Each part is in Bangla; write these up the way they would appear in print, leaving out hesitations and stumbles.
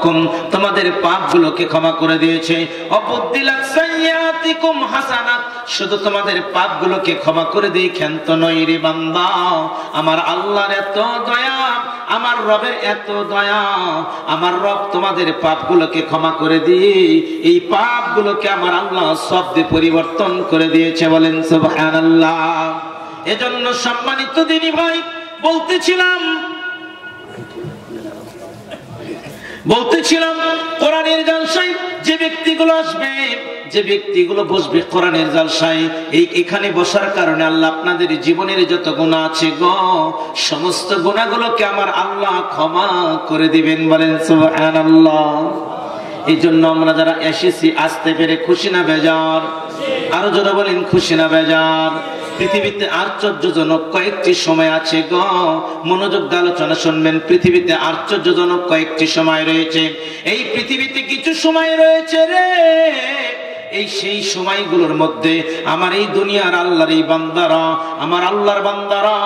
যানুবাকুম, তোমাদের পাপগুলোকে ক্ষমা করে দিয়েছে। অবুদ্দিলাত সাইয়্যাতিকুম হাসানাত, শুধু তোমাদের পাপগুলোকে ক্ষমা করে দেই ক্ষান্ত নয় রে বান্দা। আমার আল্লাহর এত দয়া, আমার রবের এত দয়া, আমার রব তোমাদের পাপগুলোকে ক্ষমা করে দিয়ে এই পাপগুলোকে আমার আল্লাহ শব্দে পরিবর্তন করে দিয়েছে। বলেন সুবহানাল্লাহ। এজন্য সম্মানিত দিনী ভাই, বলতেছিলাম কোরআনের জলসায় যে ব্যক্তিগুলো আসবে, যে ব্যক্তিগুলো বসবে কোরআনের জলসায়, এখানে বসার কারণে আল্লাহ আপনাদের জীবনের যত গুনাহ আছে গো, সমস্ত গুনাহগুলোকে আমার আল্লাহ ক্ষমা করে দিবেন। বলেন সুবহানাল্লাহ। এই জন্য আমরা যারা এসেছি আসতে পেরে খুশি না বেজার? আরো যারা বলেন খুশি না বেজার? পৃথিবীতে আশ্চর্যজনক কয়েকটি সময় আছে গো, মনোযোগ দিয়ে আলোচনা শুনবেন। পৃথিবীতে আশ্চর্যজনক কয়েকটি সময় রয়েছে। এই পৃথিবীতে কিছু সময় রয়েছে রে, এই সেই সময়গুলোর মধ্যে আমার এই দুনিয়ার আল্লাহর এই বান্দারা, আমার আল্লাহর বান্দারা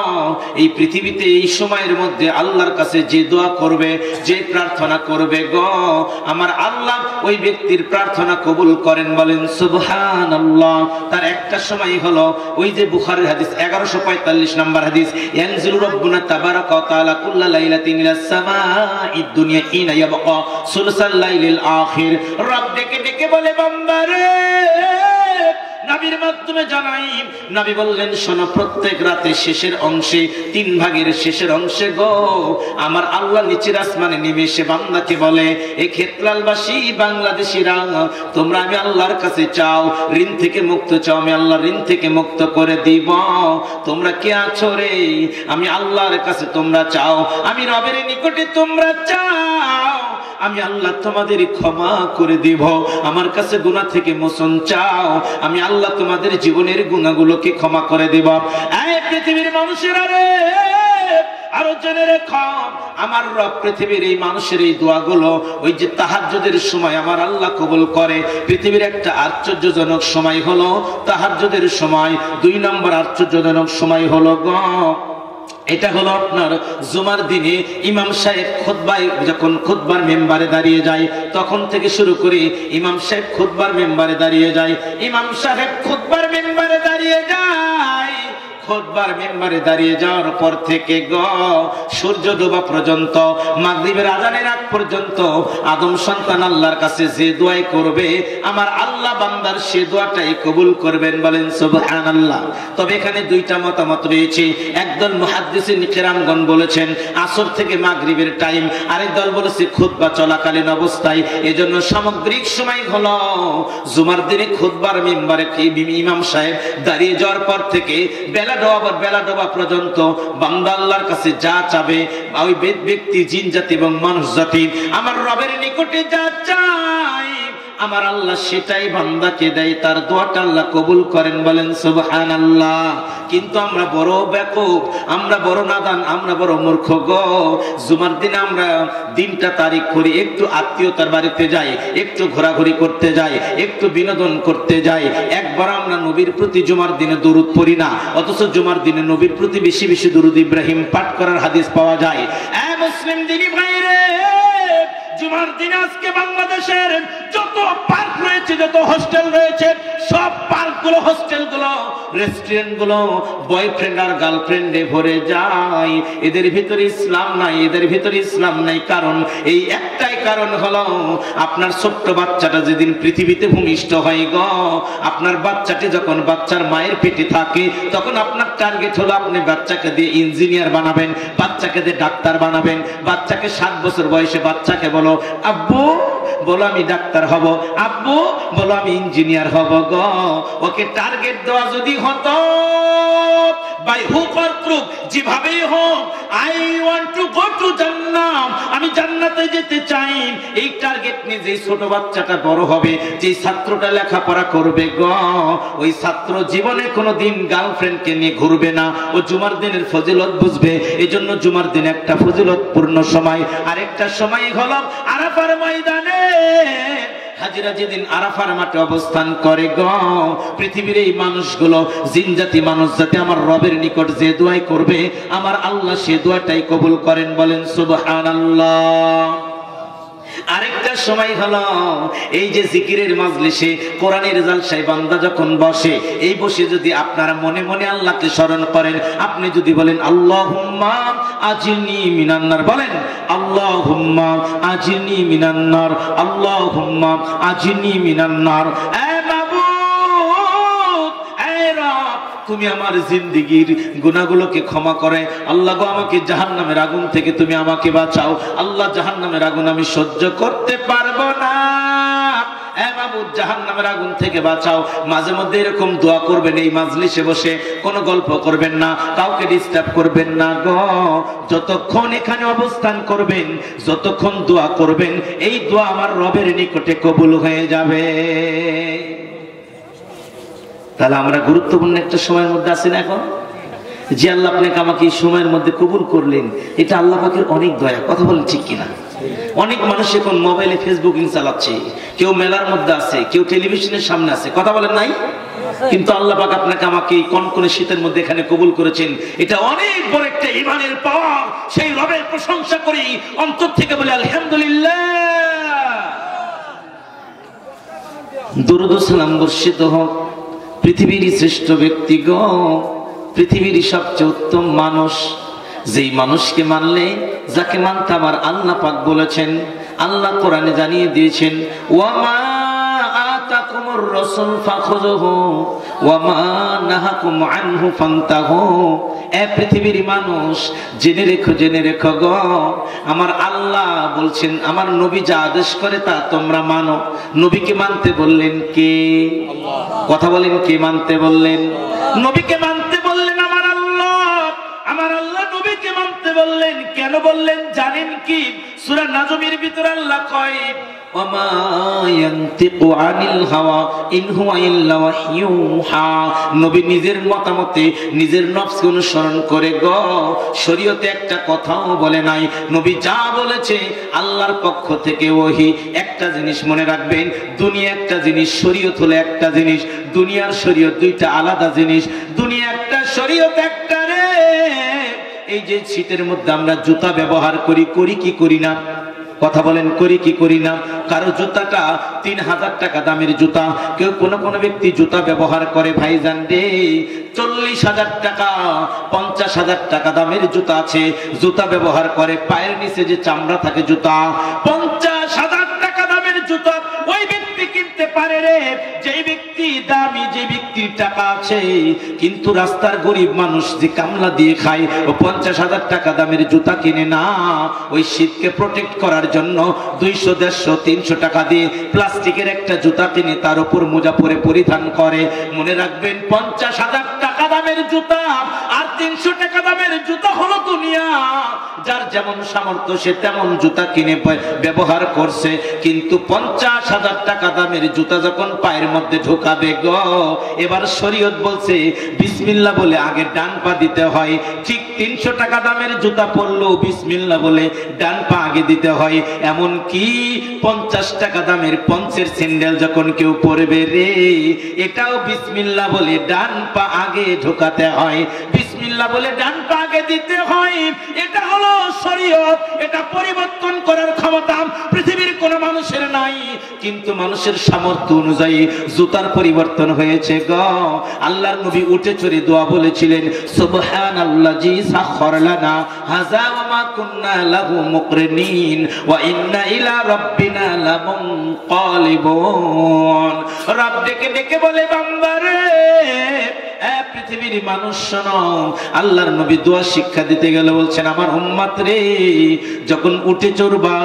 এই পৃথিবীতে এই সময়ের মধ্যে আল্লাহর কাছে যে দোয়া করবে, যে প্রার্থনা করবে গো, আমার আল্লাহ ওই ব্যক্তির প্রার্থনা কবুল করেন। বলেন সুবহানাল্লাহ। তার একটা সময় হলো ওই যে বুখারীর হাদিস 1145 নম্বর হাদিস, ইয়ানজিলু রাব্বুনা তাবারাকা ওয়া তাআলা কুল্লা লাইলাতিন ইলাস সামাঈদ দুনিয়া হিনা ইয়াবকা সুলসাল লাইলিল আখির। রব ডেকে ডেকে বলে বান্দারে, নবীর মাধ্যমে জানাই, নবী বললেন শোনো, প্রত্যেক রাতে শেষের অংশে, 3 ভাগের শেষের অংশে গো, আমার আল্লাহ নিচের আসমানে নেমে এসে বান্দাকে বলে, এই ক্ষেত্রালবাসী বাংলাদেশিরা, তোমরা আমি আল্লাহর কাছে চাও, ঋণ থেকে মুক্ত চাও, আমি আল্লাহ ঋণ থেকে মুক্ত করে দিব। তোমরা কে আছো রে? আমি আল্লাহর কাছে তোমরা চাও, আমি রবের নিকটে তোমরা চাও, আমি আল্লাহ তোমাদের ক্ষমা করে দিব। আমার কাছে গুনাহ থেকে মোচন চাও, আমি আল্লাহ তোমাদের জীবনের গুনাহগুলোকে ক্ষমা করে দেব। এই পৃথিবীর মানুষেরা রে, আরো জেনে রেখো, আমার রব পৃথিবীর এই মানুষের এই দোয়াগুলো ওই যে তাহাজ্জুদের সময় আমার আল্লাহ কবুল করে। পৃথিবীর একটা আশ্চর্যজনক সময় হলো তাহাজ্জুদের সময়। 2 নম্বর আশ্চর্যজনক সময় হলো গো, এটা হলো আপনার জুমার দিনে ইমাম সাহেব খুতবায়, যখন খুতবার মেম্বারে দাঁড়িয়ে যায়, তখন থেকে শুরু করে ইমাম সাহেব খুতবার মেম্বারে দাঁড়িয়ে যায়, ইমাম সাহেব খুতবার মেম্বারে দাঁড়িয়ে যায়, খুতবার মেম্বারে দাঁড়িয়ে যাওয়ার পর থেকে গো, সূর্য ডোবা পর্যন্ত, মাগরিবের আজানের আগ পর্যন্ত আদম সন্তান আল্লাহর কাছে যে দোয়াই করবে, আমার আল্লাহ বান্দার সে দোয়াটাই কবুল করবেন। বলেন সুবহানাল্লাহ। তবে এখানে 2টা মতামত রয়েছে। একদল মুহাদ্দিসিন কিরামগণ বলেছেন আসর থেকে মাগরিবের টাইম, আরেক দল বলেছে খুতবা চলাকালীন অবস্থায়। এজন্য সামগ্রিক সময় হলো জুমার দিনে খুতবার মেম্বারে ইমাম সাহেব দাঁড়িয়ে যাওয়ার পর থেকে বেলা ডোবা পর্যন্ত বান্দা আল্লাহর কাছে যা চাবে, ওই ব্যক্তি জিন জাতি এবং মানুষ জাতি আমার রবের নিকটে যা চায়, আমার আল্লাহ সেটাই বান্দাকে দেয়, তার দোয়াটা আল্লাহ কবুল করেন। বলেন সুবহানাল্লাহ। কিন্তু আমরা বড় বেকুব, আমরা বড় নাদান, আমরা বড় মূর্খ গো। জুমার দিনে আমরা দিনটা তারিখ করি, একটু আত্মীয়তার বাড়িতে যাই, একটু ঘোরাঘুরি করতে যাই, একটু বিনোদন করতে যাই, একবার আমরা নবীর প্রতি জুমার দিনে দরুদ পড়ি না, অথচ জুমার দিনে নবীর প্রতি বেশি বেশি দরুদ ইব্রাহিম পাঠ করার হাদিস পাওয়া যায়। মুসলিম দিনী ভাইরে, জুমার দিনে আজকে বাংলাদেশের যত পার্ক রয়েছে, যত হোস্টেল রয়েছে, সব পার্কগুলো, হোস্টেলগুলো, রেস্টুরেন্টগুলো বয়ফ্রেন্ড আর গার্লফ্রেন্ডে ভরে যায়। এদের ভিতরে ইসলাম নাই, এদের ভিতরে ইসলাম নাই। কারণ এই একটাই কারণ হলো, আপনার ছোট্ট বাচ্চাটা যেদিন পৃথিবীতে ভূমিষ্ঠ হয় গো, আপনার বাচ্চাটি যখন বাচ্চার মায়ের পেটে থাকে, তখন আপনার টার্গেট হলো আপনি বাচ্চাকে দিয়ে ইঞ্জিনিয়ার বানাবেন, বাচ্চাকে দিয়ে ডাক্তার বানাবেন। বাচ্চাকে 7 বছর বয়সে বাচ্চাকে বলো আব্বু, বলো আমি ডাক্তার হব, আব্বু বলো আমি ইঞ্জিনিয়ার হব গো। ওকে টার্গেট দেওয়া যদি হতো বাই হুক অর ক্রুক, যেভাবেই হোক, I want to go to জান্নাত, আমি জান্নাতে যেতে চাই, এই টার্গেট নিয়ে যে ছোট বাচ্চাটা বড় হবে, যে ছাত্রটা লেখাপড়া করবে গো, ওই ছাত্র জীবনে কোনোদিন গার্লফ্রেন্ডকে নিয়ে ঘুরবে না। ও জুমার দিনের ফজিলত বুঝবে। এজন্য জুমার দিন একটা ফজিলতপূর্ণ সময়। আরেকটা সময় হলো আরাফার ময়দানে হাজিরা যেদিন আরাফার মাঠে অবস্থান করে গো, পৃথিবীর এই মানুষগুলো, জিনজাতি মানুষ জাতি আমার রবের নিকট যে দোয়াই করবে, আমার আল্লাহ সে দোয়াটাই কবুল করেন। বলেন সুবহানাল্লাহ। আরেকটা সময় হলো এই যে জিকিরের মাজলিসে কোরআনের জালসায় বান্দা যখন বসে, এই বসে যদি আপনারা মনে মনে আল্লাহকে স্মরণ করেন, আপনি যদি বলেন আল্লাহুম্মা আজিনি মিনান নার, বলেন আল্লাহুম্মা আজিনি মিনান নার, আল্লাহুম্মা আজিনি মিনান নার। তুমি আমার জিন্দেগীর গুনাহগুলোকে ক্ষমা করে আল্লাহ গো, আমাকে জাহান্নামের আগুন থেকে তুমি আমাকে বাঁচাও। আল্লাহ, জাহান্নামের আগুন আমি সহ্য করতে পারবো না, মাবুদ জাহান্নামের আগুন থেকে বাঁচাও। মাঝে মধ্যে এরকম দোয়া করবেন, এই মাজলিসে বসে কোনো গল্প করবেন না, কাউকে ডিস্টার্ব করবেন না গো। যতক্ষণ এখানে অবস্থান করবেন, যতক্ষণ দোয়া করবেন, এই দোয়া আমার রবের নিকটে কবুল হয়ে যাবে। তাহলে আমরা গুরুত্বপূর্ণ একটা সময়ের মধ্যে আছি না এখন, যে আল্লাহ আপনাকে আমাকে এই সময়ের মধ্যে কবুল করলেন, এটা আল্লাহ পাকের অনেক দয়া। কথা বলেন ঠিক কিনা? অনেক মানুষ এখন মোবাইলে ফেসবুকিং চালাচ্ছে, কেউ মেলার মধ্যে আছে, কেউ টেলিভিশনের সামনে আছে, কথা বলেন নাই? কিন্তু আল্লাহ পাক আপনাকে আমাকে এই কনকনে শীতের মধ্যে এখানে কবুল করেছেন, এটা অনেক বড় একটা ঈমানের পাওয়া। সেই রবের প্রশংসা করি, অন্তর থেকে বলি আলহামদুলিল্লাহ। দরুদ ও সালাম বর্ষিত হোক পৃথিবীর শ্রেষ্ঠ ব্যক্তিগণ, পৃথিবীর সবচেয়ে উত্তম মানুষ, যেই মানুষকে মানলে, যাকে মানতে আমার আল্লাহ পাক বলেছেন, আল্লাহ কোরআনে জানিয়ে দিয়েছেন, ওয়ামা আতাকুমুর রাসূল ফাখুযুহু ওয়ামা নাহাকুম আনহু ফান্তাহু। এ পৃথিবীর মানুষ, জেনে রেখো, জেনে রেখো গো, আমার আল্লাহ বলছেন আমার নবী যা আদেশ করে তা তোমরা মানো। নবীকে মানতে বললেন কে? আল্লাহ। কথা বলেন, কে মানতে বললেন? নবীকে মানতে বললেন আমার আল্লাহ। আমার আল্লাহ নবীকে মানতে বললেন। কেন বললেন জানেন কি? সূরা নাজমের ভিতর আল্লাহ কয়, ওয়ামা ইয়ানতিকু আনিল হাওয়া ইন হুয়া ইল্লা ওয়াহয়ুহা। নবী নিজের মতামতে, নিজের নফসকে অনুসরণ করে গো, শরীয়তে একটা কথাও বলে নাই। নবী যা বলেছে আল্লাহর পক্ষ থেকে ওহী। একটা জিনিস মনে রাখবেন, দুনিয়া একটা জিনিস, শরীয়ত হলো একটা জিনিস। দুনিয়ার শরীয়ত দুইটা আলাদা জিনিস। দুনিয়া একটা, শরীয়ত একটা রে। এই যে শীতের মধ্যে আমরা জুতা ব্যবহার করি, করি কি করি না? কথা বলেন, করি কি করি না? কারো জুতাটা 3000 টাকা দামের জুতা, কেউ কোন কোন ব্যক্তি জুতা ব্যবহার করে ভাইজান রে 40,000 টাকা 50,000 টাকা দামের জুতা আছে, জুতা ব্যবহার করে। পায়ের নিচে যে চামড়া থাকে জুতা, 50,000 টাকা দামের জুতা ওই ব্যক্তি কিনতে পারে রে। যেই ব্যক্তি দামি, যে ব্যক্তির টাকা আছে, কিন্তু রাস্তার গরিব মানুষ যে কামলা দিয়ে খায়, ও 50,000 টাকা দামের জুতা কিনে না। ওই শীতকে প্রোটেক্ট করার জন্য 200, 150, 300 টাকা দিয়ে প্লাস্টিকের একটা জুতা কিনে তার উপর মোজা পরে পরিধান করে। মনে রাখবেন, 50,000 টাকা দামের জুতা আর 300 টাকা দামের জুতা হলো দুনিয়া। যার যেমন সামর্থ্য সে তেমন জুতা কিনে ব্যবহার করছে। কিন্তু 50,000 টাকা দামের জুতা যখন পায়ের মধ্যে ঢোকাবে গো, এবার শরীয়ত বলছে বিসমিল্লাহ বলে আগে ডান পা দিতে হয়। ঠিক 300 টাকা দামের জুতা পরলেও বিসমিল্লাহ বলে ডান পা আগে দিতে হয়। এমন কি 50 টাকা দামের পঞ্চের স্যান্ডেল যখন কেউ পরবে রে, এটাও বিসমিল্লাহ বলে ডান পা আগে ঢোকাতে হয়, বিসমিল্লাহ বলে ডান পা আগে দিতে হয়। এটা হলো শরীয়ত। এটা পরিবর্তন করার ক্ষমতা পৃথিবীর কোন মানুষের নাই, কিন্তু মানুষের সামর্থ্য অনুযায়ী জুতার পরিবর্তন হয়েছে গো। আল্লাহর নবী উঠে চড়ে দোয়া বলেছিলেন, সুবহানাল্লাযী সাখখারা লানা হাযা ওয়া মা কুন্না লাহু মুকরিনিন ওয়া ইন্না ইলা রাব্বিনা লামুনকালিবুন। রব ডেকে ডেকে বলে, বান্দারে, পৃথিবীর মানুষ শোনো, আল্লাহর নবী দোয়া শিক্ষা দিতে গেলে বলছেন, আমার উম্মত রে, যখন উঠে চড়বা,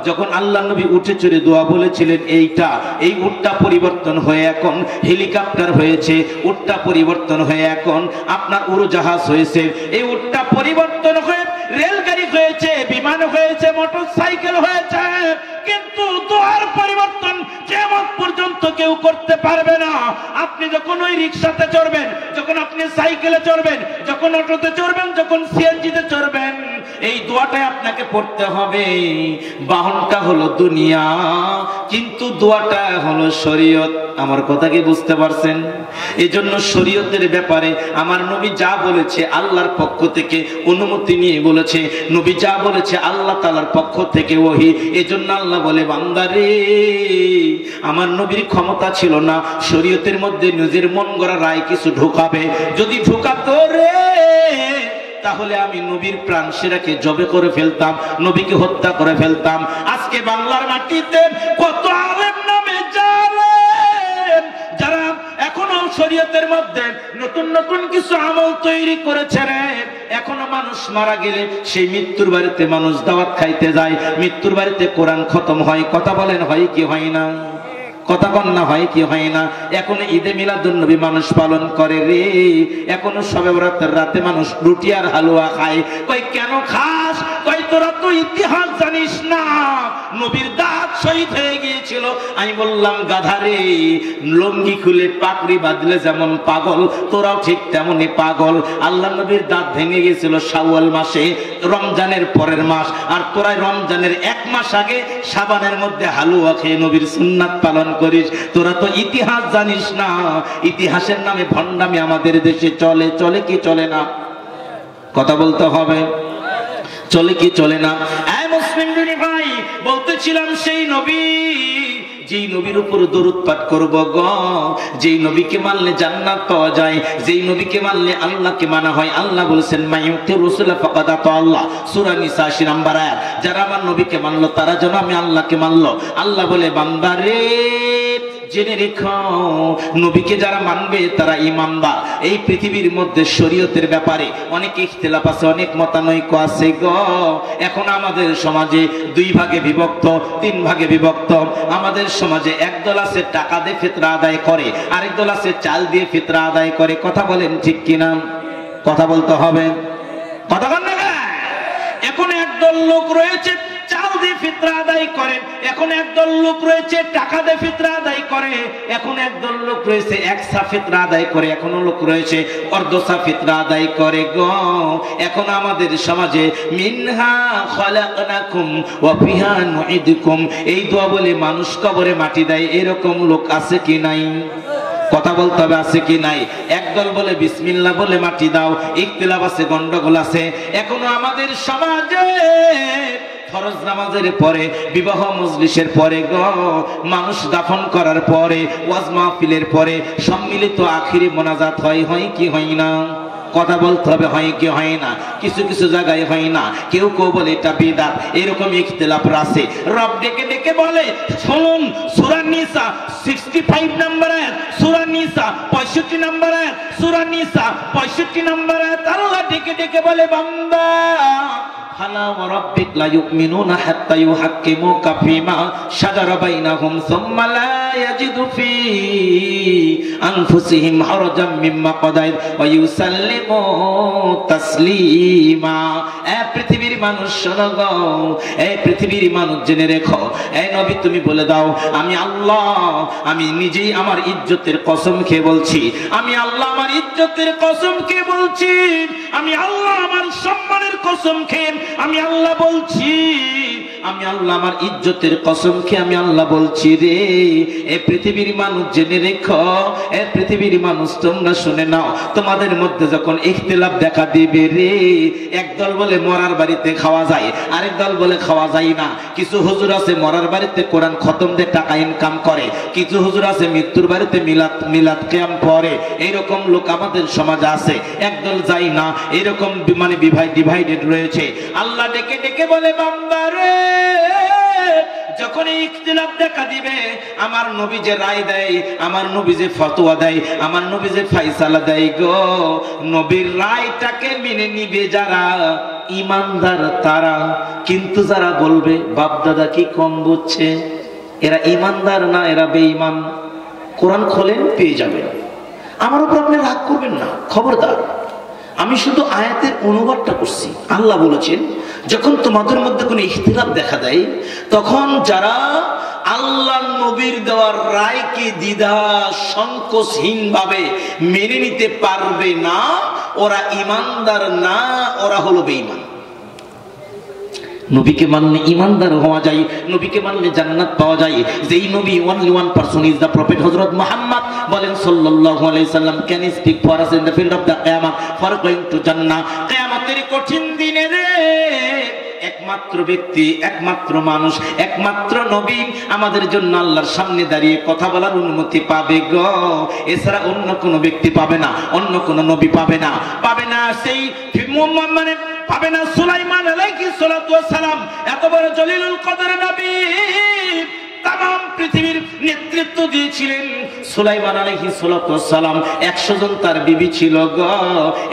যখন আল্লাহর নবী উঠে চড়ে দোয়া বলেছিলেন, এইটা, এই উটটা পরিবর্তন হয়ে এখন হেলিকপ্টার হয়েছে, উটটা পরিবর্তন হয়ে এখন আপনার উড়োজাহাজ হয়েছে, এই উটটা পরিবর্তন হয়ে রেলগাড়ি হয়েছে, বিমান হয়েছে, মোটরসাইকেল হয়েছে। কিন্তু দোয়ার পরিবর্তন কিয়ামত পর্যন্ত কেউ করতে পারবে না। আপনি যখন ওই রিকশাতে চড়বেন, যখন আপনি সাইকেলে চড়বেন, যখন অটোতে চড়বেন, যখন সিএনজিতে চড়বেন, এই দোয়াটাই আপনাকে পড়তে হবে। বাহনটা হলো দুনিয়া, কিন্তু দোয়াটা হলো শরীয়ত। আমার কথা কি বুঝতে পারছেন? এই জন্য শরীয়তের ব্যাপারে আমার নবী যা বলেছে আল্লাহর পক্ষ থেকে অনুমতি নিয়ে বলেছে, নবী যা বলেছে আল্লাহ তাআলার পক্ষ থেকে ওহী। এই জন্য আল্লাহ বলে, বান্দারে আমার নবীর ক্ষমতা ছিল না শরীয়তের মধ্যে নিজের মন গড়া রায় কিছু ঢোকাবে। যদি ঢোকাতো রে, তাহলে আমি নবীর প্রাণ সেরাকে জবে করে ফেলতাম, নবীকে হত্যা করে ফেলতাম। আজকে বাংলার মাটিতে কত আলেম নামে জালেম, যারা এখনো শরীয়তের মধ্যে নতুন নতুন কিছু আমল তৈরি করেছে রে। এখনো মানুষ মারা গেলে সেই মৃত্যুর বাড়িতে মানুষ দাওয়াত খাইতে যায়, মৃত্যুর বাড়িতে কোরআন খতম হয়। কথা বলেন, হয় কি হয় না? কথা কন্যা হয় কি হয় না? এখন ঈদে মিলাদুন নবী মানুষ পালন করে রে। এখনো শবে বরাতের রাতে মানুষ রুটি আর হালুয়া খায়। কই কেন খাস? কই তোরা তো ইতিহাস জানিস না, নবীর দাঁত শহীদ হয়ে গিয়েছিল। আমি বললাম, গাধারে, লঙ্গি খুলে পাকড়ি বাঁধলে যেমন পাগল, তোরাও ঠিক তেমনই পাগল। আল্লাহ নবীর দাঁত ভেঙে গিয়েছিল শাওয়াল মাসে, রমজানের পরের মাস। আর তোরা রমজানের 1 মাস আগে শাবানের মধ্যে হালুয়া খেয়ে নবীর সুন্নাত পালন করিস। তোরা তো ইতিহাস জানিস না। ইতিহাসের নামে ভণ্ডামি আমাদের দেশে চলে। চলে কি চলে না? কথা বলতে হবে, চলে কি চলে না? এই মুসলিম ভাই, বলতেছিলাম সেই নবী, যেই নবীর উপর দরুদ পাঠ করব গো, যেই নবীকে মানলে জান্নাত পাওয়া যায়, যেই নবীকে মানলে আল্লাহকে মানা হয়। আল্লাহ বলেছেন, মাইয়ুতি রাসূল ফাকাদ আতা আল্লাহ, সূরা নিসা 80 নম্বর আয়াত। যারা আমার নবীকে মানলো তারা যেন আমি আল্লাহকে মানলো। আল্লাহ বলে, বান্দারে জেনে রেখো, নবীকে যারা মানবে তারা ঈমানদার। এই পৃথিবীর মধ্যে শরীয়তের ব্যাপারে অনেক ইখতিলাফ আছে, অনেক মতানৈক্য আছে গো। এখন আমাদের সমাজে 2 ভাগে বিভক্ত, 3 ভাগে বিভক্ত। আমাদের সমাজে একদল আছে টাকা দিয়ে ফিতরা আদায় করে, আরেক দল আছে চাল দিয়ে ফিতরা আদায় করে। কথা বলেন ঠিক কিনা? কথা বলতে হবে, কথা বল না। এখন একদল লোক রয়েছে চাল দিয়ে ফিতরা আদায় করে, এখন একদল লোক রয়েছে টাকা দিয়ে ফিতরা আদায় করে, এখন একদল লোক রয়েছে 1 সা ফিতরা আদায় করে, এখনো লোক রয়েছে অর্ধ সা ফিতরা আদায় করে গো। এখন আমাদের সমাজে মিনহা খালাকনাকুম ওয়া ফিহা নুঈদুকুম, এই দোয়া বলে মানুষ কবরে মাটি দেয়। এরকম লোক আছে কি নাই? কথা বলতে হবে, আছে কি নাই? একদল বলে বিসমিল্লাহ বলে মাটি দাও। ইখতিলাফ আছে, গন্ডগোল আছে। এখনো আমাদের সমাজে ফরজ নামাজের পরে, বিবাহ মজলিসের পরে গো, মানুষ দাফন করার পরে, ওয়াজ মাহফিলের পরে সম্মিলিত আখিরি মোনাজাত হয়। হয় কি হয় না? কথা বলতে হবে, হয় কি হয় না? কিছু কিছু জায়গায় হয় না, কেউ কেউ বলে এটা বিদআত। এরকম ইখতিলাফ আছে। রব ডেকে ডেকে বলে, শুনুন সূরা নিসা 65 নম্বর আয়াত, সূরা নিসা 65 নম্বর আয়াত, সূরা নিসা 65 নম্বর আয়াত। আল্লাহ ডেকে ডেকে বলে, বান্দা ফালা ওয়া রাব্বিক লা ইউমিনুনা হাত্তা ইউহাক্কিমুকা ফীমা শাজারা বাইনাহুম সুম্মা লা ইয়াজিদু ফী আনফুসিহিম হারাজাম মিম্মা কাদাইত ওয়া ইউসাল্লিমু তাসলিমা। এ পৃথিবীর মানুষ শোনো গো, এই পৃথিবীর মানুষ জেনে রেখো, এই নবী তুমি বলে দাও, আমি আল্লাহ, আমি নিজেই আমার ইজ্জতের কসম খেয়ে বলছি, আমি আল্লাহ আমার ইজ্জতের কসম খেয়ে বলছি, আমি আল্লাহ আমার সম্মানের কসম খেয়ে আমি আল্লাহ বলছি, আমি আল্লাহ আমার ইজ্জতের কসম খেয়ে আমি আল্লাহ বলছি রে। এই পৃথিবীর মানুষ জেনে রেখো, এই পৃথিবীর মানুষ তোমরা শুনে নাও, তোমাদের মধ্যে যখন ইখতিলাফ দেখা দিবে রে, একদল বলে মরার বাড়িতে খাওয়া যায়, আরেক দল বলে খাওয়া যায় না। কিছু হুজুর আছে মরার বাড়িতে কোরআন খতম দিয়ে টাকা ইনকাম করে, কিছু হুজুর আছে মৃত্যুর বাড়িতে মিলাদ কিয়াম পড়ে। এইরকম লোক আমাদের সমাজে আছে। একদল যায় না, এরকম মানে ডিভাইডেড রয়েছে। আল্লাহ ডেকে ডেকে বলে, বান্দারে যখন ইখতিলাফ দেখা দিবে, আমার নবী যে রায় দেয়, আমার নবী যে ফতোয়া দেয়, আমার নবী যে ফায়সালা দেয় গো, নবীর রায়টাকে মেনে নিবে যারা ঈমানদার তারা। কিন্তু যারা বলবে বাপ দাদা কি কম বুঝছে, এরা ঈমানদার না, এরা বেঈমান, কোরআন খোলেন পেয়ে যাবেন। আমার উপর আপনি রাগ করবেন না, খবরদার। আমি শুধু আয়াতের অনুবাদটা করছি। আল্লাহ বলেছেন, যখন তোমাদের মধ্যে কোনো ইখতিলাফ দেখা দেয়, তখন যারা আল্লাহ নবীর দেওয়ার রায়কে দ্বিধা সংকোচহীন ভাবে মেনে নিতে পারবে না, ওরা ঈমানদার না, ওরা হলো বেঈমান। নবীকে মানলে ইমানদার হওয়া যায়, নবীকে মানলে জান্নাত পাওয়া যায়। যেই নবী only one person is the prophet হযরত মুহাম্মদ বলেন সাল্লাল্লাহু আলাইহি সাল্লাম, can speak for us in the field of the qiyamah for going to jannah। কিয়ামতের কঠিন দিনে রে একমাত্র ব্যক্তি, একমাত্র মানুষ, একমাত্র নবী আমাদের জন্য আল্লাহর সামনে দাঁড়িয়ে কথা বলার অনুমতি পাবে গো। এছাড়া অন্য কোনো ব্যক্তি পাবে না, অন্য কোনো নবী পাবে না, পাবে না সেই মানে পাবে না সুলাইমান আলাইহিস সালাতু ওয়াস সালাম, এত বড় জলিলুল কদর নবী, তাম পৃথিবীর নেতৃত্ব দিয়েছিলেন সুলাইমান আলাইহিস সালাতু ওয়াস সালাম। 100 জন তার বিবি ছিল গো,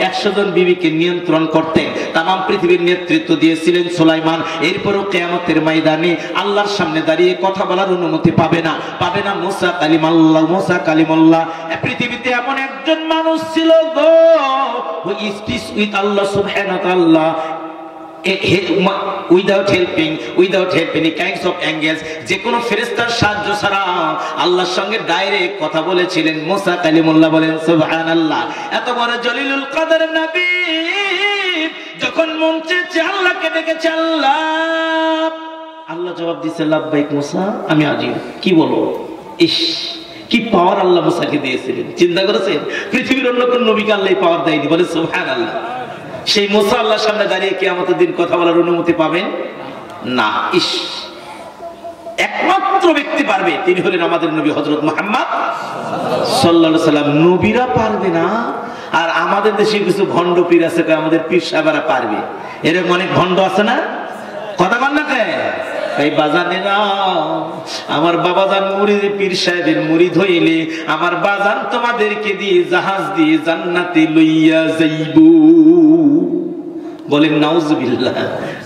100 জন বিবিকে নিয়ন্ত্রণ করতেন, তাম পৃথিবীর নেতৃত্ব দিয়েছিলেন সুলাইমান। এরপরও কিয়ামতের ময়দানে আল্লাহর সামনে দাঁড়িয়ে কথা বলার অনুমতি পাবে না, পাবে না মুসা কালিমাল্লাহ, মুসা কালিমুল্লাহ। পৃথিবীতে এমন একজন মানুষ ছিল গো, who speaks with Allah subhanahu wa ta'ala without help any kinds of angels, যে কোনো ফেরেশতার সাহায্য ছাড়া আল্লাহর সঙ্গে ডাইরেক্ট কথা বলেছিলেন মুসা কালিমুল্লাহ। বলেন সুবহানাল্লাহ। এত বড় জলিলুল কদর নবী যখন মন চেয়েছে আল্লাহকে ডেকেছে, আল্লাহ জবাব দিয়েছে লাব্বাইক মুসা, আমি হাজির। কি বলো? ইস, কি পাওয়ার আল্লাহ মুসাকে দিয়েছিলেন, চিন্তা করেছেন? পৃথিবীর অন্য কোন নবীকে আল্লাহ পাওয়ার দেয়নি। বলে সুবহানাল্লাহ। সেই মুসা আল্লাহর সামনে দাঁড়িয়ে কিয়ামতের দিন কথা বলার অনুমতি পাবেন না। ইস, একমাত্র ব্যক্তি পারবে, তিনি হলেন আমাদের নবী হযরত মুহাম্মদ সাল্লাল্লাহু আলাইহি সাল্লাম। নবীরা পারবে না, আর আমাদের দেশে কিছু ভণ্ড পীর আছে, আমাদের পীর সাহেবরা পারবে। এরকম অনেক ভণ্ড আছে না, কথা বল না কে? এই বাজানেরা, আমার বাবাজান মুরিদ পীর সাহেবের মুরিদ হইলে আমার বাজান তোমাদেরকে দিয়ে জাহাজ দিয়ে জান্নাতে লইয়া যাইব। বলেন নাউজুবিল্লাহ।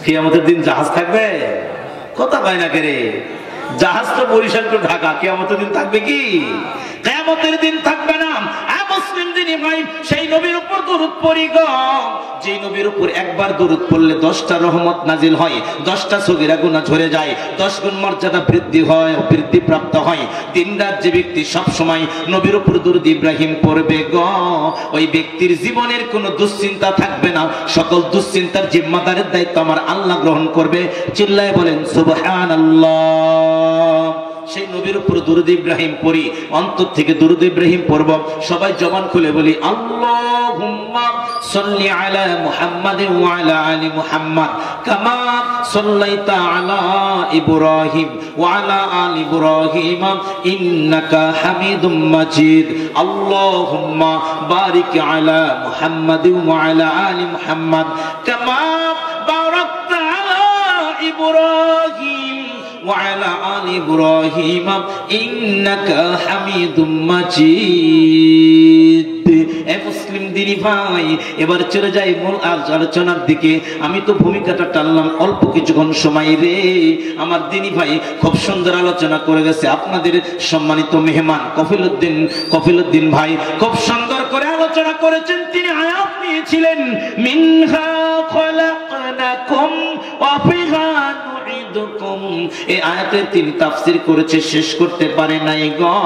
কিয়ামতের দিন জাহাজ থাকবে? কথা কয় না কে রে? জাহাজ তো বরিশাল টু ঢাকা, কিয়ামতের দিন থাকবে কি? কিয়ামতের দিন থাকবে না। মুসলিম দিনই ভাই, সেই নবীর উপর দরুদ পড়ি গো, যে নবীর উপর একবার দরুদ পড়লে 10টা রহমত নাজিল হয়, 10টা সগীরা গুনাহ ঝরে যায়, 10 গুণ মর্যাদা বৃদ্ধি হয়, বৃদ্ধি প্রাপ্ত হয়। দিন রাত যে ব্যক্তি সব সময় নবীর উপর দরুদ ইব্রাহিম পড়বে গো, ওই ব্যক্তির জীবনের কোনো দুশ্চিন্তা থাকবে না। সকল দুশ্চিন্তার জিম্মাদারের দায়িত্ব আমার আল্লাহ গ্রহণ করবে। চিল্লায় বলেন সুবহানাল্লাহ। সেই নবীর উপর দরুদ ইব্রাহিম পড়ি, অন্তর থেকে দরুদ ইব্রাহিম পড়ব। সবাই জবান খুলে বলি আল্লাহুম্মা সাল্লি আলা মুহাম্মাদিন ওয়া আলা আলি মুহাম্মাদ কামা সাল্লাইতা আলা ইব্রাহিম ওয়া আলা আলি ইব্রাহিম ইন্নাকা হামিদুম মাজিদ। আল্লাহুম্মা বারিক আলা মুহাম্মাদিন ওয়া আলা আলি মুহাম্মাদ কামা বারাকতা আলা ইব্রাহিম وعلى آل إبراهيم إنك حميد مجيد। মুসলিম দিনী ভাই, এবার চলে যাই মূল আলোচনার দিকে। আমি তো ভূমিকাটা টানলাম অল্প কিছুক্ষণ সময় রে। আমার দিনী ভাই খুব সুন্দর আলোচনা করে গেছে। আপনাদের সম্মানিত মেহমান কফিলউদ্দিন ভাই খুব সুন্দর করে আলোচনা করেছেন। তিনি আয়াত নিয়েছিলেন মিনহা খলাকনাকুম ওয়া ফিহা নুঈদুকুম। এই আয়াতে তিনি তাফসীর করেছে, শেষ করতে পারে নাই গো,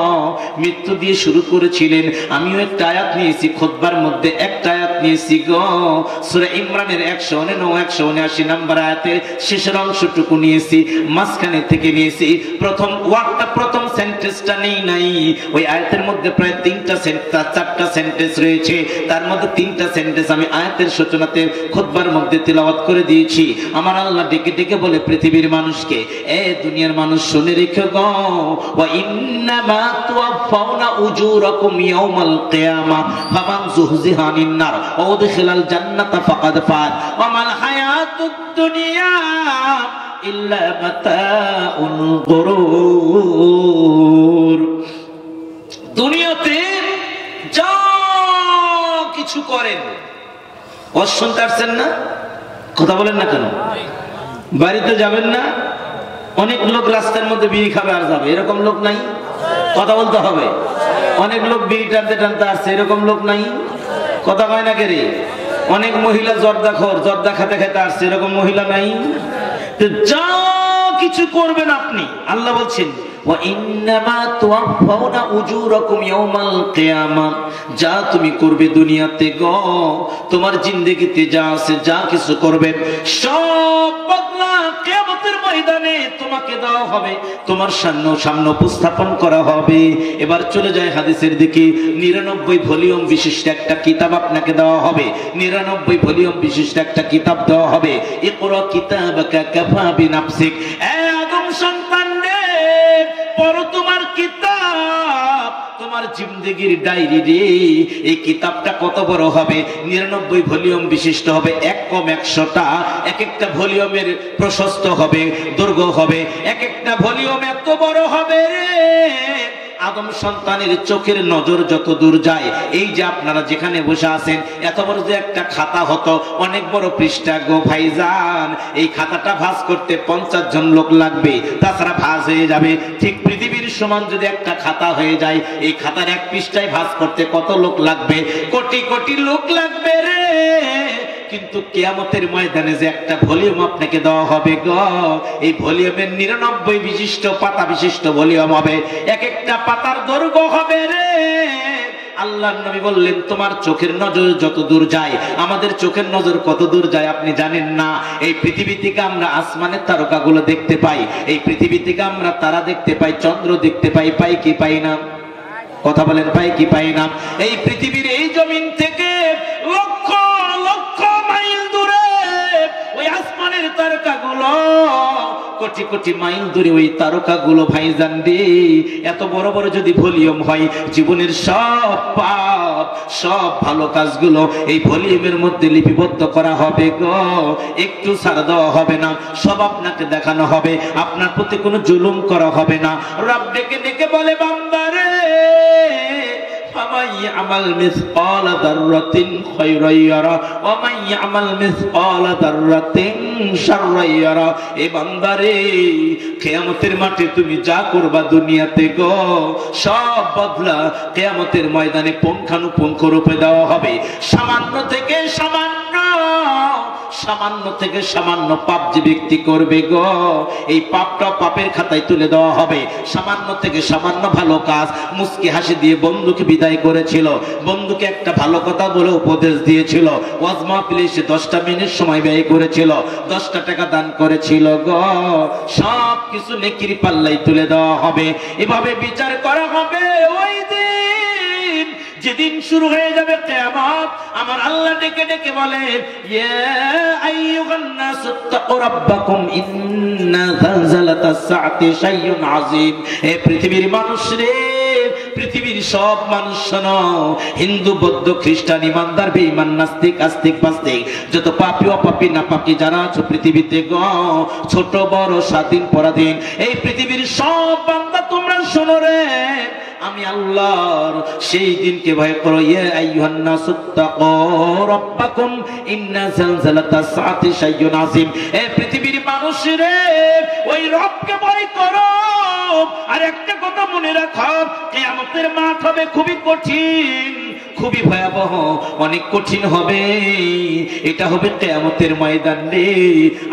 মৃত্যু দিয়ে শুরু করেছিলেন। আমিও একটা আয়াত নিয়েছি খুতবার মধ্যে, একটা আয়াত নিয়েছি গো, সূরা ইমরানের 179-179 নম্বর আয়াতের শেষের অংশটুকু নিয়েছি, মাঝখানে থেকে নিয়েছি। প্রথম ওয়ার্ডটা, প্রথম সেন্টেন্সটা নেই নাই। ওই আয়াতের মধ্যে প্রায় 4টা সেন্টেন্স রয়েছে, তার মধ্যে 3টা সেন্টেন্স আমি আয়াতের সূচনাতে খুতবার মধ্যে তিলাওয়াত করে দিয়েছি। আমার আল্লাহ ডেকে ডেকে বলে পৃথিবীর মানুষকে, এ দুনিয়ার মানুষ শুনে রেখো গো, ওয়া ইন্নামা তুওয়াফাউনা উজুরাকুম ইয়াউমাল কিয়ামাহ ফামান যুহজিহা আনিন নার ওয়া উদখিলাল জান্নাতা ফাকাদ ফাত ওয়া মাল হায়াতুদ দুনিয়া ইল্লা মাতাউল গুরুর। দুনিয়াতে যা কিছু করেন, শুনতে পারছেন না? কথা বলেন না কেন? বাড়িতে যাবেন না? অনেক লোক রাস্তার মধ্যে বিড়ি খাবে আর যাবে, এরকম লোক নাই? কথা বলতে হবে। অনেক লোক বিড়ি টানতে টানতে আসছে, এরকম লোক নাই? কথা কয় না কে রে? অনেক মহিলা জর্দা খেতে খেতে আসছে, এরকম মহিলা নাই? যা কিছু করবেন আপনি, আল্লাহ বলছেন ওয়া ইন্নামা তুওয়াফাউনা উজুরাকুম ইয়াউমাল কিয়ামাহ। যা তুমি করবে দুনিয়াতে গো, তোমার জিন্দেগিতে যা আছে, যা কিছু করবে সব বদলা ময়দানে তোমাকে দেওয়া হবে, তোমার সামনে উপস্থাপন করা হবে। এবার চলে যায় হাদিসের দিকে। 99 ভলিউম বিশিষ্ট একটা কিতাব আপনাকে দেওয়া হবে, 99 ভলিউম বিশিষ্ট একটা কিতাব দেওয়া হবে। ইকরা কিতাবাকা কাফা বিনাফসিক, এ আদম সন্তান রে, পড়ো তোমার কিতাব, তোমার জিন্দেগির ডায়েরি রে। এই কিতাবটা কত বড় হবে? 99 ভলিউম বিশিষ্ট হবে, 1 কম 100টা। এক একটা ভলিউমের প্রশস্ত হবে, দৈর্ঘ্য হবে, এক একটা ভলিউম এত বড় হবে রে। আদম সন্তানের চোখের নজর যত দূর যায়, এই যে আপনারা যেখানে বসে আছেন, এত বড় যে একটা খাতা হতো, অনেক বড় পৃষ্ঠা গো ভাইজান, এই খাতাটা ভাঁজ করতে 50 জন লোক লাগবে, তাছাড়া ভাঁজ হয়ে যাবে। ঠিক পৃথিবীর সমান যদি একটা খাতা হয়ে যায়, এই খাতার এক পৃষ্ঠায় ভাঁজ করতে কত লোক লাগবে? কোটি কোটি লোক লাগবে রে। কিন্তু কিয়ামতের ময়দানে যে একটা ভলিউম আপনাকে দেওয়া হবে গো, এই ভলিউমের 99 বিশিষ্ট পাতা বিশিষ্ট ভলিউম হবে, এক একটা পাতার দৈর্ঘ্য হবে রে। আল্লাহর নবী বললেন, তোমার চোখের নজর যত দূর যায়, আমাদের চোখের নজর কত দূর যায় আপনি জানেন না। এই পৃথিবী থেকে আমরা আসমানের তারকাগুলো দেখতে পাই, এই পৃথিবী থেকে আমরা তারা দেখতে পাই, চন্দ্র দেখতে পাই, পাই কি পাই না? কথা বলেন, পাই কি পাই না? এই পৃথিবীর এই জমিন থেকে লক্ষ লক্ষ মাইল দূরে ওই আসমানের তারকাগুলো, কোটি কোটি মাইল দূরে ওই তারকাগুলো ভাইজান রে। এত বড় বড় যদি ভলিউম হয়, জীবনের সব পাপ সব ভালো কাজগুলো এই ভলিউমের মধ্যে লিপিবদ্ধ করা হবে গো, একটু ছাড় দেওয়া হবে না, সব আপনাকে দেখানো হবে, আপনার প্রতি কোনো জুলুম করা হবে না। রব ডেকে ডেকে বলে, বান্দারে ফামান ইয়ামাল মিসকালা যাররাতিন খায়রান ইয়ারা ওয়া মান ইয়ামাল মিসকালা যাররাতিন শাররান ইয়ারা। এ বান্দারে, কিয়ামতের মাঠে তুমি যা করবা দুনিয়াতে গো, সব বদলা কিয়ামতের ময়দানে পুঙ্খানুপুঙ্খ রূপে দেওয়া হবে। সামান্য থেকে সামান্য পাপ যে ব্যক্তি করবে গো, এই পাপটা পাপের খাতায় তুলে দেওয়া হবে। সামান্য থেকে সামান্য ভালো কাজ, মুস্কি হাসি দিয়ে বন্ধুকে বিদায় করেছিল, বন্ধুকে একটা ভালো কথা বলে উপদেশ দিয়েছিল, ওয়াজ মাহফিলে এসে 10টা মিনিট সময় ব্যয় করেছিল, 10টা টাকা দান করেছিল গো, সব কিছু নেকির পাল্লাই তুলে দেওয়া হবে। এভাবে বিচার করা হবে ওই দিন, যেদিন শুরু হয়ে যাবে কিয়ামত। আমার আল্লাহ ডেকে ডেকে বলে, ইয়া আইয়ুহান নাস তাকু রাব্বাকুম ইন্না যালজালাতাস সাআতি শাইউন আযীম। হে পৃথিবীর মানুষ রে, পৃথিবীর সব মানুষ শোনো, হিন্দু বৌদ্ধ খ্রিস্টান ইমানদার বেঈমান নাস্তিক আস্তিক পাস্তিক যত পাপী অপাপী নাপাকি যারা আছো পৃথিবীতে গো, ছোট বড় স্বাধীন পরাধীন, এই পৃথিবীর সব বান্দা তোমরা শোনো রে, আমি আল্লাহর সেই দিনকে ভয় করো। ইয়া আইয়ুহান নাসু তাকু রাব্বাকুম ইন্না যালজালাতাস সাআতি শাইউন আযীম। এই পৃথিবীর মানুষ রে, ওই রবকে ভয় করো। আর একটা কথা মনে রাখো, কিয়ামতের মাঠ হবে খুবই কঠিন, খুবই ভয়াবহ, অনেক কঠিন হবে। এটা হবে কিয়ামতের ময়দান রে।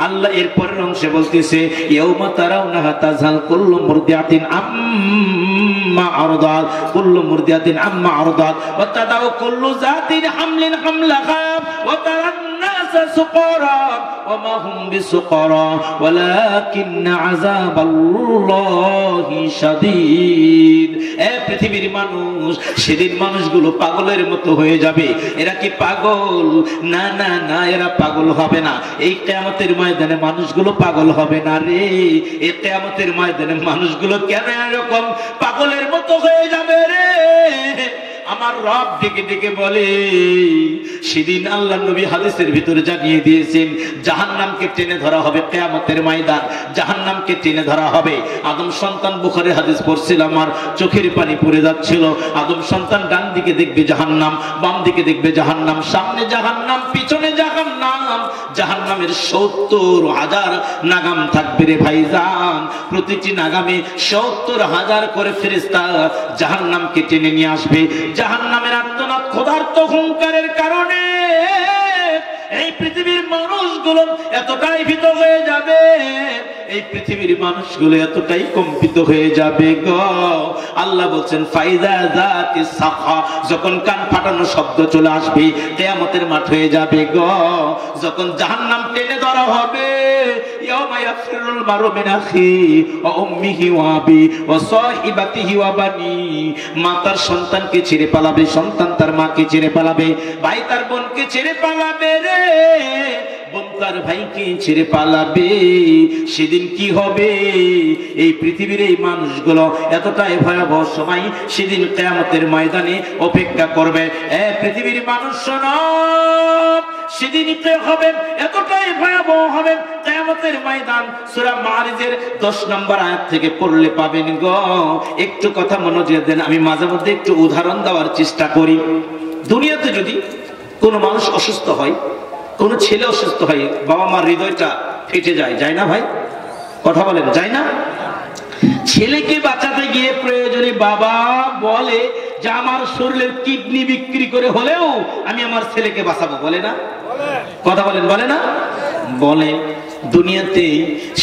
আল্লাহ এর পরের অংশে বলতেছে, ইয়াউমা তারাউনাহা তাযহাল কুল্লু মুরদিআতিন আম্মা আরদাত, কুল্লু মুরদিআতিন আম্মা আরদাত ওয়া তাদাউ কুল্লু যাতিন হামলিন হামলাহা ওয়া তারান নাসা সুকারা ওয়া মা হুম বিসুকারা ওয়ালাকিন্না আযাবাল্লাহি শাদীদ। এ পৃথিবীর মানুষ, সেদিন মানুষগুলো পাগলের মতো হয়ে যাবে। এরা কি পাগল? না না না, এরা পাগল হবে না। এই কিয়ামতের ময়দানে মানুষগুলো পাগল হবে না রে। এই কিয়ামতের ময়দানে মানুষগুলো কেন এরকম পাগলের মতো হয়ে যাবে রে? আমার রব ডেকে ডেকে বলে, সেদিন আল্লাহ নবী হাদিসের ভিতরে জানিয়ে দিয়েছেন, জাহান্নামকে টেনে ধরা হবে কিয়ামতের ময়দান, জাহান্নামকে টেনে ধরা হবে। আদম সন্তান, বুখারী হাদিস পড়ছিলাম, আমার চোখের পানি পড়ে যাচ্ছিল। আদম সন্তান ডান দিকে দেখবে জাহান্নাম, বাম দিকে দেখবে জাহান্নাম, সামনে জাহান্নাম, পিছনে জাহান্নাম। জাহান্নামের 70,000 নাগাম থাকবে রে ভাইজান। প্রতিটি নাগামে 70,000 করে ফেরেশতা জাহান্নামকে টেনে নিয়ে আসবে। জাহান্নামের আর্তনাদ, ক্ষুধার্ত হুঙ্কারের কারণে এই পৃথিবীর মানুষগুলো এতটাই ভীত হয়ে যাবে, এই পৃথিবীর মানুষগুলো এতটাই কম্পিত হয়ে যাবে গো। আল্লাহ বলছেন, ফাইদা যাতিস সাখা, যখন কান ফাটানো শব্দ চলে আসবে, কিয়ামতের মাঠ হয়ে যাবে গো। যখন জাহান্নাম টেনে ধরা হবে, ইয়াউমা ইয়াফিরুল মারউ মিন আখি ওয়া উম্মিহি ওয়া আবি ওয়া সাহিবাতিহি ওয়া বানি। মা তার সন্তানকে ছেড়ে পালাবে, সন্তান তার মাকে ছেড়ে পালাবে, ভাই তার বোনকে ছেড়ে পালাবে রে, বোন তার ভাইকে ছেড়ে পালাবে। সেদিন কি হবে? এই পৃথিবীর এই মানুষগুলো এতটাই ভয়াবহ সময় সেদিন কিয়ামতের ময়দানে অপেক্ষা করবে। পৃথিবীর মানুষ শোনো, সেদিন কি হবে? এতটাই ভয়াবহ হবে কিয়ামতের ময়দান। সূরা মারিজের 10 নম্বর আয়াত থেকে পড়লে পাবেন গো। একটু কথা মনোযোগ দেন, আমি মাঝে মধ্যে একটু উদাহরণ দেওয়ার চেষ্টা করি। দুনিয়াতে যদি কোনো মানুষ অসুস্থ হয়, কোন ছেলে অসুস্থ হয়, বাবা মার হৃদয়টা ফেটে যায়, যায় না ভাই? কথা বলেন, যায় না? ছেলেকে বাঁচাতে গিয়ে প্রয়োজনে বাবা বলে যে আমার শরীরের কিডনি বিক্রি করে হলেও আমি আমার ছেলেকে বাঁচাবো, বলে না? কথা বলেন, বলে না? বলে। দুনিয়াতে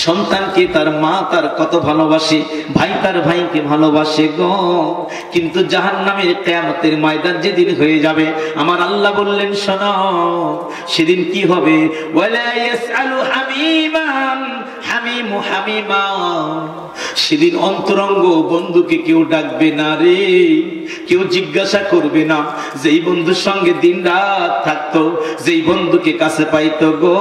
সন্তানকে তার মা তার কত ভালোবাসে, ভাই তার ভাইকে ভালোবাসে গো। কিন্তু জাহান্নামের কিয়ামতের ময়দান যেদিন হয়ে যাবে, আমার আল্লাহ বললেন শোনো, সেদিন কি হবে? ওয়ালা ইয়াসআলু হামিমান হামিমু হামিমা। সেদিন অন্তরঙ্গ বন্ধুকে কেউ ডাকবে না রে, কেউ জিজ্ঞাসা করবে না। যেই বন্ধুর সঙ্গে দিন রাত থাকতো, যেই বন্ধুকে কাছে পাইতো গো,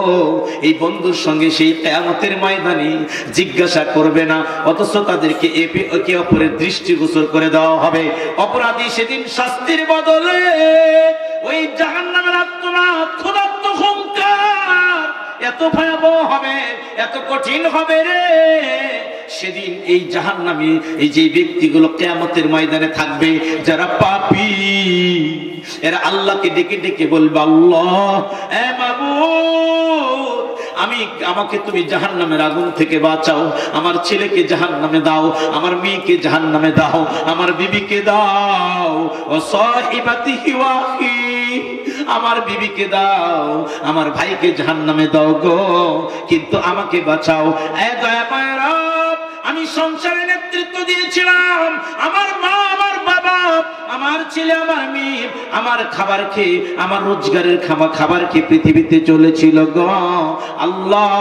এই বন্ধুর সঙ্গে সেই কিয়ামতের ময়দানে জিজ্ঞাসা করবে না। অথচ তাদেরকে একে অপরের দৃষ্টিগোচর করে দেওয়া হবে। অপরাধী সেদিন শাস্তির বদলে ওই জাহান্নামের আত্মনাদ, ক্ষুধার্ত হুঙ্কার এত ভয়াবহ হবে, এত কঠিন হবে রে। সেদিন এই জাহান্নামী এই যে ব্যক্তিগুলো কিয়ামতের ময়দানে থাকবে, যারা পাপী, এরা আল্লাহকে ডেকে ডেকে বলবে, আল্লাহ এ মাবুদ, আমাকে তুমি জাহান্নামের আগুন থেকে বাঁচাও, আমার ছেলেকে জাহান্নামে দাও, আমার মেয়েকে জাহান্নামে দাও, আমার বিবিকে দাও, ও সাহিবাতিহি ওয়া আখি, আমার বিবিকে দাও, আমার ভাইকে জাহান্নামে দাও গো, কিন্তু আমাকে বাঁচাও। এ দয়াময় রব, আমি সংসারে নেতৃত্ব দিয়েছিলাম, আমার মা, আমার বাবা, আমার ছেলে, আমার মেয়ে, আমার খাবার খেয়ে, আমার রোজগারের খাবার খেয়ে পৃথিবীতে চলেছিল গো। আল্লাহ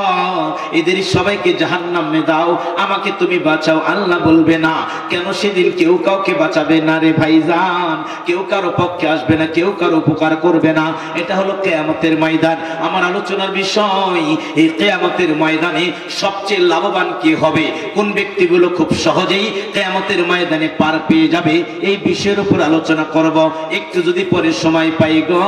এদের সবাইকে জাহান্নামে দাও, আমাকে তুমি বাঁচাও। আল্লাহ বলবে না কেন? সেদিন কেউ কাউকে বাঁচাবে না রে ভাইজান, কেউ কারো পক্ষে আসবে না, কেউ কারো উপকার করবে না। এটা হলো কিয়ামতের ময়দান। আমার আলোচনার বিষয়, এই কিয়ামতের ময়দানে সবচেয়ে লাভবান কে হবে, কোন ব্যক্তিগুলো খুব সহজেই কিয়ামতের ময়দানে পার পেয়ে যাবে, এই বিষয়ের উপর আলোচনা করব। একটু যদি পরে সময় পাই গো,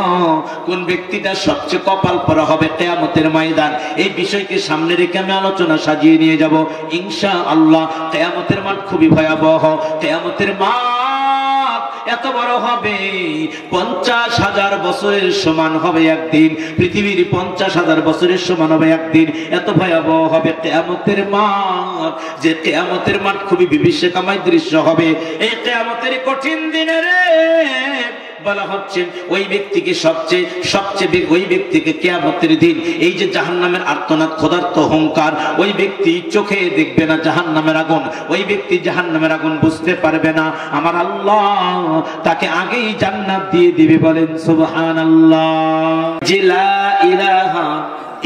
কোন ব্যক্তিটা সবচেয়ে কপাল পরা হবে কিয়ামতের ময়দান, এই বিষয়কে সামনে রেখে আমি আলোচনা সাজিয়ে নিয়ে যাব ইনশাআল্লাহ। কিয়ামতের মাঠ খুবই ভয়াবহ। কিয়ামতের মাঠ এত বড় হবে, 50,000 বছরের সমান হবে একদিন। পৃথিবীর 50,000 বছরের সমান হবে একদিন। এত ভয়াবহ হবে কিয়ামতের মাঠ, যে কিয়ামতের মাঠ খুবই বিভীষিকাময় দৃশ্য হবে। এই কিয়ামতের কঠিন দিনে রে বলা হচ্ছে ওই ব্যক্তিকে সবচেয়ে ওই ব্যক্তিকে কিয়ামতের দিন এই যে জাহান্নামের আর্তনাদ, ক্ষুধার্ত হুঙ্কার, ওই ব্যক্তি চোখে দেখবে না জাহান্নামের আগুন, ওই ব্যক্তি জাহান্নামের আগুন বুঝতে পারবে না। আমার আল্লাহ তাকে আগেই জান্নাত দিয়ে দিবে, বলেন সুবহানাল্লাহ। যে লা ইলাহা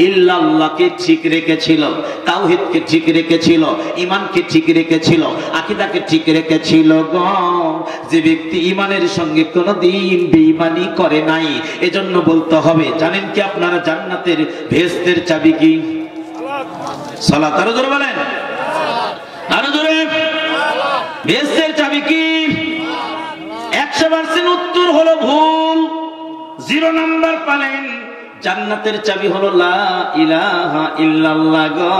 ইল্লাল্লাহকে ঠিক রেখেছিল, তাওহীদকে ঠিক রেখেছিল, ঈমানকে ঠিক রেখেছিল, আকীদাকে ঠিক রেখেছিল গো। যে ব্যক্তি ঈমানের সঙ্গে কোনোদিন বেঈমানি করে নাই, এজন্য বলতে হবে, জানেন কি আপনারা জান্নাতের বেহেশতের চাবি কি? সালাত। আরো জোরে বলেন, আরো জোরে। বেহেশতের চাবি কি? 100% উত্তর হলো ভুল, 0 নাম্বার পালেন। জান্নাতের চাবি হলো লা ইলাহা ইল্লাল্লাহ গো।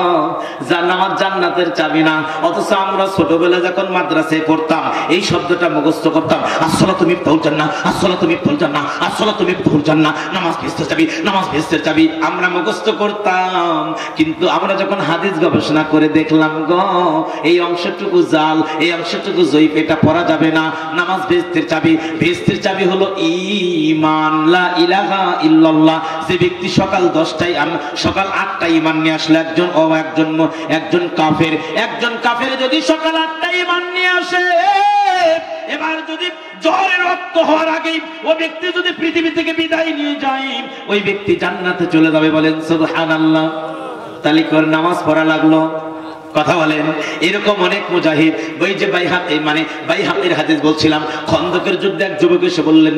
জান্নাত জান্নাতের চাবি না। অথচ আমরা ছোটবেলা যখন মাদ্রাসায় পড়তাম এই শব্দটা মুখস্থ করতাম, আসসালাতু মিফতাহুল জান্নাহ, আসসালাতু মিফতাহুল জান্নাহ, আসসালাতু মিফতাহুল জান্নাহ, নামাজ বেহেশতের চাবি, নামাজ বেহেশতের চাবি, আমরা মুখস্থ করতাম। কিন্তু আমরা যখন হাদিস গবেষণা করে দেখলাম গো, এই অংশটুকু জাল, এই অংশটুকু জয়ীফ, এটা পড়া যাবে না। নামাজ বেহেশতের চাবি, বেহেশতের চাবি হলো ঈমান, লা ইলাহা ইল্লাল্লাহ। যে ব্যক্তি সকাল 8টায় ঈমান নিয়ে আসলে একজন কাফের যদি সকাল 8টায় ঈমান নিয়ে আসে, এবার যদি জোহরের ওয়াক্ত হওয়ার আগে ওই ব্যক্তি যদি পৃথিবী থেকে বিদায় নিয়ে যায়, ওই ব্যক্তি জান্নাতে চলে যাবে, বলেন সুবহানাল্লাহ। তালি করে নামাজ পড়া লাগলো। কথা বলেন, এরকম অনেক মুজাহিদ। ওই যে বাইহাকির হাদিস বলছিলাম, খন্দকের যুদ্ধে এক যুবক এসে বললেন,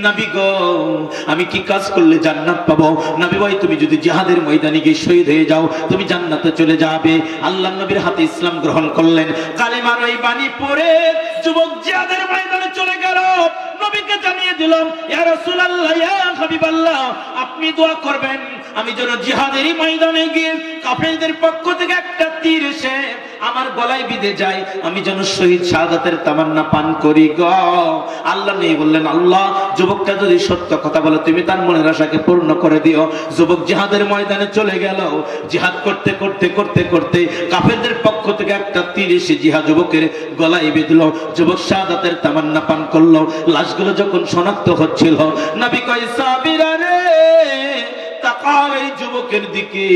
নবী গো, আমি কি কাজ করলে জান্নাত পাবো? নবী ভাই, তুমি যদি জিহাদের ময়দানে গিয়ে শহীদ হয়ে যাও, তুমি জান্নাতে চলে যাবে। আল্লাহর নবীর হাতে ইসলাম গ্রহণ করলেন, কালেমার ওই বাণী পড়ে যুবক জিহাদের ময়দানে চলে গেল। নবীকে জানিয়ে দিলাম, ইয়া রাসূলুল্লাহ, ইয়া হাবিবাল্লাহ, আপনি দোয়া করবেন আমি যেন জিহাদের ময়দানে গিয়ে কাফেরদের পক্ষ থেকে একটা তীর এসে আমার গলায় বিঁধে যায়, আমি যেন শহীদ শাহাদাতের তামান্না পান করি গো। আল্লাহ নেই বললেন, আল্লাহ, যুবকটা যদি সত্য কথা বলে তুমি তার মনের আশাকে পূর্ণ করে দিও। যুবক জিহাদের ময়দানে চলে গেল। জিহাদ করতে করতে করতে করতে কাফেরদের পক্ষ থেকে একটা তীর এসে যুবকের গলায় বিঁধলো। যুবক শাহাদাতের তামান্না পান করলো। লাশগুলো যখন শনাক্ত হচ্ছিল, নবী কয়, সাহাবীরা রে, তাকাও এই যুবকের দিকে,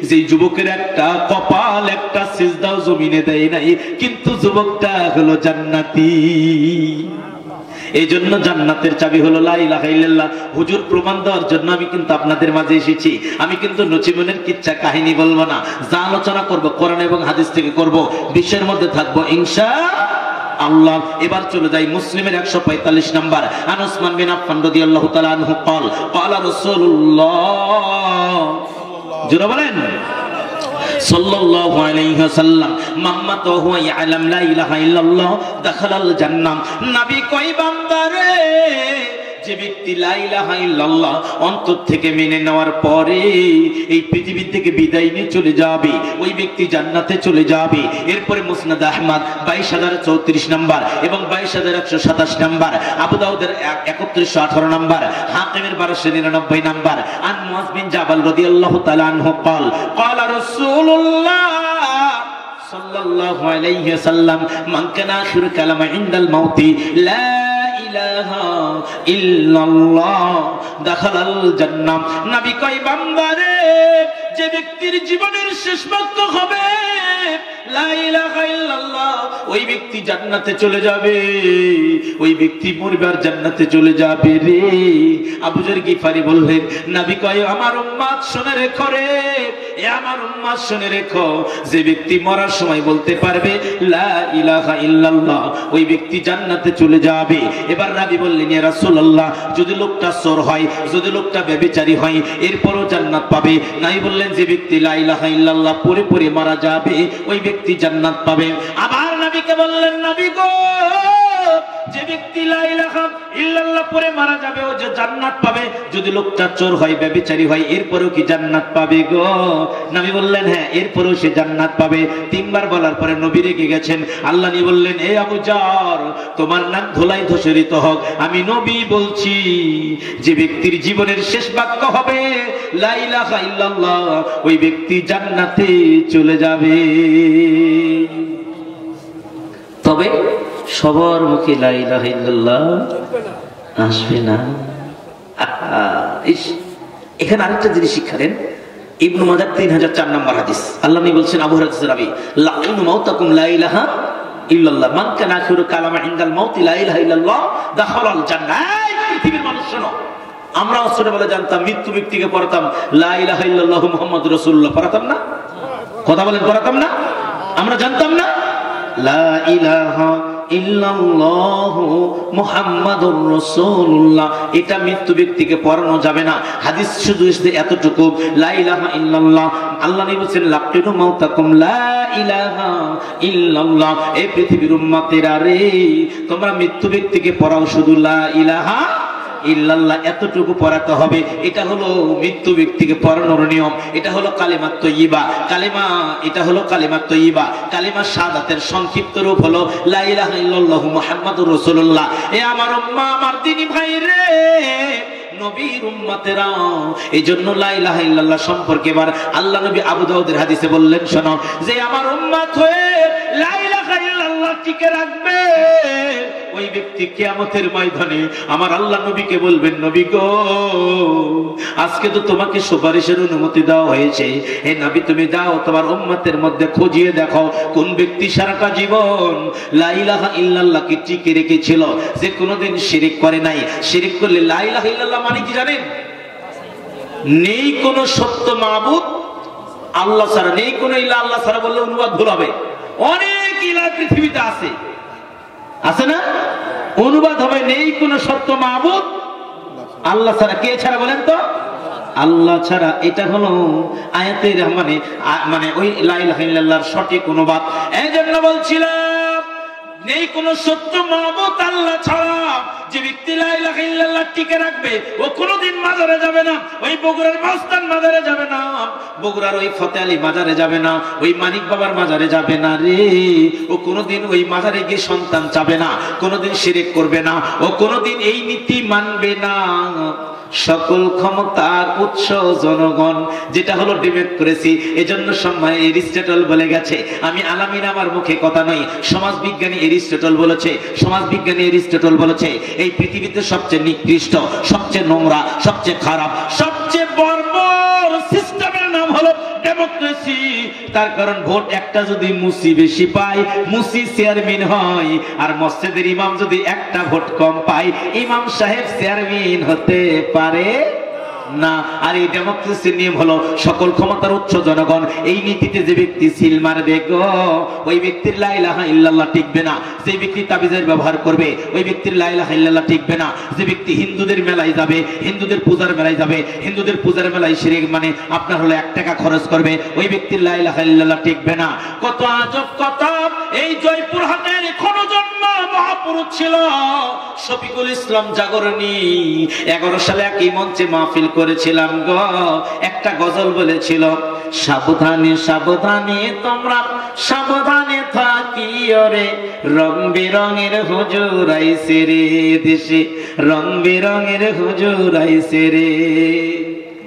যে যুবকের একটা কপাল, একটা সিজদাও জমিনে দেয় নাই, কিন্তু যুবকটা হলো জান্নাতি। এই জন্য জান্নাতের চাবি হলো লা ইলাহা ইল্লাল্লাহ। হুজুর প্রমাণ দেওয়ার জন্য আমি কিন্তু আপনাদের মাঝে এসেছি। আমি কিন্তু নচিমনের কিচ্ছা কাহিনী বলবো না, যা আলোচনা করব কোরআন এবং হাদিস থেকে করব, বিশ্বের মধ্যে থাকবো ইনশাআল্লাহ। এবার চলে যাই মুসলিমের 145 নাম্বার। আন উসমান বিন আফফান রাদিয়াল্লাহু তাআলা আনহু قال قال রাসূলুল্লাহ, জোরে বলেন, সাল্লাল্লাহু আলাইহি ওয়াসাল্লাম, মাম্মাত হুয়া ইয়ালাম লা ইলাহা ইল্লাল্লাহ দাখালাল জান্নাহ। নবী কই, বান্দারে, যে ব্যক্তি লা ইলাহা ইল্লাল্লাহ অন্তর থেকে মেনে নেওয়ার পরে এই পৃথিবী থেকে বিদায় নিয়ে চলে যাবে, ওই ব্যক্তি জান্নাতে চলে যাবে। এরপরে মুসনাদ আহমদ 22034 নাম্বার এবং 22127 নাম্বার, আবু দাউদের 3118 নাম্বার, হাকিমের 1299 নাম্বার। আন মুআজ বিন জাবাল রাদিয়াল্লাহু তাআলা আনহু قال قال رسول الله সাল্লাল্লাহু আলাইহি ওয়াসাল্লাম, মান কানা আখিরু কালামা ইনদাল মাউতি লা ইলাহা ইল্লাল্লাহ দাখালাল জান্নাহ। নবী কয়, বান্দারে, যে ব্যক্তির জীবনের শেষ বাক্য হবে লা ইলাহা ইল্লাল্লাহ, ওই ব্যক্তি জান্নাতে চলে যাবে, ওই ব্যক্তি মরবার জান্নাতে চলে যাবে রে। আবু যর গিফারি বললেন, নবী কয়, আমার উম্মত শুনে রেখো রে, এ আমার উম্মত শুনে রেখো, যে ব্যক্তি মরার সময় বলতে পারবে লা ইলাহা ইল্লাল্লাহ, ওই ব্যক্তি জান্নাতে চলে যাবে। এবার নবী বললেন, ইয়া রাসূলুল্লাহ, যদি লোকটা চোর হয়, যদি লোকটা ব্যভিচারী হয়, এরপরও জান্নাত পাবে? নাই বললেন, যে ব্যক্তি লা ইলাহা ইল্লাল্লাহ পড়ে পড়ে মারা যাবে, ওই ব্যক্তি জান্নাত পাবে। আবার নবীকে বললেন, নবী গো, যে ব্যক্তি লা ইলাহা ইল্লাল্লাহ পড়ে মারা যাবে, ও যে জান্নাত পাবে। যদি লোকটা চোর হয়, ব্যভিচারী হয়, এরপরও কি জান্নাত পাবে গো? নবী বললেন, হ্যাঁ, এরপরও সে জান্নাত পাবে। তিনবার বলার পরে নবী রেগে গেছেন। আল্লাহ নবী বললেন, এ আবু যর, তোমার নাক ধুলায় ধূসরিত হোক, আমি নবী বলছি, যে ব্যক্তির জীবনের শেষ বাক্য হবে লা ইলাহা ইল্লাল্লাহ, ওই ব্যক্তি জান্নাতে চলে যাবে। তবে সবার মুখে লা ইলাহা ইল্লাল্লাহ আসবে না। এখানে আরেকটা জিনিস শিক্ষা দেন, ইবনে মাজাহ 3004 নম্বর হাদিস। আল্লাহ নবী বলছেন, আবু হুরায়রা রাবি, লাইনু মাউতাকুম লা ইলাহা ইল্লাল্লাহ, মান কানা আখিরু কালামা ইনদাল মাউতি লা ইলাহা ইল্লাল্লাহ দাখালাল জান্নাহ। পৃথিবীর মানুষ শোনো, আমরা ছোটবেলা জানতাম, মৃত্যু ব্যক্তিকে পড়াতাম লা ইলাহা ইল্লাল্লাহু মুহাম্মাদুর রাসূলুল্লাহ, পড়াতাম না? কথা বলেন, পড়াতাম না? আমরা জানতাম না লা ইলাহা ইল্লাল্লাহু মুহাম্মাদুর রাসূলুল্লাহ, এটা মৃত্যু ব্যক্তিকে পড়ানো যাবে না। হাদিস শুধু এতটুকু, লা ইলাহা ইল্লাল্লাহ। আল্লাহ নবী বলেন, লাকিনু মাউতাকুম লা ইলাহা ইল্লাল্লাহ। এই পৃথিবীর উম্মতেরা রে, তোমরা মৃত্যু ব্যক্তিকে পড়াও শুধু লা ইলাহা ইল্লাল্লাহ, এতটুকু পড়াতে হবে। এটা হলো মৃত্যু ব্যক্তিকে পড়ানোর নিয়ম। এটা হলো কালিমা তয়্যিবা। কালিমা, এটা হলো কালিমা তয়্যিবা। কালিমা শাহাদাতের সংক্ষিপ্ত রূপ হলো লা ইলাহা ইল্লাল্লাহু মুহাম্মাদুর রাসূলুল্লাহ। এ আমার উম্মাহ, আমার দ্বীনি ভাই রে, নবীর উম্মতেরা, এইজন্য লা ইলাহা ইল্লাল্লাহ সম্পর্কে এবার আল্লাহ নবী আবু দাউদের হাদিসে বললেন, শোনো, যে আমার উম্মত হয়ে লা ইলাহা ইল্লাল্লাহ টিকে রাখবে, ওই ব্যক্তি কিয়ামতের ময়দানে আমার আল্লাহ নবীকে বলবেন, নবী গো, আজকে তো তোমাকে সুপারিশের অনুমতি দেওয়া হয়েছে, হে নবী, তুমি যাও তোমার উম্মতের মধ্যে খুঁজিয়ে দেখো কোন ব্যক্তি সারাটা জীবন লা ইলাহা ইল্লাল্লাহ কে টিকে রেখেছিল, যে কোনোদিন শিরিক করে নাই। শিরিক করলে লা ইলাহা ইল্লাল্লাহ মানে কি জানেন? নেই কোন সত্য মাবুদ আল্লাহ ছাড়া নেই কোন ইলা, আল্লাহ ছাড়া বললে অনুবাদ ভুল হবে। অনেক ইলা পৃথিবীতে আছে, আছে না? অনুবাদ হবে নেই কোন সত্য মাবুদ আল্লাহ ছাড়া। কে ছাড়া বলেন তো? আল্লাহ ছাড়া। এটা হলো আয়াতের মানে ওই লা ইলাহা ইল্লাল্লাহর সঠিক অনুবাদ। এই জন্য বলছিলাম নেই কোন সত্য মাবুদ আল্লাহ ছাড়া। যে ব্যক্তি লা ইলাহা ইল্লাল্লাহ টিকে রাখবে ও কোনোদিন মাজারে যাবে না, ওই বগুড়ার মাস্তান মাজারে যাবে না, বগুড়ার ওই ফতে আলী মাজারে যাবে না, ওই মানিক বাবার মাজারে যাবে না রে। ও কোনোদিন ওই মাজারে গিয়ে সন্তান চাবে না, কোনোদিন শিরক করবে না, ও কোনোদিন এই নীতি মানবে না। সকল ক্ষমতার উৎস জনগণ, যেটা হলো ডিবেট করেছি। এজন্য সম্মান এরিস্টটল বলে গেছে, আমি আলামিন আমার মুখে কথা নয়, সমাজবিজ্ঞানী এরিস্টটল বলেছে, সমাজবিজ্ঞানী এরিস্টটল বলেছে এই পৃথিবীতে সবচেয়ে নিকৃষ্ট, সবচেয়ে নোংরা, সবচেয়ে খারাপ, সবচেয়ে বর্বর সিস্টেমের নাম হলো ডেমোক্রেসি। তার কারণ ভোট একটা যদি মুসি বেশি পায়, মুসি চেয়ারম্যান হয়, আর মসজিদের ইমাম যদি একটা ভোট কম পায়, ইমাম সাহেব চেয়ারম্যান হতে পারে না। আর এই ডেমোক্রেসির নিয়ম হলো সকল ক্ষমতার উৎস জনগণ। এই নীতিতে যে ব্যক্তি সিল মারবে গো, ওই ব্যক্তির লা ইলাহা ইল্লাল্লাহ টিকবে না। যে ব্যক্তি তাবিজের ব্যবহার করবে, ওই ব্যক্তির লা ইলাহা ইল্লাল্লাহ টিকবে না। যে ব্যক্তি হিন্দুদের মেলায় যাবে, হিন্দুদের পূজার মেলায় যাবে, হিন্দুদের পূজার মেলায় শিরক মানে আপনার হলো 1 টাকা খরচ করবে, ওই ব্যক্তির লা ইলাহা ইল্লাল্লাহ টিকবে না। কত আজব কথা! এই জয়পুরহাটের ক্ষণজন্ম মহাপুরুষ ছিল শফিকুল ইসলাম জাগরণী। 11 সালে একই মঞ্চে মাহফিল করেছিলাম গো। একটা গজল বলেছিল, সাবধানে সাবধানে তোমরা সাবধানে থাকিও রে, রং বেরঙের হুজুর আইছে রে দেশে, রং বেরঙের হুজুর আইছে রে।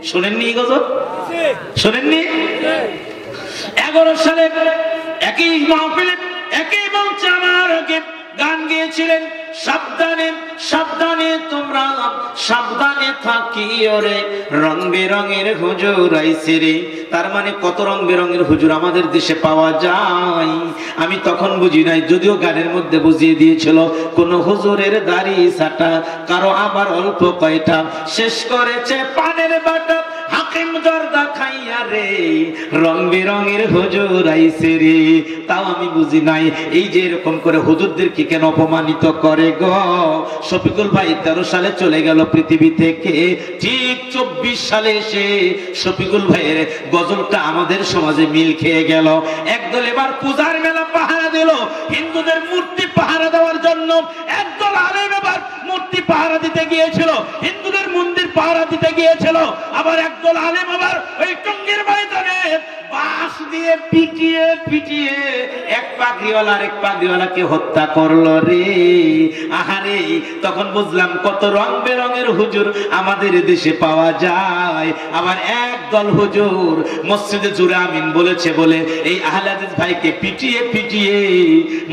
শোনেননি গজল? শোনেননি? 11 সালে একই মাহফিলে একই মঞ্চে আমার গান গেয়েছিলেন, সাবধানে সাবধানে তোমরা সাবধানে থাকিও রে, রং বেরঙের হুজুর আইছে রে। তার মানে কত রং বেরঙের হুজুর আমাদের দেশে পাওয়া যায়। আমি তখন বুঝি নাই, যদিও গানের মধ্যে বুঝিয়ে দিয়েছিল কোন হুজুরের দাড়ি ছাটা, কারো আবার অল্প কয়টা, শেষ করেছে পানের বাটা, হাকিম জর্দা খাইয়া রে, রং বেরঙের হুজুর আইছে রে। তাও আমি বুঝি নাই এই যে এরকম করে হুজুরদেরকে কেন অপমানিত করে গো। শফিকুল ভাই 13 সালে চলে গেল পৃথিবী থেকে, ঠিক 24 সালে এসে শফিকুল ভাইয়ের গজলটা আমাদের সমাজে মিল খেয়ে গেল। একদল এবার পূজার মেলা পাহারা দিল, হিন্দুদের মূর্তি পাহারা দেওয়ার জন্য একদল আলেম এবার মূর্তি পাহারা দিতে গিয়েছিল, হিন্দুদের মন্দির পাহারা দিতে গিয়েছিল। আবার একদল আলেম আবার ওই টঙ্গীর ময়দানে বাঁশ দিয়ে পিটিয়ে পিটিয়ে এক পাগড়িওয়ালা আরেক পাগড়িওয়ালাকে হত্যা করলো রে। আহারে, তখন বুঝলাম কত রং বেরঙের হুজুর আমাদের দেশে পাওয়া যায়। আবার একদল হুজুর মসজিদে জুড়ে আমিন বলেছে বলে এই আহলে হাদিস ভাইকে পিটিয়ে পিটিয়ে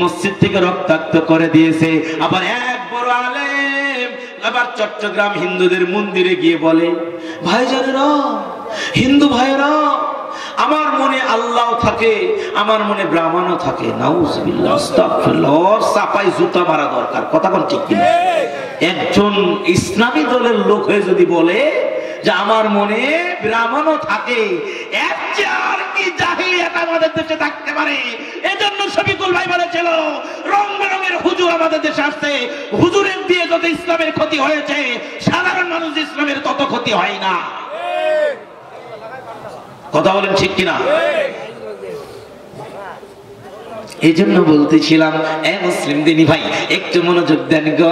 মসজিদ থেকে রক্তাক্ত করে দিয়েছে। আবার এক বড় আলেম আবার চট্টগ্রাম হিন্দুদের মন্দিরে গিয়ে বলে, ভাইজানেরা, হিন্দু ভাইরা, আমার মনে আল্লাহ থাকে, আমার মনে ব্রাহ্মণও থাকে। নাউজুবিল্লাহ, আস্তাগফিরুল্লাহ। ওর চাপাই জুতা মারা দরকার। কথা কোন ঠিক কিনা? একজন ইসলামী দলের লোক হয়ে যদি বলে যে আমার মনে ব্রাহ্মণও থাকে, এর চেয়ে আর কি জাহিলিয়াত আমাদের দেশে থাকতে পারে? এজন্য শফিকুল ভাই বলেছিল রং বেরঙের হুজুর আমাদের দেশে আসছে, হুজুরের দিয়ে যত ইসলামের ক্ষতি হয়েছে, সাধারণ মানুষ ইসলামের তত ক্ষতি হয় না। কথা বলেন ঠিক কিনা? এই জন্য বলতেছিলাম, এ মুসলিম দিনী ভাই একটু মনোযোগ দেন গো।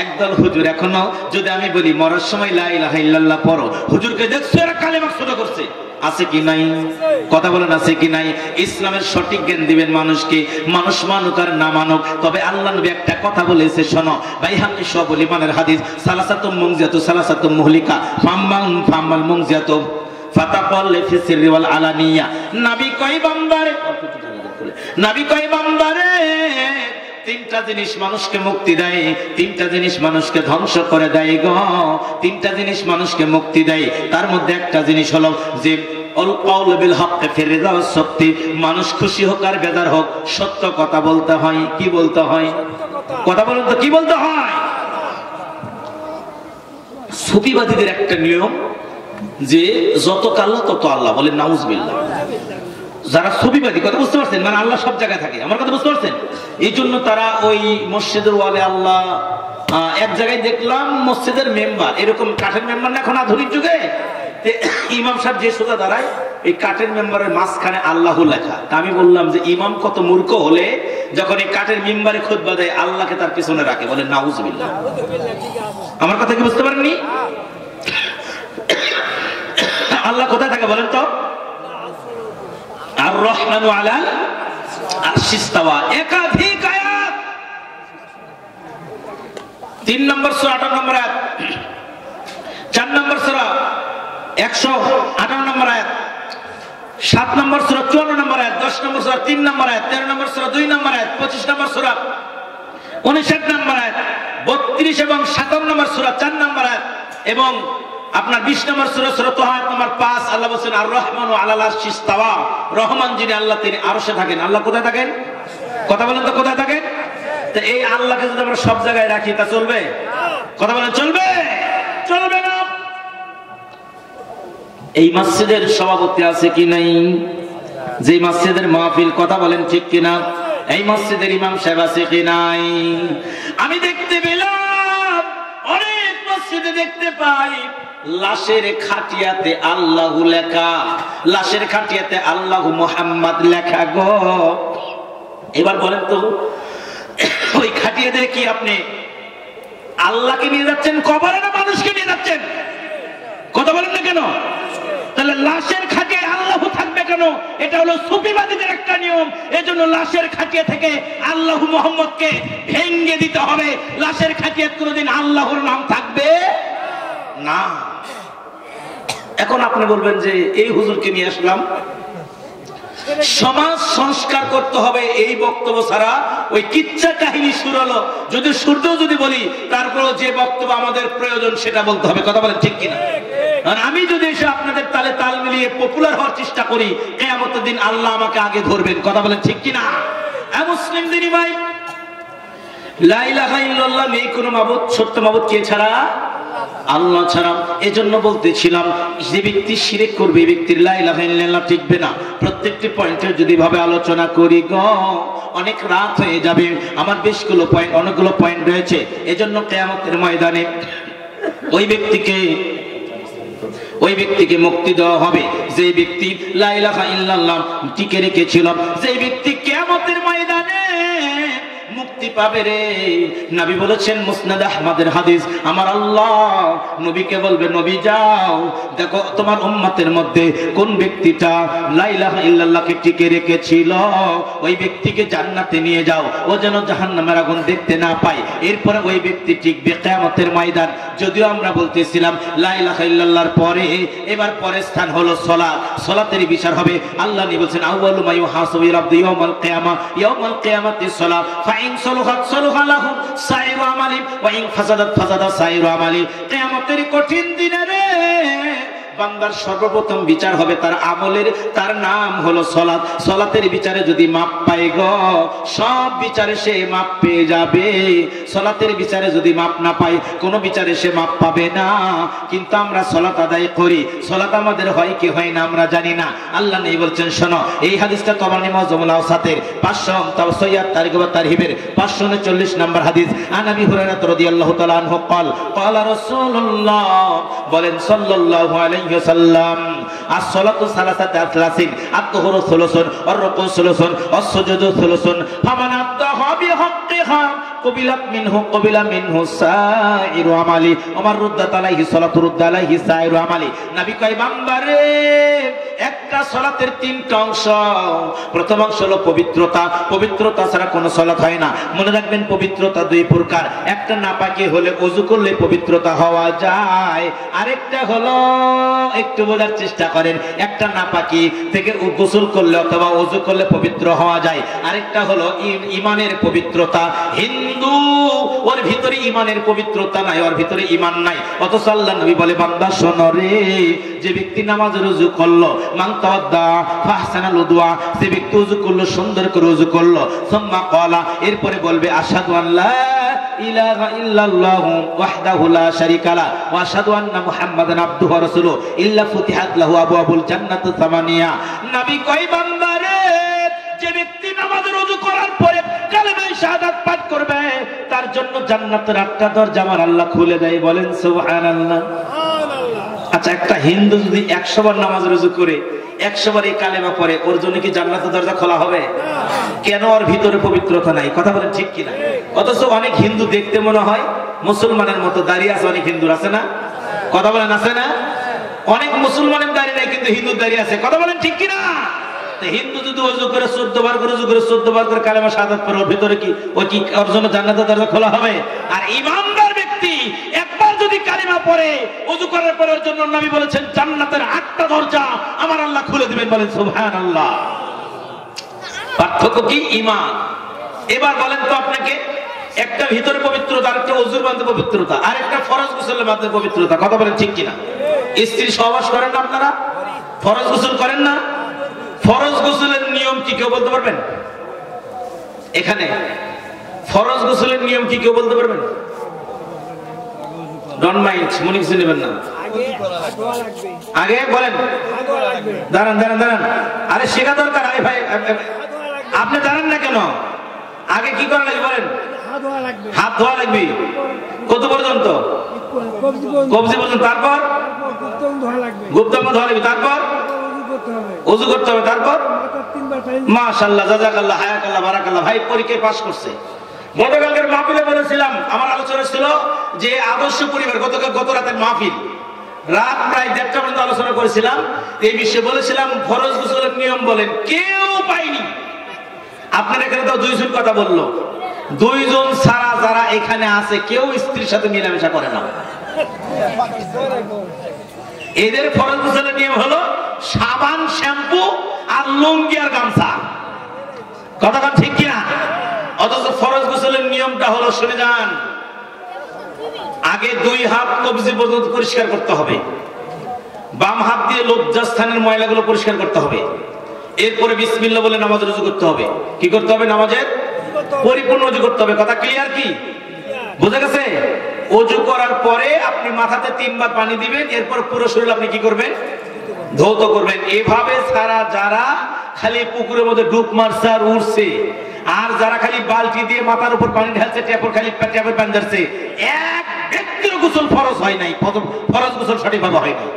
একদল হুজুর এখনো যদি আমি বলি মরার সময় লা ইলাহা ইল্লাল্লাহ পড়ো, হুজুরকে দেখছো এরা কালেমা শুরু করছে, আছে কি নাই? কথা বলেন আছে কি নাই? ইসলামের সঠিক জ্ঞান দিবেন মানুষকে, মানুষ মানুক আর না মানুক। তবে আল্লাহ নবী একটা কথা বলেছে, শোনো ভাই, হামনি সব ইমানের হাদিস, সালাসাতুম মুনজিয়াতু সালাসাতুম মুহলিকা, ফাম্মাল মুনজিয়াতু ফাতাকাল্লি ফি সিররি ওয়াল আলানিয়া। নবী কই বান্দারে, নবী কই বান্দারে, 3টা জিনিস মানুষকে মুক্তি দেয়, 3টা জিনিস মানুষকে ধ্বংস করে দেয় গো। 3টা জিনিস মানুষকে মুক্তি দেয়, তার মধ্যে একটা জিনিস হলো যে মানুষ খুশি হোক আর বেজার হোক সত্য কথা বলতে হয়। কি বলতে হয়? কথা বলুন তো, কি বলতে হয়? সুফিবাদীদের একটা নিয়ম যে যত আল্লাহ তত আল্লাহ বলে, নাউজুবিল্লাহ। যারা ছবিবাদী, কথা বুঝতে পারছেন, মানে আল্লাহ সব জায়গায় থাকে, আমার কথা বুঝতে পারছেন? এই জন্য তারা ওই মসজিদের ওয়ালে আল্লাহ, এক জায়গায় দেখলাম মসজিদের মেম্বার, এরকম কাঠের মেম্বার না এখন আধুনিক যুগে, ইমাম সাহেব যে সোজা দাঁড়ায় এই কাঠের মেম্বারের মাঝখানে আল্লাহ লেখা। তা আমি বললাম যে ইমাম কত মূর্খ হলে যখন এই কাঠের মেম্বারে খুতবা দেয় আল্লাহকে তার পিছনে রাখে, বলে নাউজুবিল্লাহ। আমার কথা কি বুঝতে পারেননি? আল্লাহ কোথায় থাকে বলেন তো? আর রহমানু আলাল আরশিস তাওয়া, একাধিক আয়াত। 3 নম্বর সূরা 58 নম্বর আয়াত, 4 নম্বর সূরা 158 নম্বর আয়াত, 7 নম্বর সূরা 54 নম্বর আয়াত, 10 নম্বর সূরা 3 নম্বর আয়াত, 13 নম্বর সূরা 2 নম্বর আয়াত, 25 নম্বর সূরা 59 নম্বর আয়াত, 32 এবং 57 নম্বর সূরা 4 নম্বর আয়াত, এবং আপনার 20 নম্বর সূরা সূরা তাহা আয়াত নম্বর 5 আল্লাহ বলেন আর রহমানু আলাল আরশিস তাওয়া, রহমান যিনি আল্লাহ তিনি আরশে থাকেন। আল্লাহ কোথায় থাকেন? কথা বলেন তো, কোথায় থাকেন? তো এই আল্লাহকে যদি আমরা সব জায়গায় রাখি তা চলবে? কথা বলেন, চলবে? চলবে না। এই মসজিদের সভাপতি আছে কি নাই? যে মসজিদের মাহফিল, কথা বলেন ঠিক কিনা? এই মসজিদের ইমাম সাহেব আছে কি নাই? আমি দেখতে পেলাম অনেক মসজিদে দেখতে পাই লাশের খাটিয়াতে আল্লাহু লেখা, লাশের খাটিয়াতে আল্লাহু মুহাম্মদ লেখা গো। এবার বলেন তো ওই খাটিয়াতে কি আপনি আল্লাহকে নিয়ে যাচ্ছেন কবরে না মানুষকে নিয়ে যাচ্ছেন? কথা বলেন না কেন? তাহলে লাশের খাটিয়ে আল্লাহ থাকবে কেন? এটা হলো সুফিবাদীদের একটা নিয়ম। এজন্য লাশের খাটিয়া থেকে আল্লাহ মুহাম্মদকে ভেঙে দিতে হবে। লাশের খাটিয়াত কোনোদিন আল্লাহর নাম থাকবে না। এখন আপনি বলবেন যে এই হুজুরকে নিয়ে আসলাম, সমাজ সংস্কার করতে হবে, এই বক্তব্য ছাড়া ওই কিচ্ছা কাহিনী শুরু হলো, যদি সূর্য যদি বলি তারপরে যে বক্তব্য আমাদের প্রয়োজন সেটা বলতে হবে। কথা বলেন ঠিক কিনা? আমি যদি এসে আপনাদের তালে তাল মিলিয়ে পপুলার হওয়ার চেষ্টা করি, কিয়ামতের দিন আল্লাহ আমাকে আগে ধরবেন। কথা বলেন ঠিক কিনা? মুসলিম দিনী ভাই, লা ইলাহা ইল্লাল্লাহ, নেই কোনো মাবুদ, সত্য মাবুদ কে ছাড়া? আল্লাহ ছাড়া। এজন্য বলতেছিলাম যে ব্যক্তি শিরক করবে এই ব্যক্তির লা ইলাহা ইল্লাল্লাহ টিকবে না। প্রত্যেকটি পয়েন্টের যদি ভাবে আলোচনা করি গো অনেক রাত হয়ে যাবে। আমার বেশগুলো পয়েন্ট, অনেকগুলো পয়েন্ট রয়েছে। এজন্য কিয়ামতের ময়দানে ওই ব্যক্তিকে মুক্তি দেওয়া হবে যে ব্যক্তি লা ইলাহা ইল্লাল্লাহ টিকে রেখেছিল। যে ব্যক্তি কিয়ামতের ময়দানে মুক্তি পাবে রে। নবী বলেছেন, মুসনাদ আহমদের হাদিস, আমার আল্লাহ নবীকে বলবে, নবী যাও দেখো তোমার উম্মতের মধ্যে কোন ব্যক্তিটা লা ইলাহা ইল্লাল্লাহকে টিকে রেখেছিল, ওই ব্যক্তিকে জান্নাতে নিয়ে যাও, ও যেন জাহান্নামের আগুন দেখতে না পায়। এরপরে ওই ব্যক্তি টিকবে কিয়ামতের ময়দান। যদিও আমরা বলতেছিলাম লা ইলাহা ইল্লাল্লাহর পরে এবার পরের স্থান হলো সালাত। সালাতের বিচার হবে। আল্লাহ নবী বলেছেন, আউয়ালু মা ইউহাসাবুল আবদু ইয়াউমাল কিয়ামাতিস সালাত, ফাইন সালাহাত সালাহা লাহু সাইরু আমালি ওয়া ইন ফাসাদাত ফাসাদা সাইরু আমালি। কিয়ামতের কঠিন দিনে রে বান্দার সর্বপ্রথম বিচার হবে তার আমলের, তার নাম হলো সালাত। সালাতের বিচারে যদি মাপ পায় গো, সব বিচারে সে মাপ পেয়ে যাবে। সালাতের বিচারে যদি মাপ না পায়, কোনো বিচারে সে মাপ পাবে না। কিন্তু আমরা সালাত আদায় করি, সালাত আমাদের হয় কি হয় না আমরা জানি না। আল্লাহ নেই বলছেন, শোনো এই হাদিসটা তবারানী মুআজ্জামুল আওসাতের 500 তারিখ বা তারহিবের 539 নম্বর হাদিস। আন আবি হুরায়রা রাদিয়াল্লাহু তাআলা আনহু قال قال রাসূলুল্লাহ, বলেন সাল্লাল্লাহু আলাইহি ওয়াসাল্লাম, as-salatu salasatu aslasin, at-tuhuru thulusun, ar-ruku thulusun, as-sujudu thulusun, faman addaha bihaqqiha qubila minhu sa'iru amali, আমার রুদ্দাত আলাইহি সালাতু রুদ্দা আলাইহি সাইরু আমালি। নবী কয়, বান্দারে একটা সালাতের তিনটা অংশ। প্রথম অংশ হলো পবিত্রতা। পবিত্রতা ছাড়া কোনো সালাত হয় না। মনে রাখবেন পবিত্রতা দুই প্রকার। একটা নাপাকি হলে ওযু করলে পবিত্রতা হওয়া যায়, আরেকটা হলো একটু বোঝার চেষ্টা করেন, একটা নাপাকি থেকে গোসল করলে অথবা ওযু করলে পবিত্র হওয়া যায়। আরেকটা হলো ঈমানের পবিত্রতা। হিন্দু ওর ভিতরে ঈমানের পবিত্রতা নাই, ওর ভিতরে ঈমান নাই, অথচ আল্লাহর নবী বলে, বান্দা শোনো রে, যে ব্যক্তি নামাজের ওযু করলো, মান তাওয়াদ্দা ফাহসানাল উদুয়া, যে ব্যক্তি ওযু করলো সুন্দর করে ওযু করলো, সুম্মা ক্বালা, এরপরে বলবে, আশহাদু আল্লা ইলাহা ইল্লাল্লাহু ওয়াহদাহু লা শারীকা লা ওয়া আশহাদু আন্না মুহাম্মাদান আবদুহু ওয়া রাসূলুহু ইল্লা ফুতিহাত লাহু আবওয়াবুল জান্নাতু সামানিয়া। নবী কয়, বান্দারে শাহাদাত পাঠ করবে তার জন্য জান্নাতের 8টা দরজা আমার আল্লাহ খুলে দেয়। বলেন সুবহানাল্লাহ। আচ্ছা, একটা হিন্দু যদি 100 বার নামাজ রুজু করে 100 বার এই কালেমা পড়ে, ওর জন্য কি জান্নাতের দরজা খোলা হবে? কেন? ওর ভিতরে পবিত্রতা নাই। কথা বলেন ঠিক কিনা? অথচ অনেক হিন্দু দেখতে মনে হয় মুসলমানের মতো, দাঁড়িয়ে আছে। অনেক হিন্দুর আছে না? কথা বলেন আছে না? অনেক মুসলমানের দাঁড়িয়ে নাই, কিন্তু হিন্দুর দাঁড়িয়ে আছে। কথা বলেন ঠিক কিনা? হিন্দু যদি ওযু করে 14 বার করে, ওযু করে 14 বার করে কালেমা শাহাদাত পড়ে, ওর ভিতরে কি ওই কি ওর জন্য জান্নাতের দরজা খোলা হবে? আর ঈমানদার ব্যক্তি একবার যদি কালেমা পড়ে, ওযু করার পরে ওর জন্য নবী বলেছেন জান্নাতের 8টা দরজা আমার আল্লাহ খুলে দিবেন। বলেন সুবহানাল্লাহ। পার্থক্য কি? ঈমান। এবার বলেন তো আপনাকে, একটা ভিতরে পবিত্রতা, আরেকটা ওযুর মাধ্যমে পবিত্রতা, আরেকটা ফরজ গোসলের মাধ্যমে পবিত্রতা। কথা বলেন ঠিক কিনা? স্ত্রী সহবাস করেন না আপনারা? ফরজ গোসল করেন না? ফরজ গোসলের নিয়ম কি কেউ বলতে পারবেন? এখানে ফরজ গোসলের নিয়ম কি কেউ বলতে পারবেন? ডোন্ট মাইন্ড, মনে কিছু নেবেন না। আগে বলেন। দাঁড়ান দাঁড়ান দাঁড়ান, আরে শেখা দরকার। আরে ভাই আপনি দাঁড়ান না কেন? আগে কি করা লাগবে বলেন? হাত ধোয়া লাগবে। কত পর্যন্ত? কবজি পর্যন্ত। তারপর গুপ্তঙ্গ ধোয়া লাগবে। তারপর ওযু করতে হবে। তারপর মাশাআল্লাহ, জাযাকাল্লাহ, হায়াকাল্লাহ, বারাকাল্লাহ। ভাই পরীক্ষায় পাস করছে। গতকালকের মাহফিলে বলেছিলাম, আমার আলোচনা ছিল যে আদর্শ পরিবার। গত রাতের মাহফিল, রাত প্রায় 1:30 পর্যন্ত আলোচনা করেছিলাম এই বিষয়ে। বলেছিলাম ফরজ গোসলের নিয়ম বলেন, কেউ পাইনি। আপনার এখানে তো 2 জন কথা বললো। 2 জন ছাড়া যারা এখানে আছে কেউ স্ত্রীর সাথে মেলামেশা করে না। এদের ফরজ গোসলের নিয়ম হলো সাবান, শ্যাম্পু আর লুঙ্গি আর গামছা। কথাটা ঠিক কিনা? অথচ ফরজ গোসলের নিয়মটা হলো, শুনে যান, আগে 2 হাত কবজি পর্যন্ত পরিষ্কার করতে হবে। বাম হাত দিয়ে লজ্জাস্থানের ময়লাগুলো পরিষ্কার করতে হবে। এরপরে বিসমিল্লাহ বলে নামাজ রুজু করতে হবে। কি করতে হবে? নামাজের পরিপূর্ণ ওযু করতে হবে। কথা ক্লিয়ার কি? বুঝা গেছে? ওযু করার পরে আপনি মাথাতে 3 বার পানি দিবেন। এরপর পুরো শরীর আপনি কি করবেন? ধৌত করবেন। এভাবে সারা যারা খালি পুকুরের মধ্যে ডুব মারছে আর উঠছে, আর যারা খালি বালতি দিয়ে মাথার উপর পানি ঢালছে, ট্যাপের খালি ট্যাপের পানি ঢালছে, এক ব্যক্তির গোসল ফরজ হয় নাই। ফরজ গোসল সঠিকভাবে হয় নাই।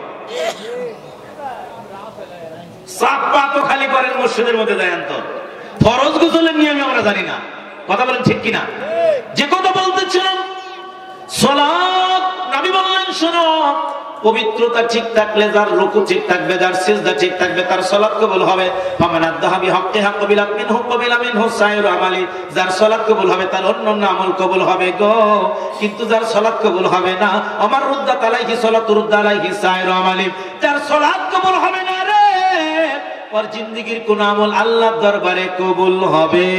সাপ্পা তো খালি করেন মসজিদের মধ্যে দেন, তো ফরজ গোসলের নিয়ম আমরা জানি না। কথা বলেন ঠিক কিনা? যে কথা বলতেছিলাম, সালাত, নবী বললেন শোনো, পবিত্রতা ঠিক থাকলে, যার রুকু ঠিক থাকবে, যার সিজদা ঠিক থাকবে, তার সালাত কবুল হবে। ফামানাদ্দাহা বিহাক্কিহা ক্বাবিলা মিনহু সাইরু আমালি, যার সালাত কবুল হবে তার অন্যান্য আমল কবুল হবে গো। কিন্তু যার সালাত কবুল হবে না, আমার রুদ্দাত আলাইহি সালাতু রুদ্দা আলাইহি সাইরু আমালি, যার সালাত কবুল হবে না রে, ওর জিন্দেগীর কোন আমল আল্লাহর দরবারে কবুল হবে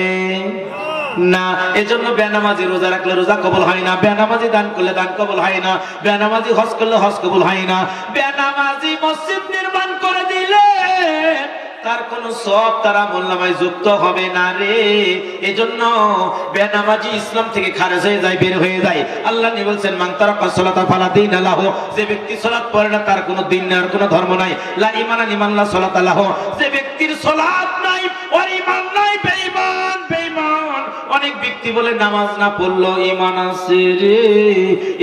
না। এজন্য বেনামাজি রোজা রাখলে রোজা কবুল হয় না, বেনামাজি দান করলে দান কবুল হয় না, বেনামাজি হজ করলে হজ কবুল হয় না, বেনামাজি মসজিদ নির্মাণ করে দিলে তার কোন সওয়াব তার আমলনামায় যুক্ত হবে না রে। এজন্য বেনামাজি ইসলাম থেকে খারেজ হয়ে যায়, বের হয়ে যায়। আল্লাহ নবী বলেন, মান তারাকা সালাতা ফালা দীন লাহু, যে ব্যক্তি সালাত পড়ে না তার কোনো দিন নাই, আর কোনো ধর্ম নাই। লা ঈমানা লিমান লা সালাতা লাহু, যে ব্যক্তির সালাত নাই ওর ঈমান নাই, বেঈমান বেঈমান। অনেক ব্যক্তি বলে নামাজ না পড়লো ঈমান আছে রে,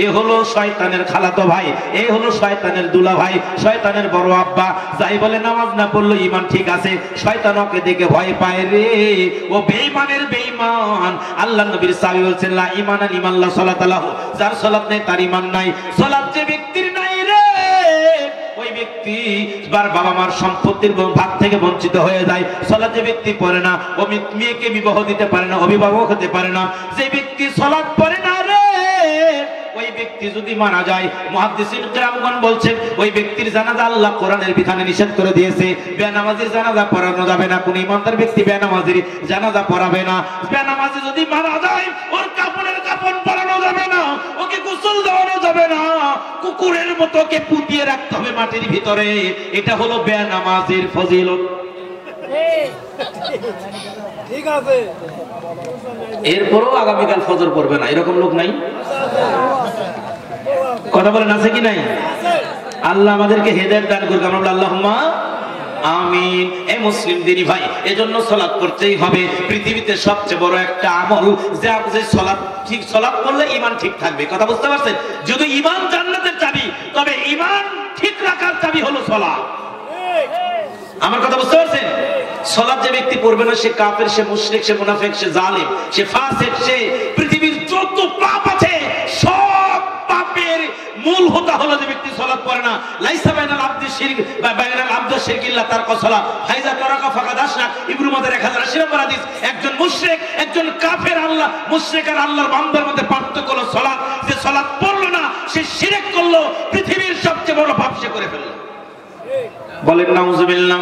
এ হলো শয়তানের খালাতো ভাই, এ হলো শয়তানের দুলা ভাই, শয়তানের বড় আব্বা। যাই বলে নামাজ না পড়লো ঈমান ঠিক আছে, শয়তান ওকে দেখে ভয় পায় রে, ও বেঈমানের বেঈমান। আল্লাহর নবীর সাহাবী বলছেন, লা ঈমানা লিমান লা সালাতা লাহু, যার সালাত নাই তার ঈমান নাই। সালাত যে ব্যক্তির নাই রে, ওই ব্যক্তি বাবা মার সম্পত্তির ভাগ থেকে বঞ্চিত হয়ে যায়। সালাত যে ব্যক্তি পড়ে না, ও মেয়েকে বিবাহ দিতে পারে না, অভিভাবক হতে পারে না। যে ব্যক্তি সালাত পড়ে না রে, ওই ব্যক্তি যদি মারা যায়, মুহাদ্দিসিন কিরামগণ বলছেন, ওই ব্যক্তির জানাজা আল্লাহ কোরআনের বিধানে নিষেধ করে দিয়েছে। বেনামাজির জানাজা পড়ানো যাবে না, কোন ইমানদার ব্যক্তি বেনামাজির জানাজা পড়াবে না। বেনামাজি যদি মারা যায়, ওর কাপড়ের কাপড় পরানো যাবে না, ওকে গোসল দেওয়ানো যাবে না, কুকুরের মতো ওকে পুঁতিয়ে রাখতে হবে মাটির ভিতরে। এটা হলো বেনামাজির ফজিলত। ঠিক আছে, এরপরও আগামীকাল ফজর পড়বে না, এরকম লোক নাই? কথা বলেন আছে কি নাই? আল্লাহ আমাদেরকে হেদায়েত দান করুক। আমরা আল্লাহুম্মা আমিন। এই মুসলিম দিনী ভাই, এজন্য সালাত করতেই হবে। পৃথিবীতে সবচেয়ে বড় একটা আমল যে সালাত, ঠিক সালাত করলে ঈমান ঠিক থাকবে। কথা বুঝতে পারছেন? যদি ঈমান জান্নাতের চাবি, তবে ঈমান ঠিক রাখার চাবি হলো সালাত। আমার কথা বুঝতে পারছেন? সালাত যে ব্যক্তি পড়বে না, সে কাফের, সে মুশরিক, সে মুনাফিক, সে জালিম, সে ফাসিক, সে পৃথিবীর যত পাপ আছে সব পাপের মূল হোতা হলো যে ব্যক্তি সালাত পড়ে না। লাইসা বাইনাল আবদি শিরক বা বাইনাল আবদি শিরক ইল্লা তারকা সালাত ফাইজা তারাকা ফাকাদ আশরাক। ইবনে মাজাহ 1080 নম্বর হাদিস। একজন মুশরিক, একজন কাফের, আল্লাহ মুশরিক আর আল্লাহর বান্দার মধ্যে পার্থক্য হলো সালাত। যে সালাত পড়লো না, সে শিরক করলো, পৃথিবীর সবচেয়ে বড় পাপ সে করে ফেললো। বলেন নাউজুবিল্লাহ,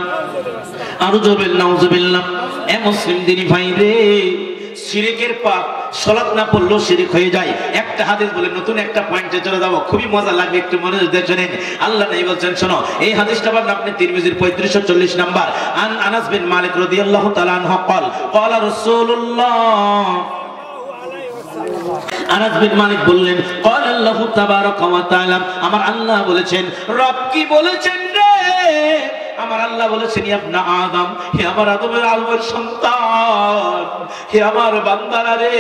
আরো জোরে নাউজুবিল্লাহ। এ মুসলিম দিনী ভাই রে, শিরকের পাপ সালাত না পড়লেও শিরক হয়ে যায়। একটা হাদিস বলে নতুন একটা পয়েন্টে চলে যাব, খুবই মজা লাগবে, একটু মনোযোগ দিয়ে শুনেন। আল্লাহ নবী বলেন, শোনো এই হাদিসটা পাবেন আপনি তিরমিজির 3540 নাম্বার। আনাস বিন মালিক রাদিয়াল্লাহু তাআলা আনহু قال قال রাসূলুল্লাহ, আনাস বিন মালিক বললেন, قال আল্লাহু তাবারাকা ওয়া তাআলা, আমার আল্লাহ বলেছেন। রব কি বলেছেন রে? আমার আল্লাহ বলেছেন, ইবনা আদম, হে আমার আদমের সন্তান, হে আমার বান্দারা রে,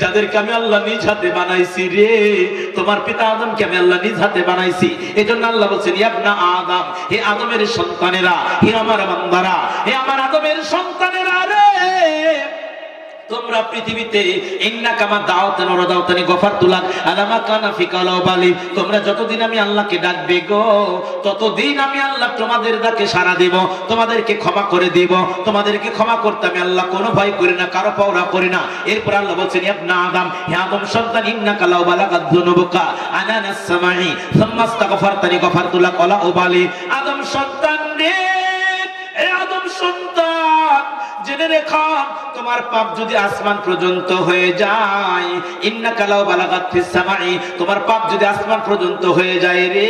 যাদেরকে আমি আল্লাহ নিজ হাতে বানাইছি রে, তোমার পিতা আদমকে আমি আল্লাহ নিজ হাতে বানাইছি। এজন্য আল্লাহ বলেছেন, ইবনা আদম, হে আদমের সন্তানেরা, হে আমার বান্দারা, হে আমার আদমের সন্তানেরা রে, তোমরা পৃথিবীতে ইন্নাকা মা দাওতান ওয়া দাওতানি গফারতু লাক আলামা কানা ফিকা লাবালি, তোমরা যতদিন আমি আল্লাহকে ডাকবে গো, ততদিন আমি আল্লাহ তোমাদের ডাকে সাড়া দেব, তোমাদেরকে ক্ষমা করে দেব। তোমাদেরকে ক্ষমা করতে আমি আল্লাহ কোনো ভয় করি না, কারো পাওরা করি না। এরপর আল্লাহ বলছেন, ইবনা আদম, হে আদম সন্তান, ইন্নাকা লাউ বালাগাত যুনুবুকা আনানাস সামাই সুম্মা আস্তাগফারতানি গফারতু লাক ওয়া লা উবালি। আদম সন্তান রে, হে আদম সন্তান, জেনে রেখো, তোমার পাপ যদি আসমান পর্যন্ত হয়ে যায়, ইন্নাকা লাউ বালাগাত ফিস সামাই, তোমার পাপ যদি আসমান পর্যন্ত হয়ে যায় রে,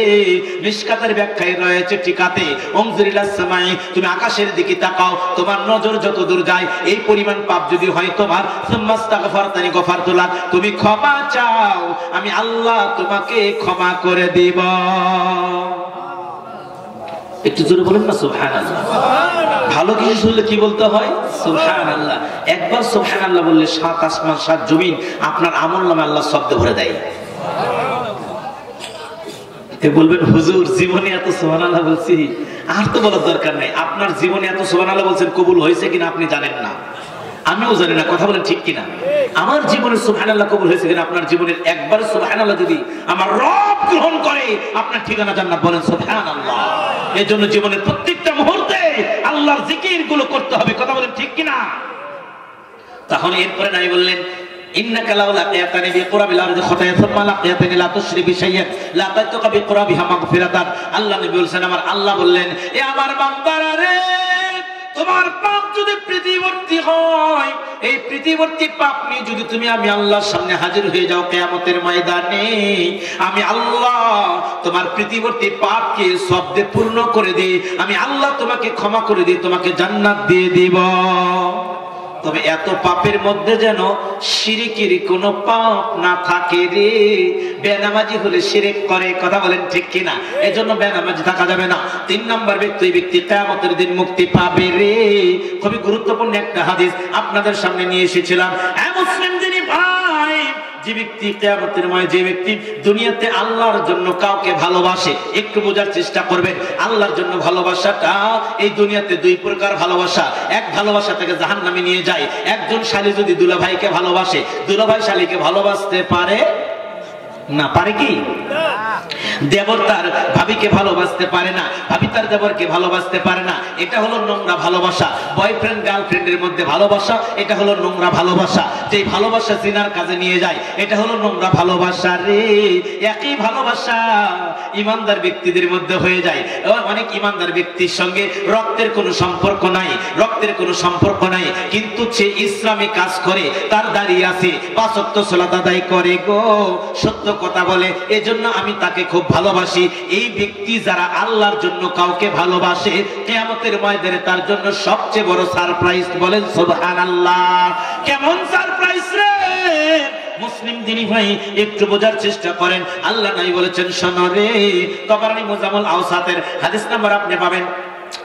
মিশকাতের ব্যাখ্যায় রয়েছে টিকাতে, উনজিরিলাস সামাই, তুমি আকাশের দিকে তাকাও, তোমার নজর যত দূর যায় এই পরিমাণ পাপ যদি হয় তোমার, সুম্মা আস্তাগফারতানি গফারতু লাক, তুমি ক্ষমা চাও, আমি আল্লাহ তোমাকে ক্ষমা করে দেব। একটু জোরে বলেন না সুবহানাল্লাহ। ভালো কিছু শুনলে কি বলতে হয়? সুবহানাল্লাহ। একবার সুবহানাল্লাহ বললে 7 আসমান 7 জমিন আপনার আমলনামে আল্লাহ শব্দ ভরে দেয়। তে বলবেন, হুজুর জীবনে এত সুবহানাল্লাহ বলছি, আর তো বলার দরকার নাই। আপনার জীবনে এত সুবহানাল্লাহ বলছেন, কবুল হয়েছে কিনা আপনি জানেন না, আমিও জানি না। কথা বলেন ঠিক কিনা? আমার জীবনে সুবহানাল্লাহ কবুল হয়েছে কিনা, আপনার জীবনের একবার সুবহানাল্লাহ যদি আমার রব গ্রহণ করে, আপনার ঠিকানা জান্নাত। বলেন সুবহানাল্লাহ। এই জন্য জীবনের প্রত্যেকটা মুহূর্তে আল্লাহর জিকির গুলো করতে হবে। কথা বলেন ঠিক কিনা? তাহলে এরপরে নাই বললেন, ইন্নাকা লাউ লাকিয়াতানি বিকুরাবিল আরদি খাতায়া সুম্মা লাকিয়াতানি লা তুশরিকি শাইয়ান লা তাতুকা বিকুরাবিহা মাগফিরাতান। আল্লাহ নবী বলেন, আমার আল্লাহ বললেন, এ আমার বান্দারা রে, তোমার পাপ যদি প্রতিবর্তী হয়, এই প্রতিবর্তী পাপ নিয়ে যদি তুমি আমি আল্লাহর সামনে হাজির হয়ে যাও কিয়ামতের ময়দানে, আমি আল্লাহ তোমার প্রতিবর্তী পাপকে শব্দে পূর্ণ করে দিই, আমি আল্লাহ তোমাকে ক্ষমা করে দিই, তোমাকে জান্নাত দিয়ে দিব। তবে এত পাপের মধ্যে যেন শিরকের কোনো পাপ না থাকে রে। বেনামাজি হলে শিরক করে। কথা বলেন ঠিক কিনা? এজন্য বেনামাজি থাকা যাবে না। 3 নম্বর ব্যক্তি, ওই ব্যক্তি কিয়ামতের দিন মুক্তি পাবে রে। খুবই গুরুত্বপূর্ণ একটা হাদিস আপনাদের সামনে নিয়ে এসেছিলাম। মুসলিম দিনী ভাই, যে ব্যক্তি কিয়ামতের মাঝে, যে ব্যক্তি দুনিয়াতে আল্লাহর জন্য কাউকে ভালোবাসে, একটু বোঝার চেষ্টা করবেন। আল্লাহর জন্য ভালোবাসাটা এই দুনিয়াতে 2 প্রকার ভালোবাসা। এক ভালোবাসা থেকে জাহান্নামে নিয়ে যায়। একজন শালী যদি দুলাভাইকে ভালোবাসে, দুলাভাই শালীকে ভালোবাসতে পারে না? পারে কি? দেবর তার ভাবিকে ভালোবাসতে পারে না, ভাবি তার দেবরকে ভালোবাসতে পারে না। এটা হলো নোংরা ভালোবাসা। বয়ফ্রেন্ড গার্লফ্রেন্ডের মধ্যে ভালোবাসা, এটা হলো নোংরা ভালোবাসা। যে ভালোবাসা জিনার কাজে নিয়ে যায়, এটা হলো নোংরা ভালোবাসা রে। একই ভালোবাসা ইমানদার ব্যক্তিদের মধ্যে হয়ে যায়। অনেক ইমানদার ব্যক্তির সঙ্গে রক্তের কোনো সম্পর্ক নাই, রক্তের কোনো সম্পর্ক নাই, কিন্তু সে ইসলামী কাজ করে, তার দাঁড়িয়ে আছে, 5 ওয়াক্ত সালাত আদায় করে গো, সত্য কথা বলে, এজন্য আমি তাকে খুব ভালোবাসি। এই ব্যক্তি যারা আল্লাহর জন্য কাউকে ভালোবাসে, কিয়ামতের ময়দানে তার জন্য সবচেয়ে বড় সারপ্রাইজ। বলেন সুবহানাল্লাহ। কেমন সারপ্রাইজ রে? মুসলিম দিনী ভাই, একটু বোঝার চেষ্টা করেন। আল্লাহ নাই বলেছেন, শোনো রে, তবরানী মুজামুল আওসাতের হাদিস নাম্বার আপনি পাবেন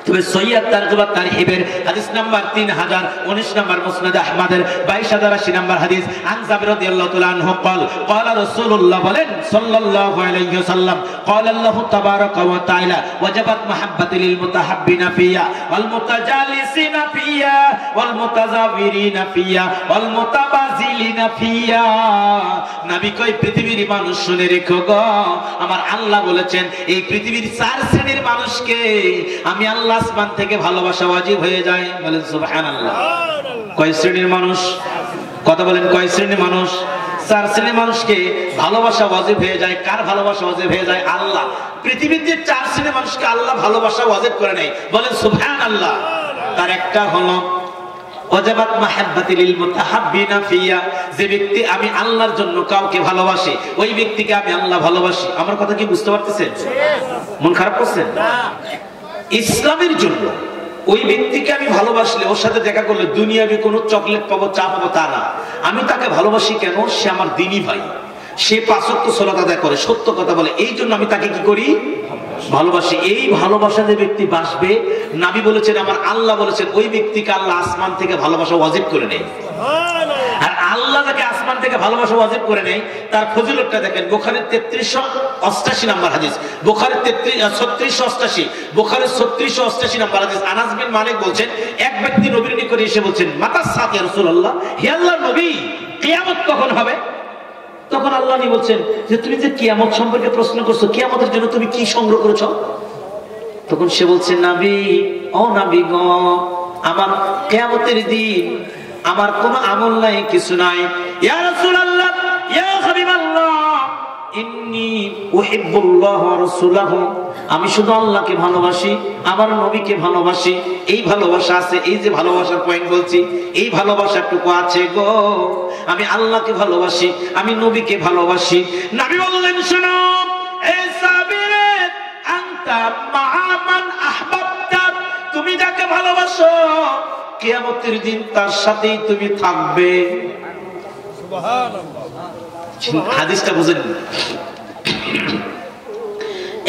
তবে সহিহ তারজুমা তারহিবের হাদিস নাম্বার 3019 নম্বর মুসনাদ আহমদের 22080 নম্বর হাদিস আন জাবির রাদিয়াল্লাহু তাআলা আনহু قال قال রাসূলুল্লাহ বলেন সাল্লাল্লাহু আলাইহি ওয়াসাল্লাম قال الله تبارك وتعالى وجبت محبتي للمتحبين فيا والمتجالسين فيا والمتزاورين فيا والمتبازلين فيا নবী কই পৃথিবীর মানুষ শুনে রেখো গো আমার আল্লাহ বলেছেন এই পৃথিবীর চার শ্রেণীর মানুষকে আমি আল্লাহ আসমান থেকে ভালোবাসা ওয়াজিব হয়ে যায় বলেন সুবহানাল্লাহ কয় শ্রেণীর মানুষ কথা বলেন কয় শ্রেণীর মানুষ চার শ্রেণীর মানুষকে ভালোবাসা ওয়াজিব হয়ে যায় কার ভালোবাসা ওয়াজিব হয়ে যায় আল্লাহ পৃথিবীতে চার শ্রেণীর মানুষকে আল্লাহ ভালোবাসা ওয়াজিব করে নেয় বলেন সুবহানাল্লাহ তার একটা হলো ওয়াজাবাত মাহাব্বাতি লিল মুতাহাব্বিনা ফিয়া যে ব্যক্তি আমি আল্লাহর জন্য কাউকে ভালোবাসে ওই ব্যক্তিকে আমি আল্লাহ ভালোবাসি আমার কথা কি বুঝতে পারতেছেন মন খারাপ করছেন না ইসলামের জন্য ওই ব্যক্তিকে আমি ভালোবাসলে ওর সাথে দেখা করলে দুনিয়াবি কোনো চকলেট পাবো চা পাবো তা না আমি তাকে ভালোবাসি কেন সে আমার দ্বীনি ভাই সে পাঁচ ওয়াক্ত সালাত আদায় করে সত্য কথা বলে এই জন্য আমি তাকে কি করি ভালোবাসি এই ভালোবাসা যে ব্যক্তি বাসবে নবী বলেছেন আমার আল্লাহ বলেছেন ওই ব্যক্তিকে আল্লাহ আসমান থেকে ভালোবাসা ওয়াজিব করে নেয় আর আল্লাহ যাকে আসমান থেকে ভালোবাসা ওয়াজিব করে নেয় তার ফজিলতটা দেখেন বুখারীর 3388 নম্বর হাদিস বুখারীর 3688 বুখারীর 3688 নম্বর হাদিস আনাস বিন মালিক বলেন এক ব্যক্তি নবীর নিকটে এসে বলেন মাতা সাত ইয়া রাসূলুল্লাহ হে আল্লাহর নবী কিয়ামত কখন হবে তখন আল্লাহ নবী বলেন যে তুমি যে কিয়ামত সম্পর্কে প্রশ্ন করছো কিয়ামতের জন্য তুমি কি সংগ্রহ করেছো তখন সে বলছে নবী ও নবী গো আমার কিয়ামতের দিন আমার কোনো আমল নাই কিছু নাই ইয়া রাসূলুল্লাহ ইয়া হাবিবাল্লাহ ইন্নী উহিব্বুল্লাহ ওয়া রাসূলাহু আমি শুধু আল্লাহকে ভালোবাসি আমার নবীকে ভালোবাসি এই ভালোবাসা আছে এই যে ভালোবাসার পয়েন্ট বলছি এই ভালোবাসাটুকু আছে গো আমি আল্লাহকে ভালোবাসি আমি নবীকে ভালোবাসি নবী বললেন শোনো এ সাবিরে আনতা মা'a মান আহবাবতা তুমি যাকে ভালোবাসো কিয়ামতের দিন তার সাথেই তুমি থাকবে সুবহানাল্লাহ হাদিসটা বুঝেন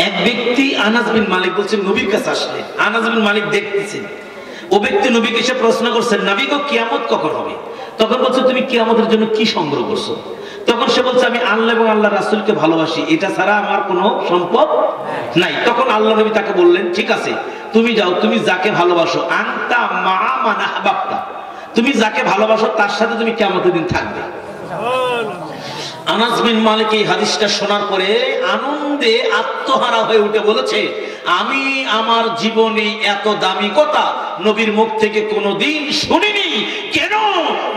এক ব্যক্তি আনাস বিন মালিক বলছেন নবীর কাছে আসলে আনাস বিন মালিক দেখতেছেন ও ব্যক্তি নবীকে এসে প্রশ্ন করছেন নবী গো কিয়ামত কখন হবে তখন বলছে তুমি কিয়ামতের জন্য কি সংগ্রহ করছো তখন সে বলছে আমি আল্লাহ এবং আল্লাহর রাসূলকে ভালোবাসি এটা ছাড়া আমার কোনো সম্পদ নাই তখন আল্লাহ নবী তাকে বললেন ঠিক আছে তুমি যাও তুমি যাকে ভালোবাসো আনতা মা'a মান আহবাবতা তুমি যাকে ভালোবাসো তার সাথে তুমি কিয়ামতের দিন থাকবে আনাস বিন মালিক এই হাদিসটা শোনার পরে আনন্দে আত্মহারা হয়ে উঠে বলেছে আমি আমার জীবনে এত দামি কথা নবীর মুখ থেকে কোনোদিন শুনিনি কেন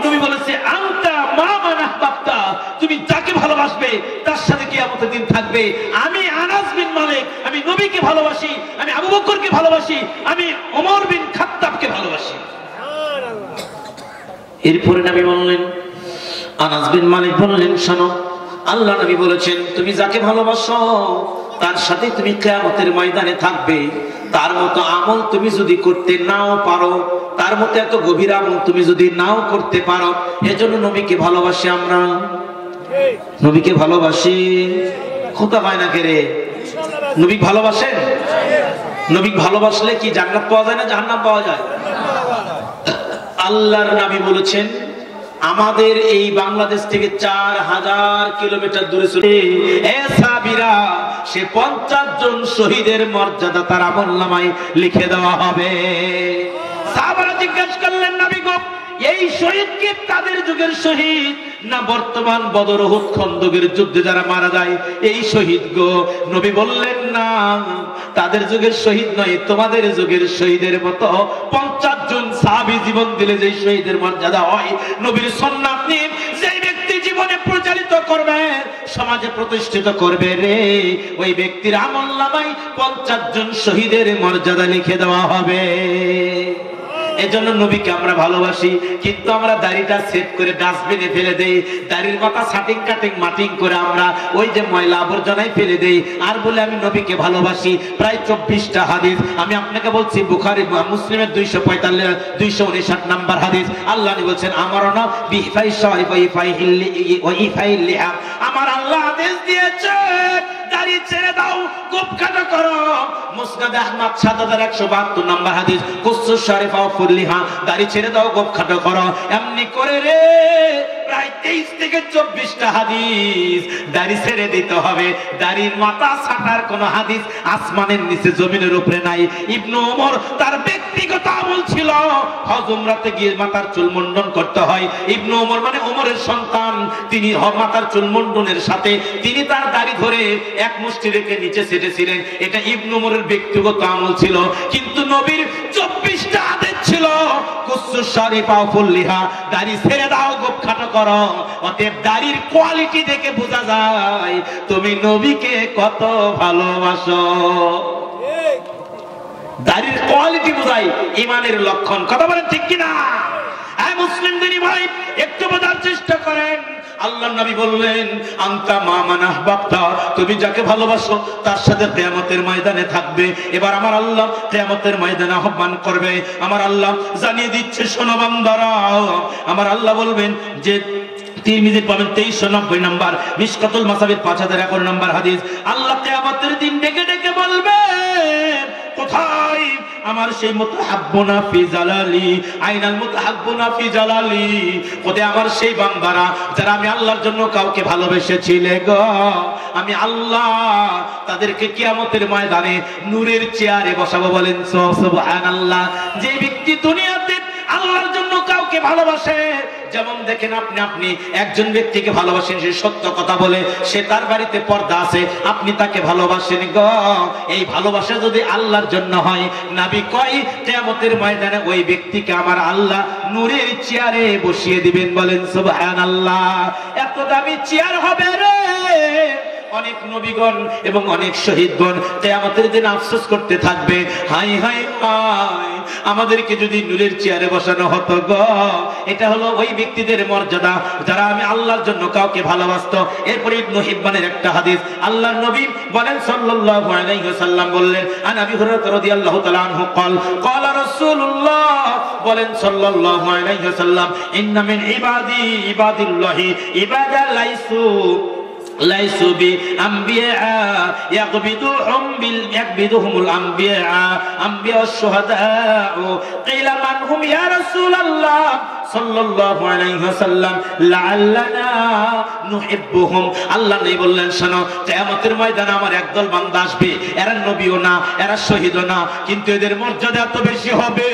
নবী বলেছে আনতা মা'a মান আহবাবতা তুমি যাকে ভালোবাসবে তার সাথে কিয়ামতের দিন থাকবে আমি আনাস বিন মালিক আমি নবীকে ভালোবাসি আমি আবু বকরকে ভালোবাসি আমি ওমর বিন খাত্তাবকে ভালোবাসি এরপরে নবী বললেন আনাস বিন মালিক বললেন শোনো আল্লাহ নবী বলেছেন তুমি যাকে ভালোবাসো তার সাথে তুমি কিয়ামতের ময়দানে থাকবে তার মতো আমল তুমি যদি করতে নাও পারো তার মতো এত গভীর আমল তুমি যদি নাও করতে পারো এজন্য নবীকে ভালোবাসি আমরা নবীকে ভালোবাসি কথা হয় না কে রে নবী ভালোবাসেন নবী ভালোবাসলে কি জান্নাত পাওয়া যায় না জাহান্নাম পাওয়া যায় আল্লাহর নবী বলেছেন আমাদের এই বাংলাদেশ থেকে 4000 কিলোমিটার দূরে এ সাবিরা সে 50 জন শহীদের মর্যাদা তার আমলনামায় লিখে দেওয়া হবে সাহাবারা জিজ্ঞাসা করলেন নবী গো এই শহীদ কি তাদের যুগের শহীদ না বর্তমান বদর উহুদ খন্দকের যুদ্ধে যারা মারা যায় এই শহীদ গো নবী বললেন না তাদের যুগের শহীদ নয় তোমাদের যুগের শহীদের মতো 50 জন সাহাবী জীবন দিলে যে শহীদের মর্যাদা হয় নবীর সুন্নাত নিয়ে যেই ব্যক্তি জীবনে প্রচারিত করবে সমাজে প্রতিষ্ঠিত করবে রে ওই ব্যক্তির আমলনামায় 50 জন শহীদের মর্যাদা লিখে দেওয়া হবে এজন্য নবীকে আমরা ভালোবাসি কিন্তু আমরা দাড়িটা সেভ করে ডাস্টবিনে ফেলে দেই দাড়ির মাথা সাটিং কাটিং মাটিং করে আমরা ওই যে ময়লা আবর্জনায় ফেলে দেই আর বলে আমি নবীকে ভালোবাসি প্রায় 24টা হাদিস আমি আপনাকে বলছি বুখারী মুসলিমের 259 নাম্বার হাদিস আল্লাহ নবী বলেন আমারনা বিফাই শারিফ ওয়া ইফাইল লিহা আমার আল্লাহ আদেশ দিয়েছে দাড়ি ছেড়ে দাও, গোঁফ কাটা করো। মুসনাদ আহমদ 7172 নম্বর হাদিস, কুসুস শরীফ ও ফুল্লিহা, দাড়ি ছেড়ে দাও, গোঁফ কাটা করো। এমনি করে রে প্রায় 23 থেকে 24টা হাদিস দাড়ি ছেড়ে দিতে হবে। দাড়ির মাথা ছাটার কোন হাদিস আসমানের নিচে জমিনের উপরে নাই। ইবনে ওমর তার ব্যক্তিগত আমল ছিল, হজ উমরাতে গিয়ে মাথার চুল মুন্ডন করতে হয়। ইবনে ওমর মানে ওমরের সন্তান, তিনি মাথার চুল মুন্ডনের সাথে তিনি তার দাড়ি ধরে এক মুষ্টি রেখে নিচে ছেড়েছিলেন। এটা ইবনে ওমরের ব্যক্তিগত আমল ছিল। কিন্তু নবীর 24টা আদেশ ছিল, কুসুস শরীফ ও ফুল্লিহা, দাড়ি ছেড়ে দাও, গোঁফ কাটা করো। অতএব দাড়ির কোয়ালিটি দেখে বোঝা যায় তুমি নবীকে কত ভালোবাসো। দাড়ির কোয়ালিটি বোঝায় ঈমানের লক্ষণ। কথা বলেন ঠিক কিনা? এই মুসলিম দিনী ভাই, একটু বোঝার চেষ্টা করেন। আল্লাহর নবী বললেন, আনতা মা মান আহবাবতা, তুমি যাকে ভালোবাসো তার সাথে কিয়ামতের ময়দানে থাকবে। এবার আমার আল্লাহ কিয়ামতের ময়দানে আহ্বান করবে। আমার আল্লাহ জানিয়ে দিচ্ছে, শোনো বান্দারা, আমার আল্লাহ বলবেন যে তিরমিজি পাবেন 2390 নাম্বার, মিশকাতুল মাসাবির 5011 নাম্বার হাদিস। আল্লাহ কিয়ামতের দিন ডেকে ডেকে বলবেন, কোথায় আমার সেই মুতাহাব্বুনা ফি জালালি, আইনাল মুতাহাব্বুনা ফি জালালি, কোথায় আমার সেই বান্দারা যারা আমি আল্লাহর জন্য কাউকে ভালোবেসেছিলে গো। আমি আল্লাহ তাদেরকে কিয়ামতের ময়দানে নূরের চেয়ারে বসাবো। বলেন সুবহানাল্লাহ। যে ব্যক্তি দুনিয়াতে আল্লাহর জন্য কাউকে ভালোবাসে, যেমন দেখেন আপনি একজন ব্যক্তিকে ভালোবাসেন, সে সত্য কথা বলে, সে তার বাড়িতে পর্দা আছে, আপনি তাকে ভালোবাসেন গো। এই ভালোবাসা যদি আল্লাহর জন্য হয়, নবী কয় কিয়ামতের ময়দানে ওই ব্যক্তিকে আমার আল্লাহ নূরের চেয়ারে বসিয়ে দিবেন। বলেন সুবহানাল্লাহ। এত দামি চেয়ার হবে রে, অনেক নবীগণ এবং অনেক শহীদগণ কিয়ামতের দিন আফসোস করতে থাকবে, হাই হাই হাই, আমাদেরকে যদি নূরের চেয়ারে বসানো হতো গো। এটা হলো ওই ব্যক্তিদের মর্যাদা যারা আমি আল্লাহর জন্য কাউকে ভালোবাসতো। এরপরে ইবনে হিব্বানের একটা হাদিস, আল্লাহর নবী বলেন সাল্লাল্লাহু আলাইহি ওয়াসাল্লাম বললেন, আন আবি হুরায়রা রাদিয়াল্লাহু তাআলা আনহু قال قال রাসূলুল্লাহ, বলেন সাল্লাল্লাহু আলাইহি ওয়াসাল্লাম, ইন্না মিন ইবাদিল্লাহি ইবাদা লাইসু বি আম্বিয়া ইয়াকবিদুহুমুল আম্বিয়া ওয়াশ শুহাদা। কিলা মান হুম ইয়া রাসূলুল্লাহ সাল্লাল্লাহু আলাইহি ওয়াসাল্লাম, লাআল্লানা নুহিব্বুহুম। আল্লাহ নবী বললেন, শোনো, কিয়ামতের ময়দানে আমার একদল বান্দা আসবে, এরা নবীও না, এরা শহীদও না, কিন্তু এদের মর্যাদা এত বেশি হবে,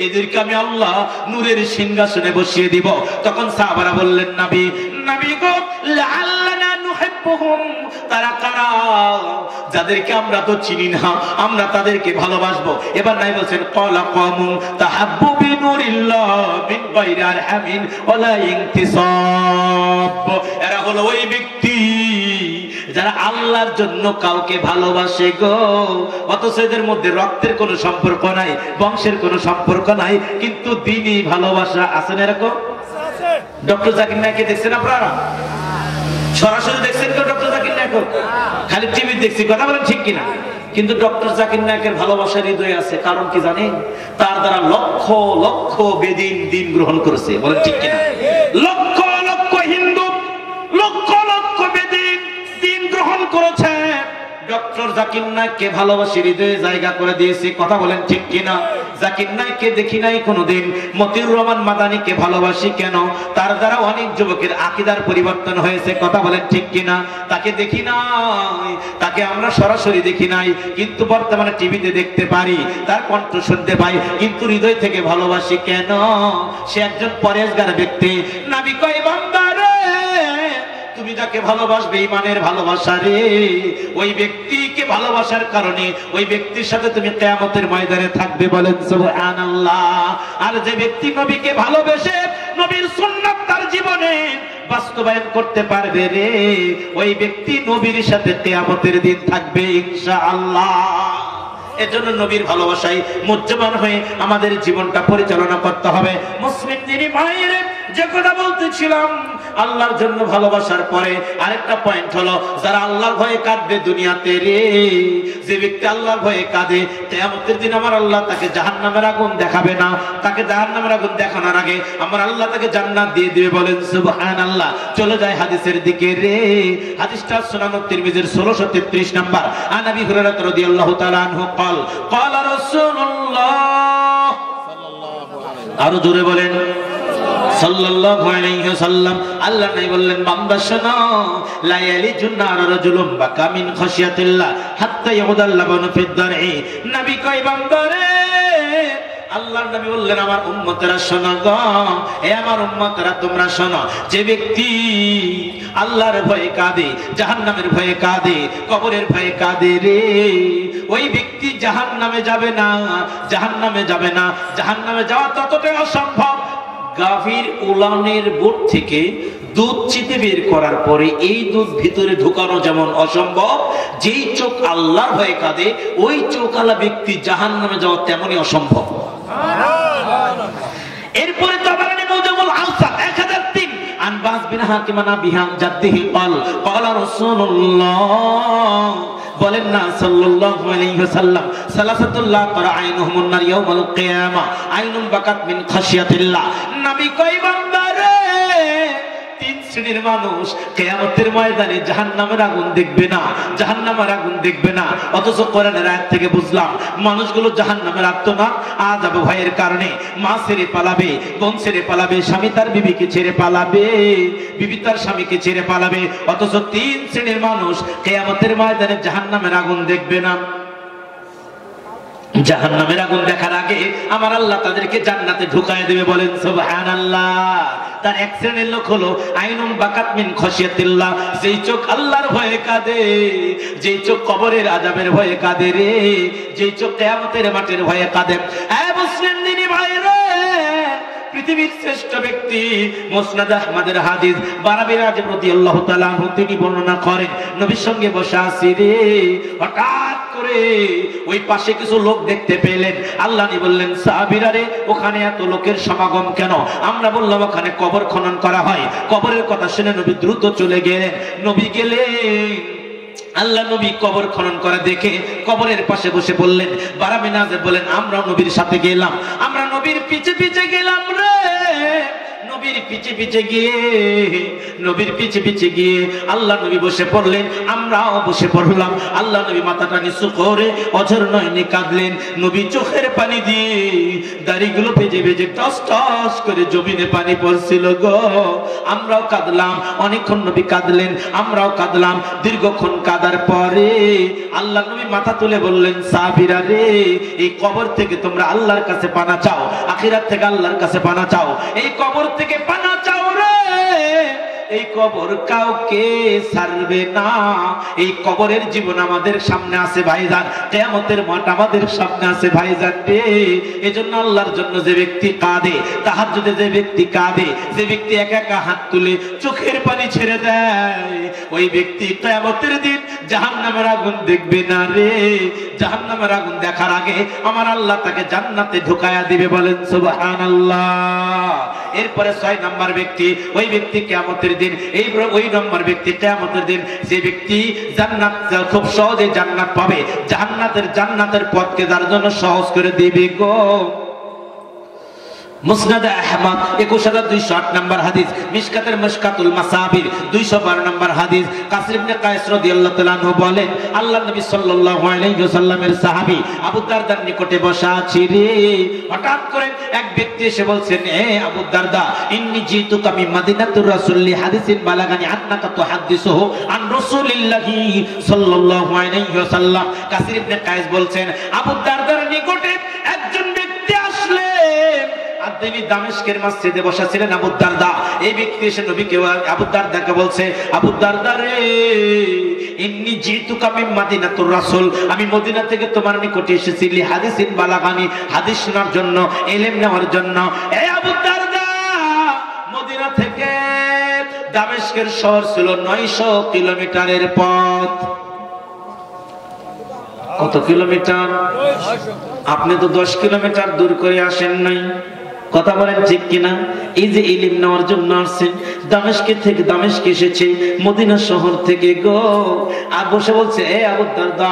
এদেরকে আমি আল্লাহ নূরের সিংহাসনে বসিয়ে দিব। তখন সাহাবারা বললেন, নবী গো, লাআল্লানা নুহিব্বুহুম, তারা কারা? যাদেরকে আমরা তো চিনি না, আমরা তাদেরকে ভালোবাসবো। এবার নাই বলছেন, ক্বালা কওমুন তাহাব্বু বিনুরিল্লাহ মিন গায়রি আরহামিন ওয়ালা ইনতিসাব। এরা হলো ওই ব্যক্তি যারা আল্লাহর জন্য কাউকে ভালোবাসে গো, অথচ এদের মধ্যে রক্তের কোনো সম্পর্ক নাই, বংশের কোনো সম্পর্ক নাই, কিন্তু দ্বীনি ভালোবাসা আছে না? এরকম ডক্টর জাকির নায়ককে দেখছেন আপনারা? সরাসরি দেখছেন কেউ ডক্টর জাকির নায়ক? খালি টিভি দেখছি। কথা বলেন ঠিক কিনা? কিন্তু ডক্টর জাকির নায়কের ভালোবাসার হৃদয় আছে। কারণ কি জানেন? তার দ্বারা লক্ষ লক্ষ বেদিন দিন গ্রহণ করেছে। বলেন ঠিক কিনা? লক্ষ লক্ষ হিন্দু, লক্ষ লক্ষ বেদিন দিন গ্রহণ করেছে। ডক্টর জাকির নায়ককে ভালোবাসি হৃদয়ে জায়গা করে দিয়েছে। কথা বলেন ঠিক কিনা? জাকির নায়ককে দেখি নাই কোনোদিন, মতিউর রহমান মাদানিকে ভালোবাসি কেন? তার দ্বারা অনেক যুবকের আকীদার পরিবর্তন হয়েছে। কথা বলেন ঠিক কিনা? তাকে দেখি নাই, তাকে আমরা সরাসরি দেখি নাই, কিন্তু বর্তমানে টিভিতে দেখতে পারি, তার কণ্ঠ শুনতে পাই, কিন্তু হৃদয় থেকে ভালোবাসি কেন? সে একজন পরেশগার ব্যক্তি। নবী কয়, বান্দা রে, তুমি যাকে ভালোবাসবে ঈমানের ভালোবাসা রে, ওই ব্যক্তিকে ভালোবাসার কারণে ওই ব্যক্তির সাথে তুমি কিয়ামতের ময়দানে থাকবে। বলেন সুবহানাল্লাহ। আর যে ব্যক্তি নবীকে ভালোবেসে নবীর সুন্নাত তার জীবনে বাস্তবায়ন করতে পারবে রে, ওই ব্যক্তি নবীর সাথে কিয়ামতের দিন থাকবে ইনশাআল্লাহ। এজন্য নবীর ভালোবাসায় মুজ্জমান হয়ে আমাদের জীবনটা পরিচালনা করতে হবে। মুসলিম যিনি মায়ের যে কথা বলতেছিলাম, আল্লাহর জন্য ভালোবাসার পরে আরেকটা পয়েন্ট হলো, যারা আল্লাহর ভয়ে কাঁদবে দুনিয়াতে রে, যে ব্যক্তি আল্লাহর ভয়ে কাঁদে, কিয়ামতের দিন আমার আল্লাহ তাকে জাহান্নামের আগুন দেখাবে না, তাকে জাহান্নামের আগুন দেখানোর আগে আমার আল্লাহ তাকে জান্নাত দিয়ে দিবে। বলেন সুবহানাল্লাহ। চলে যায় হাদিসের দিকে রে। হাদিসটা সুনান তিরমিজির 1633 নাম্বার। আন আবি হুরায়রা রাদিয়াল্লাহু তাআলা আনহু قال قال রাসূলুল্লাহ সাল্লাল্লাহু আলাইহি, আরো জোরে বলেন সাল্লাল্লাহু আলাইহি ওয়াসাল্লাম। আল্লাহ নবী বললেন, বান্দা শোনো, লা ইয়ালিজুন নার রাজুলুম বাকা মিন খাশিয়াতিল্লাহ হাত্তা ইয়াউদাল লাবানু ফিদ দারই। নবী কয়, বান্দারে, আল্লাহর নবী বললেন, আমার উম্মতেরা শোনো গো, এ আমার উম্মতেরা তোমরা শোনো, যে ব্যক্তি আল্লাহর ভয়ে কাঁদে, জাহান্নামের ভয়ে কাঁদে, কবরের ভয়ে কাঁদে রে, ওই ব্যক্তি জাহান্নামে যাবে না, জাহান্নামে যাবে না। জাহান্নামে যাওয়া ততটাই অসম্ভব। গাভীর উলানের বুট থেকে দুধ চিতে বের করার পরে এই দুধ ভিতরে ঢুকানো যেমন অসম্ভব, যেই চোখ আল্লাহর ভয়ে কাঁদে ওই চোখালা ব্যক্তি জাহান্নামে যাওয়া তেমনই অসম্ভব। এরপরে তাবারানী মুজামুল আওসাত 1003 আন বাস বিন হাকিমানা বিহান জাদ্দিহি قال قال رسول الله, বলেন না সাল্লাল্লাহু আলাইহি ওয়াসাল্লাম, সালাসাতুল্লাহ তারা আইনুহুমুন নার ইয়াউমাল কিয়ামা আইনুন বাকাত মিন খাশিয়াতিল্লাহ। নবী কই, বান্দারে, তিন শ্রেণীর মানুষ কিয়ামতের ময়দানে জাহান্নামের আগুন দেখবে না, জাহান্নামের আগুন দেখবে না। অথচ কোরআনের আয়াত থেকে বুঝলাম মানুষগুলো জাহান্নামের আত্মনাদ আযাব ভয়ের কারণে মা ছেড়ে পালাবে, বোন ছেড়ে পালাবে, স্বামী তার বিবিকে ছেড়ে পালাবে, বিবি তার স্বামীকে ছেড়ে পালাবে। অথচ তিন শ্রেণীর মানুষ কিয়ামতের ময়দানে জাহান্নামের আগুন দেখবে না। জাহান্নামের আগুন দেখার আগে আমার আল্লাহ তাদেরকে জান্নাতে ঢুকায় দেবে। বলেন সুবহানাল্লাহ। তার এক শ্রেণীর লোক হলো আইনুন বাকাত মিন খাশিয়াতিল্লাহ, যেই চোখ আল্লাহর ভয়ে কাঁদে, যেই চোখ কবরের আযাবের ভয়ে কাঁদে রে, যেই চোখ কিয়ামতের মাঠের ভয়ে কাঁদে। এ মুসলিম দিনী ভাইরা, পৃথিবীর শ্রেষ্ঠ ব্যক্তি মুসনাদ আহমদের হাদিস বারা বিন আযিব রাদিয়াল্লাহু তাআলা আনহু তিনি বর্ণনা করেন, নবীর সঙ্গে বসে আছি রে, হঠাৎ করে ওই পাশে কিছু লোক দেখতে পেলেন। আল্লাহ নবী বললেন, সাহাবীরা রে, ওখানে এত লোকের সমাগম কেন? আমরা বললাম, ওখানে কবর খনন করা হয়। কবরের কথা শুনে নবী দ্রুত চলে গেলেন। নবী গেলেন, আল্লাহ নবী কবর খনন করে দেখে কবরের পাশে বসে বললেন, বারা বিন আযিব বলেন, আমরা নবীর সাথে গেলাম, আমরা নবীর পিছে পিছে গেলাম রে। নবীর পিছে পিছে গিয়ে, নবীর পিছে পিছে গিয়ে আল্লাহ নবী বসে পড়লেন, আমরাও বসে পড়লাম। আল্লাহ নবী মাথাটা নিচু করে অঝর নয়নে কাঁদলেন। নবী চোখের পানি দিয়ে দাড়িগুলো ভেজে ভেজে টস টস করে জমিনে পানি পড়ছিল গো। আমরাও কাঁদলাম, অনেকক্ষণ নবী কাঁদলেন, আমরাও কাঁদলাম। দীর্ঘক্ষণ কাঁদার পরে আল্লাহ নবী মাথা তুলে বললেন, সাহাবীরা রে, এই কবর থেকে তোমরা আল্লাহর কাছে পানা চাও, আখিরাত থেকে আল্লাহর কাছে পানা চাও, এই কবর থেকে পানা চাও রে। এই কবর কাউকে ছাড়বে না। এই কবরের জীবন আমাদের সামনে আছে ভাইজান, কিয়ামতের মাঠ আমাদের সামনে আছে ভাইজান রে। এজন্য আল্লাহর জন্য যে ব্যক্তি কাঁদে, তাহাজ্জুদে যে ব্যক্তি কাঁদে, যে ব্যক্তি একা একা হাত তুলে চোখের পানি ছেড়ে দেয়, ওই ব্যক্তি কিয়ামতের দিন জাহান্নামের আগুন দেখবে না রে। জাহান্নামের আগুন দেখার আগে আমার আল্লাহ তাকে জান্নাতে ঢুকায়া দিবে। বলেন সুবহানাল্লাহ। এরপরে 6 নম্বর ব্যক্তি, ওই ব্যক্তি কিয়ামতের দিন, এই ওই নম্বর ব্যক্তি কিয়ামতের দিন যে ব্যক্তি জান্নাত খুব সহজে জান্নাত পাবে, জান্নাতের পথকে যার জন্য সহজ করে দিবে গো। মুসনাদ আহমদ 21208 নম্বর হাদিস, মিশকাতের মিশকাতুল মাসাবির 212 নম্বর হাদিস। কাসির ইবনে কায়েস রাদিয়াল্লাহু তাআলা আনহু বলেন, আল্লাহর নবী সাল্লাল্লাহু আলাইহি ওয়াসাল্লামের সাহাবী আবু দারদার নিকটে বসা আছি রে। হঠাৎ করে এক ব্যক্তি এসে বলছেন, হে আবু দারদা, ইন্নী জিতুকা মিন মাদিনাতুর রাসূলি হাদিসিন বালাগানি আন্নাকা তুহাদ্দিসুহু আন রাসূলিল্লাহি সাল্লাল্লাহু আলাইহি ওয়াসাল্লাম। কাসির ইবনে কায়েস বলছেন, আবু দারদার নিকটে একজন ব্যক্তি আসলেন। তিনি দামেস্কের মসজিদে বসা ছিলেন আবু দারদা। এই ব্যক্তি এসে নবীকে, আবু দারদাকে বলছে, আবু দারদা রে, ইন্নী জিতুকা মিন মাদিনাতুর রাসূল, আমি মদিনা থেকে তোমার নিকটে এসেছি লি হাদিসিন বালাগানি, হাদিস শোনার জন্য, ইলম নেওয়ার জন্য। এই আবু দারদা, মদিনা থেকে দামেস্কের শহর ছিল 900 কিলোমিটারের পথ। কত কিলোমিটার? আপনি তো 10 কিলোমিটার দূর করে আসেন নাই। কথা বলেন ঠিক কিনা? এই যে ইলম নেওয়ার জন্য আসছেন, দামেস্কে থেকে দামেস্কে এসেছে, মদিনা শহর থেকে গো, আর বসে বলছে, এ আবু দারদা,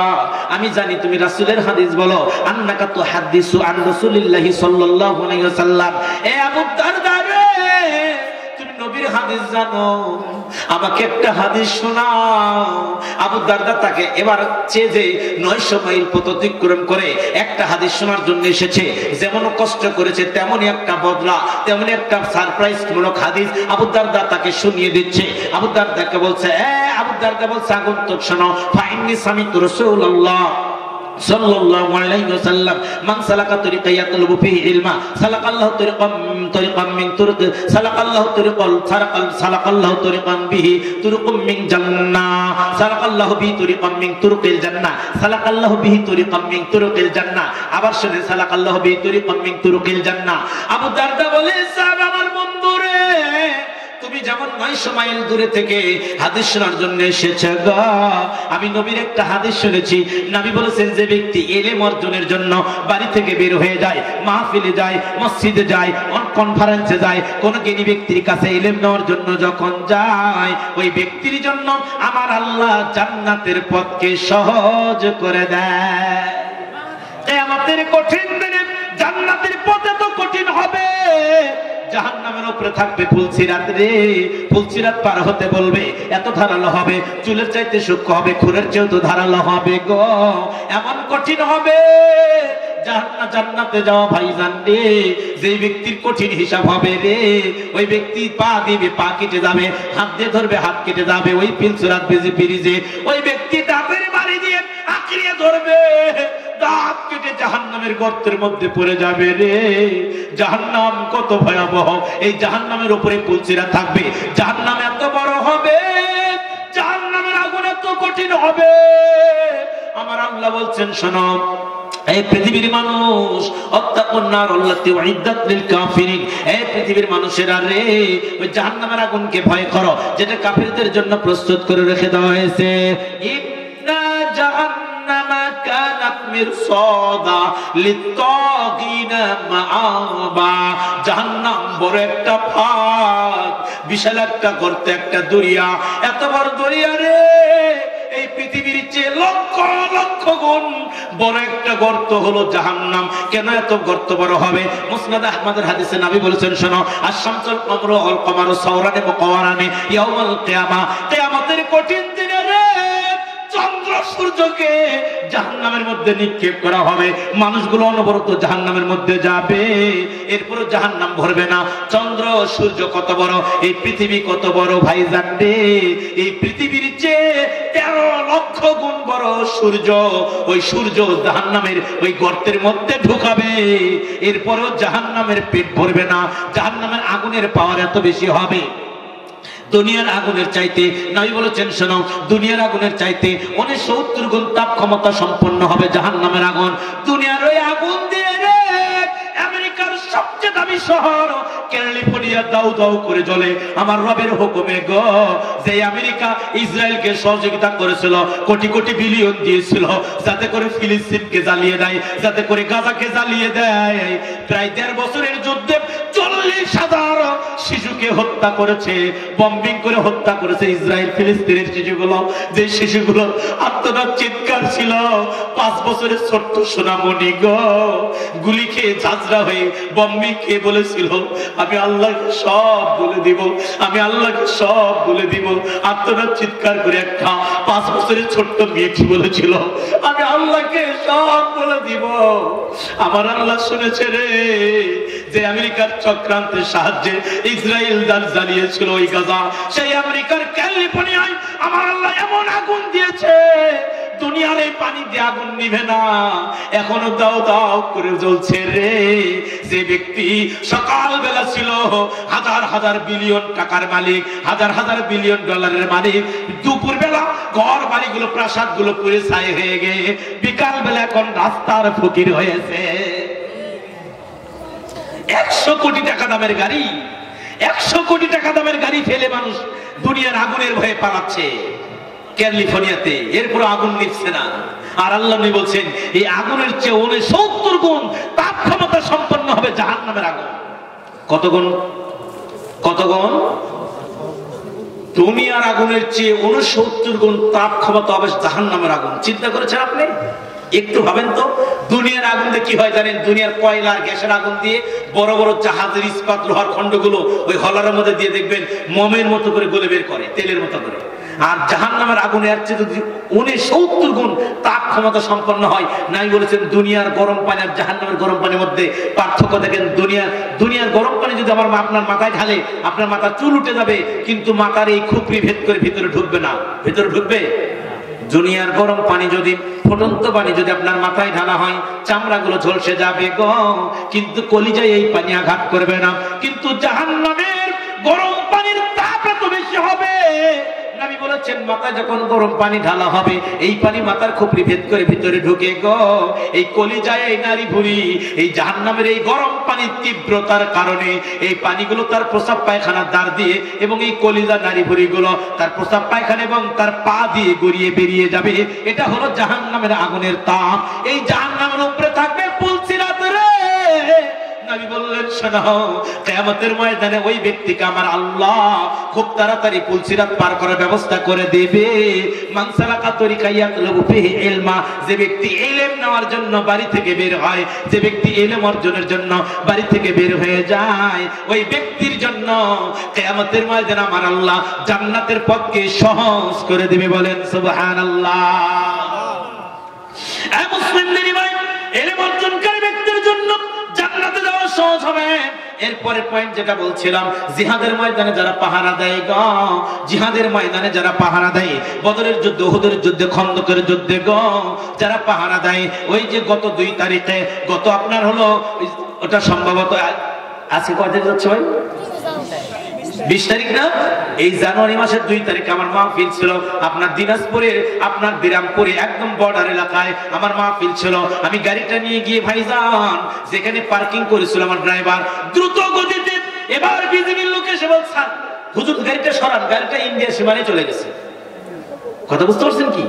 আমি জানি তুমি রাসূলের হাদিস বলো, আন্নাকা তুহাদ্দিসু আন রাসূলিল্লাহি সাল্লাল্লাহু আলাইহি ওয়াসাল্লাম। এ আবু দারদা রে, তুমি নবীর হাদিস জানো, আমাকে একটা হাদিস শোনাও। আবু দারদা তাকে এবার চেয়ে 900 মাইল পথ অতিক্রম করে একটা হাদিস শোনার জন্য এসেছে। যেমন কষ্ট করেছে তেমনই একটা বদলা, তেমনই একটা সারপ্রাইজ মূলক হাদিস আবু দারদা তাকে শুনিয়ে দিচ্ছে। আবু দারদাকে বলছে, আবু দারদা বলছে, আগন্তুক শোনো, ফাইন্নি সামিতু রাসূলুল্লাহ সাল্লাল্লাহু আলাইহি ওয়াসাল্লাম মান সালাকা তরিকা ইয়াতলুবু ফিহি ইলমা সালাকাল্লাহু তরিকাম মিন তুরুক সালাকাল্লাহু তরিকাম বিহি তুরুকুম মিন জান্নাহ সালাকাল্লাহু বিহি তরিকাম মিন তুরুকিল জান্নাহ সালাকাল্লাহু বিহি তরিকাম মিন তুরুকিল জান্নাহ। আবার শুনে, সালাকাল্লাহু বিহি তরিকাম মিন তুরুকিল জান্নাহ। আবু দারদা বলে, সাহাবা আমার বন্ধু রে, তুমি যেমন 900 মাইল দূরে থেকে হাদিস শোনার জন্য এসেছে গো, আমি নবীর একটা হাদিস শুনেছি। নবী বলেছেন, যে ব্যক্তি ইলম অর্জনের জন্য বাড়ি থেকে বের হয়ে যায়, মাহফিলে যায়, মসজিদে যায়, কনফারেন্সে যায়, কোন জ্ঞানী ব্যক্তির কাছে ইলম নেওয়ার জন্য যখন যায়, ওই ব্যক্তির জন্য আমার আল্লাহ জান্নাতের পথকে সহজ করে দেয়। কিয়ামতের কঠিন দিনে জান্নাতের পথ এত কঠিন হবে, জাহান্নামের উপরে থাকবে ফুলসিরাত রে, ফুলসিরাত পার হতে বলবে, এত ধারালো হবে, চুলের চাইতে সূক্ষ্ম হবে, খুরের চেয়েও তো ধারালো হবে গো, এমন কঠিন হবে। জান্নাতে যাওয়া ভাইজান রে, যে ব্যক্তির কঠিন হিসাব হবে রে, ওই ব্যক্তি পা দিবে, পা কেটে যাবে, হাত দিয়ে ধরবে, হাত কেটে যাবে, ওই ফুলসিরাত ব্রিজে ওই ব্যক্তি দাঁতের বাড়ি দিয়ে আঁকড়িয়ে ধরবে, দাঁত কেটে জাহান্নামের গর্তের মধ্যে পড়ে যাবে রে। জাহান্নাম কত ভয়াবহ, এই জাহান্নামের উপরে ফুলসিরাত থাকবে, জাহান্নাম এত বড় হবে, জাহান্নামের আগুন এত কঠিন হবে। আমার আল্লাহ বলছেন, শোনো এই পৃথিবীর মানুষ, আত্তাকুন নার আল্লাতী উইদ্দাত লিল কাফিরিন, এই পৃথিবীর মানুষেরা রে, ওই জাহান্নামের আগুনকে ভয় করো, যেটা কাফিরদের জন্য প্রস্তুত করে রেখে দেওয়া হয়েছে। ইন্না জাহান্নামা কানাত মিরসাদা লিত্তাগিনা মাআবা, জাহান্নাম বড় একটা ফাঁদ, বিশাল একটা গর্ত, একটা দরিয়া, এত বড় দরিয়া রে, এই পৃথিবীর চেয়ে লক্ষ লক্ষ গুণ বড় একটা গর্ত হলো জাহান্নাম। কেন এত গর্ত বড় হবে? মুসনাদ আহমদের হাদিসে নবী বলেছেন, শোনো, আশ-শামসুল কমরু ওয়াল কমারু সাওরানি মুকাওয়ারানি ইয়াউমাল কিয়ামা, কিয়ামতের কঠিন দিনে রে, চন্দ্র সূর্যকে জাহান্নামের মধ্যে নিক্ষেপ করা হবে, মানুষগুলো অনবরত জাহান্নামের মধ্যে যাবে, এরপরও জাহান্নাম ভরবে না। চন্দ্র সূর্য কত বড়, এই পৃথিবী কত বড় ভাইজান রে, এই পৃথিবীর চেয়ে 13 লক্ষ গুণ বড় সূর্য, ওই সূর্য জাহান্নামের ওই গর্তের মধ্যে ঢুকাবে, এরপরও জাহান্নামের পেট ভরবে না, জাহান্নামের আগুনের পাওয়ার এত বেশি হবে। দুনিয়ার আগুনের চাইতে, নবী বলেছেন, শোনো, দুনিয়ার আগুনের চাইতে 70 গুণ তাপ ক্ষমতা সম্পন্ন হবে জাহান্নামের আগুন। দুনিয়ার ওই আগুন দিয়ে রে, আমেরিকার সবচেয়ে দামি শহর ক্যালিফোর্নিয়া দাউ দাউ করে জ্বলে আমার রবের হুকুমে গো। যে আমেরিকা ইসরায়েলকে সহযোগিতা করেছিল, কোটি কোটি বিলিয়ন দিয়েছিল, যাতে করে ফিলিস্তিনকে জ্বালিয়ে দেয়, যাতে করে গাজাকে জ্বালিয়ে দেয়, প্রায় 1.5 বছরের যুদ্ধে 40,000 শিশুকে হত্যা করেছে, বম্বিং করে হত্যা করেছে ইসরায়েল ফিলিস্তিনের শিশুগুলো। যে শিশুগুলো আত্মনাদ চিৎকার ছিল, 5 বছরের ছোট্ট সোনামণি গো, গুলি খেয়ে ঝাঁঝরা হয়ে বম্বিং খেয়ে বলেছিল, আমি আল্লাহকে সব বলে দিব, আমি আল্লাহকে সব বলে দিব। আত্মনাদ চিৎকার করে একটা 5 বছরের ছোট্ট মেয়েটি বলেছিল, আমি আল্লাহকে সব বলে দিব। আমার আল্লাহ শুনেছে রে, যে আমেরিকার চক্রান্তের সাহায্যে ইসরায়েল জ্বালিয়েছিল ওই গাজা, সেই আমেরিকার ক্যালিফোর্নিয়ায় আমার আল্লাহ এমন আগুন দিয়েছে, দুনিয়ার এই পানি দিয়ে আগুন নিভে না, এখনো দাও দাও করে জ্বলছে রে। যে ব্যক্তি সকালবেলা ছিল হাজার হাজার বিলিয়ন টাকার মালিক, হাজার হাজার বিলিয়ন ডলারের মালিক, দুপুর বেলা ঘর বাড়িগুলো প্রাসাদগুলো পুড়ে ছাই হয়ে গিয়ে বিকাল বেলা এখন রাস্তার ফকির হয়েছে। 100 কোটি টাকা দামের গাড়ি, 100 কোটি টাকা দামের গাড়ি ফেলে মানুষ দুনিয়ার আগুনের ভয়ে পালাচ্ছে ক্যালিফোর্নিয়াতে, এরপর আগুন নিচ্ছে না। আর আল্লাহ নবী বলছেন, এই আগুনের চেয়ে 70 গুণ তাপ ক্ষমতা সম্পন্ন হবে জাহান্নামের আগুন। কত গুণ? কত গুণ? দুনিয়ার আগুনের চেয়ে 69 গুণ তাপ ক্ষমতা হবে জাহান্নামের আগুন। চিন্তা করেছেন আপনি? একটু ভাবেন তো, দুনিয়ার আগুন দিয়ে কি হয় জানেন? দুনিয়ার কয়লা আর গ্যাসের আগুন দিয়ে বড় বড় জাহাজের ইস্পাত লোহার খণ্ডগুলো ওই হলারের মধ্যে দিয়ে দেখবেন মমের মতো করে গলে বের করে, তেলের মতো করে। আর জাহান্নামের আগুনে এর চেয়ে যদি 69 গুণ তাপ ক্ষমতা সম্পন্ন হয়, নাই বলেছেন দুনিয়ার গরম পানি আর জাহান্নামের গরম পানির মধ্যে পার্থক্য দেখেন। দুনিয়ার গরম পানি যদি আপনার মাথায় ঢালে, আপনার মাথা চুল উঠে যাবে, কিন্তু মাথার এই খুপড়ি ভেদ করে ভিতরে ঢুকবে না। ভিতরে ঢুকবে? দুনিয়ার গরম পানি যদি, ফুটন্ত পানি যদি আপনার মাথায় ঢালা হয়, চামড়াগুলো ঝলসে যাবে গো, কিন্তু কলিজায় এই পানি আঘাত করবে না। কিন্তু জাহান্নামের গরম পানির তাপ এত বেশি হবে, নবী বলেছেন মাথায় যখন গরম পানি ঢালা হবে, এই পানি মাথার খুপড়ি ভেদ করে ভিতরে ঢুকে গো, এই কলিজায় এই নারী ভুঁড়ি, এই জাহান্নামের এই গরম পানির তীব্রতার কারণে এই পানিগুলো তার প্রস্রাব পায়খানার দ্বার দিয়ে এবং এই কলিজা নারী ভুঁড়িগুলো তার প্রস্রাব পায়খানা এবং তার পা দিয়ে গড়িয়ে বেরিয়ে যাবে। এটা হলো জাহান্নামের আগুনের তাপ। এই জাহান্নামের উপরে থাকবে পুলসিরাত রে। নবী বললেন শোনো, কিয়ামতের ময়দানে ওই ব্যক্তিকে আমার আল্লাহ খুব তাড়াতাড়ি পুলসিরাত পার করার ব্যবস্থা করে দেবে। মান সালাকা তরিকা ইয়াতলুবু ফিহি ইলমা, যে ব্যক্তি ইলম নেওয়ার জন্য বাড়ি থেকে বের হয়, যে ব্যক্তি ইলম অর্জনের জন্য বাড়ি থেকে বের হয়ে যায়, ওই ব্যক্তির জন্য কিয়ামতের ময়দানে আমার আল্লাহ জান্নাতের পথকে সহজ করে দেবে। বলেন সুবহানাল্লাহ। এই মুসলিমদের ভাই, ইলম অর্জনকারী ব্যক্তির জন্য জান্নাতে যাওয়া সহজ হবে। এরপরের পয়েন্ট যেটা বলছিলাম, জিহাদের ময়দানে যারা পাহারা দেয় গো, জিহাদের ময়দানে যারা পাহারা দেয়, বদরের যুদ্ধে, উহুদের যুদ্ধে, খন্দকের যুদ্ধে গো, যারা পাহারা দেয়, ওই যে গত 2 তারিখে, গত আপনার হলো ওটা সম্ভবত আজকে কয় তারিখ যাচ্ছে ভাই? 20 তারিখ না? এই জানুয়ারি মাসের 2 তারিখে আমার মাহফিল ছিল আপনার দিনাজপুরের, আপনার বিরামপুরে, একদম বর্ডার এলাকায় আমার মাহফিল ছিল। আমি গাড়িটা নিয়ে গিয়ে ভাইজান যেখানে পার্কিং করেছিল আমার ড্রাইভার দ্রুত গতিতে, এবার বিজিবির লোক এসে বলছে স্যার হুজুর গাড়িটা সরান, গাড়িটা ইন্ডিয়ার সীমানায় চলে গেছে। কথা বুঝতে পারছেন কি?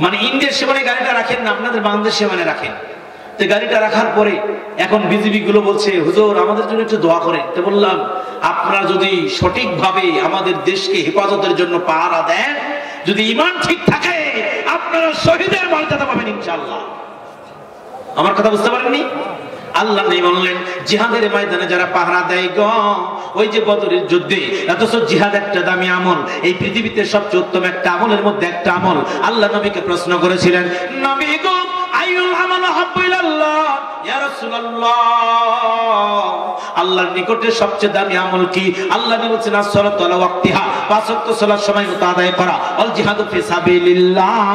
মানে ইন্ডিয়ার সীমানায় গাড়িটা রাখেন না, আপনাদের বাংলাদেশ সীমানায় রাখেন। তো গাড়িটা রাখার পরে এখন বিজিবি গুলো বলছে হুজুর আমাদের জন্য একটু দোয়া করেন। তো বললাম আপনারা যদি সঠিকভাবে আমাদের দেশকে হেফাজতের জন্য পাহারা দেন, যদি ঈমান ঠিক থাকে, আপনারা শহীদের মর্যাদা পাবেন ইনশাআল্লাহ। আমার কথা বুঝতে পারেননি? আল্লাহ নেই বললেন জিহাদের ময়দানে যারা পাহারা দেয় গো, ওই যে বদরের যুদ্ধে, অথচ জিহাদ একটা দামি আমল, এই পৃথিবীতে সবচেয়ে উত্তম একটা আমলের মধ্যে একটা আমল। আল্লাহ নবীকে প্রশ্ন করেছিলেন, নবী গো আইয়ুল আমাল হাব্বু ইলাল্লাহ ইয়া রাসূলুল্লাহ, আল্লাহর নিকটে সবচেয়ে দামি আমল কি? আল্লাহ নবী বলেছেন as-সালাতু আলা ওয়াক্তিহা, 5 ওয়াক্ত সালাত সময় মতো আদায় করা। ওয়াল জিহাদু ফি সাবিলিল্লাহ,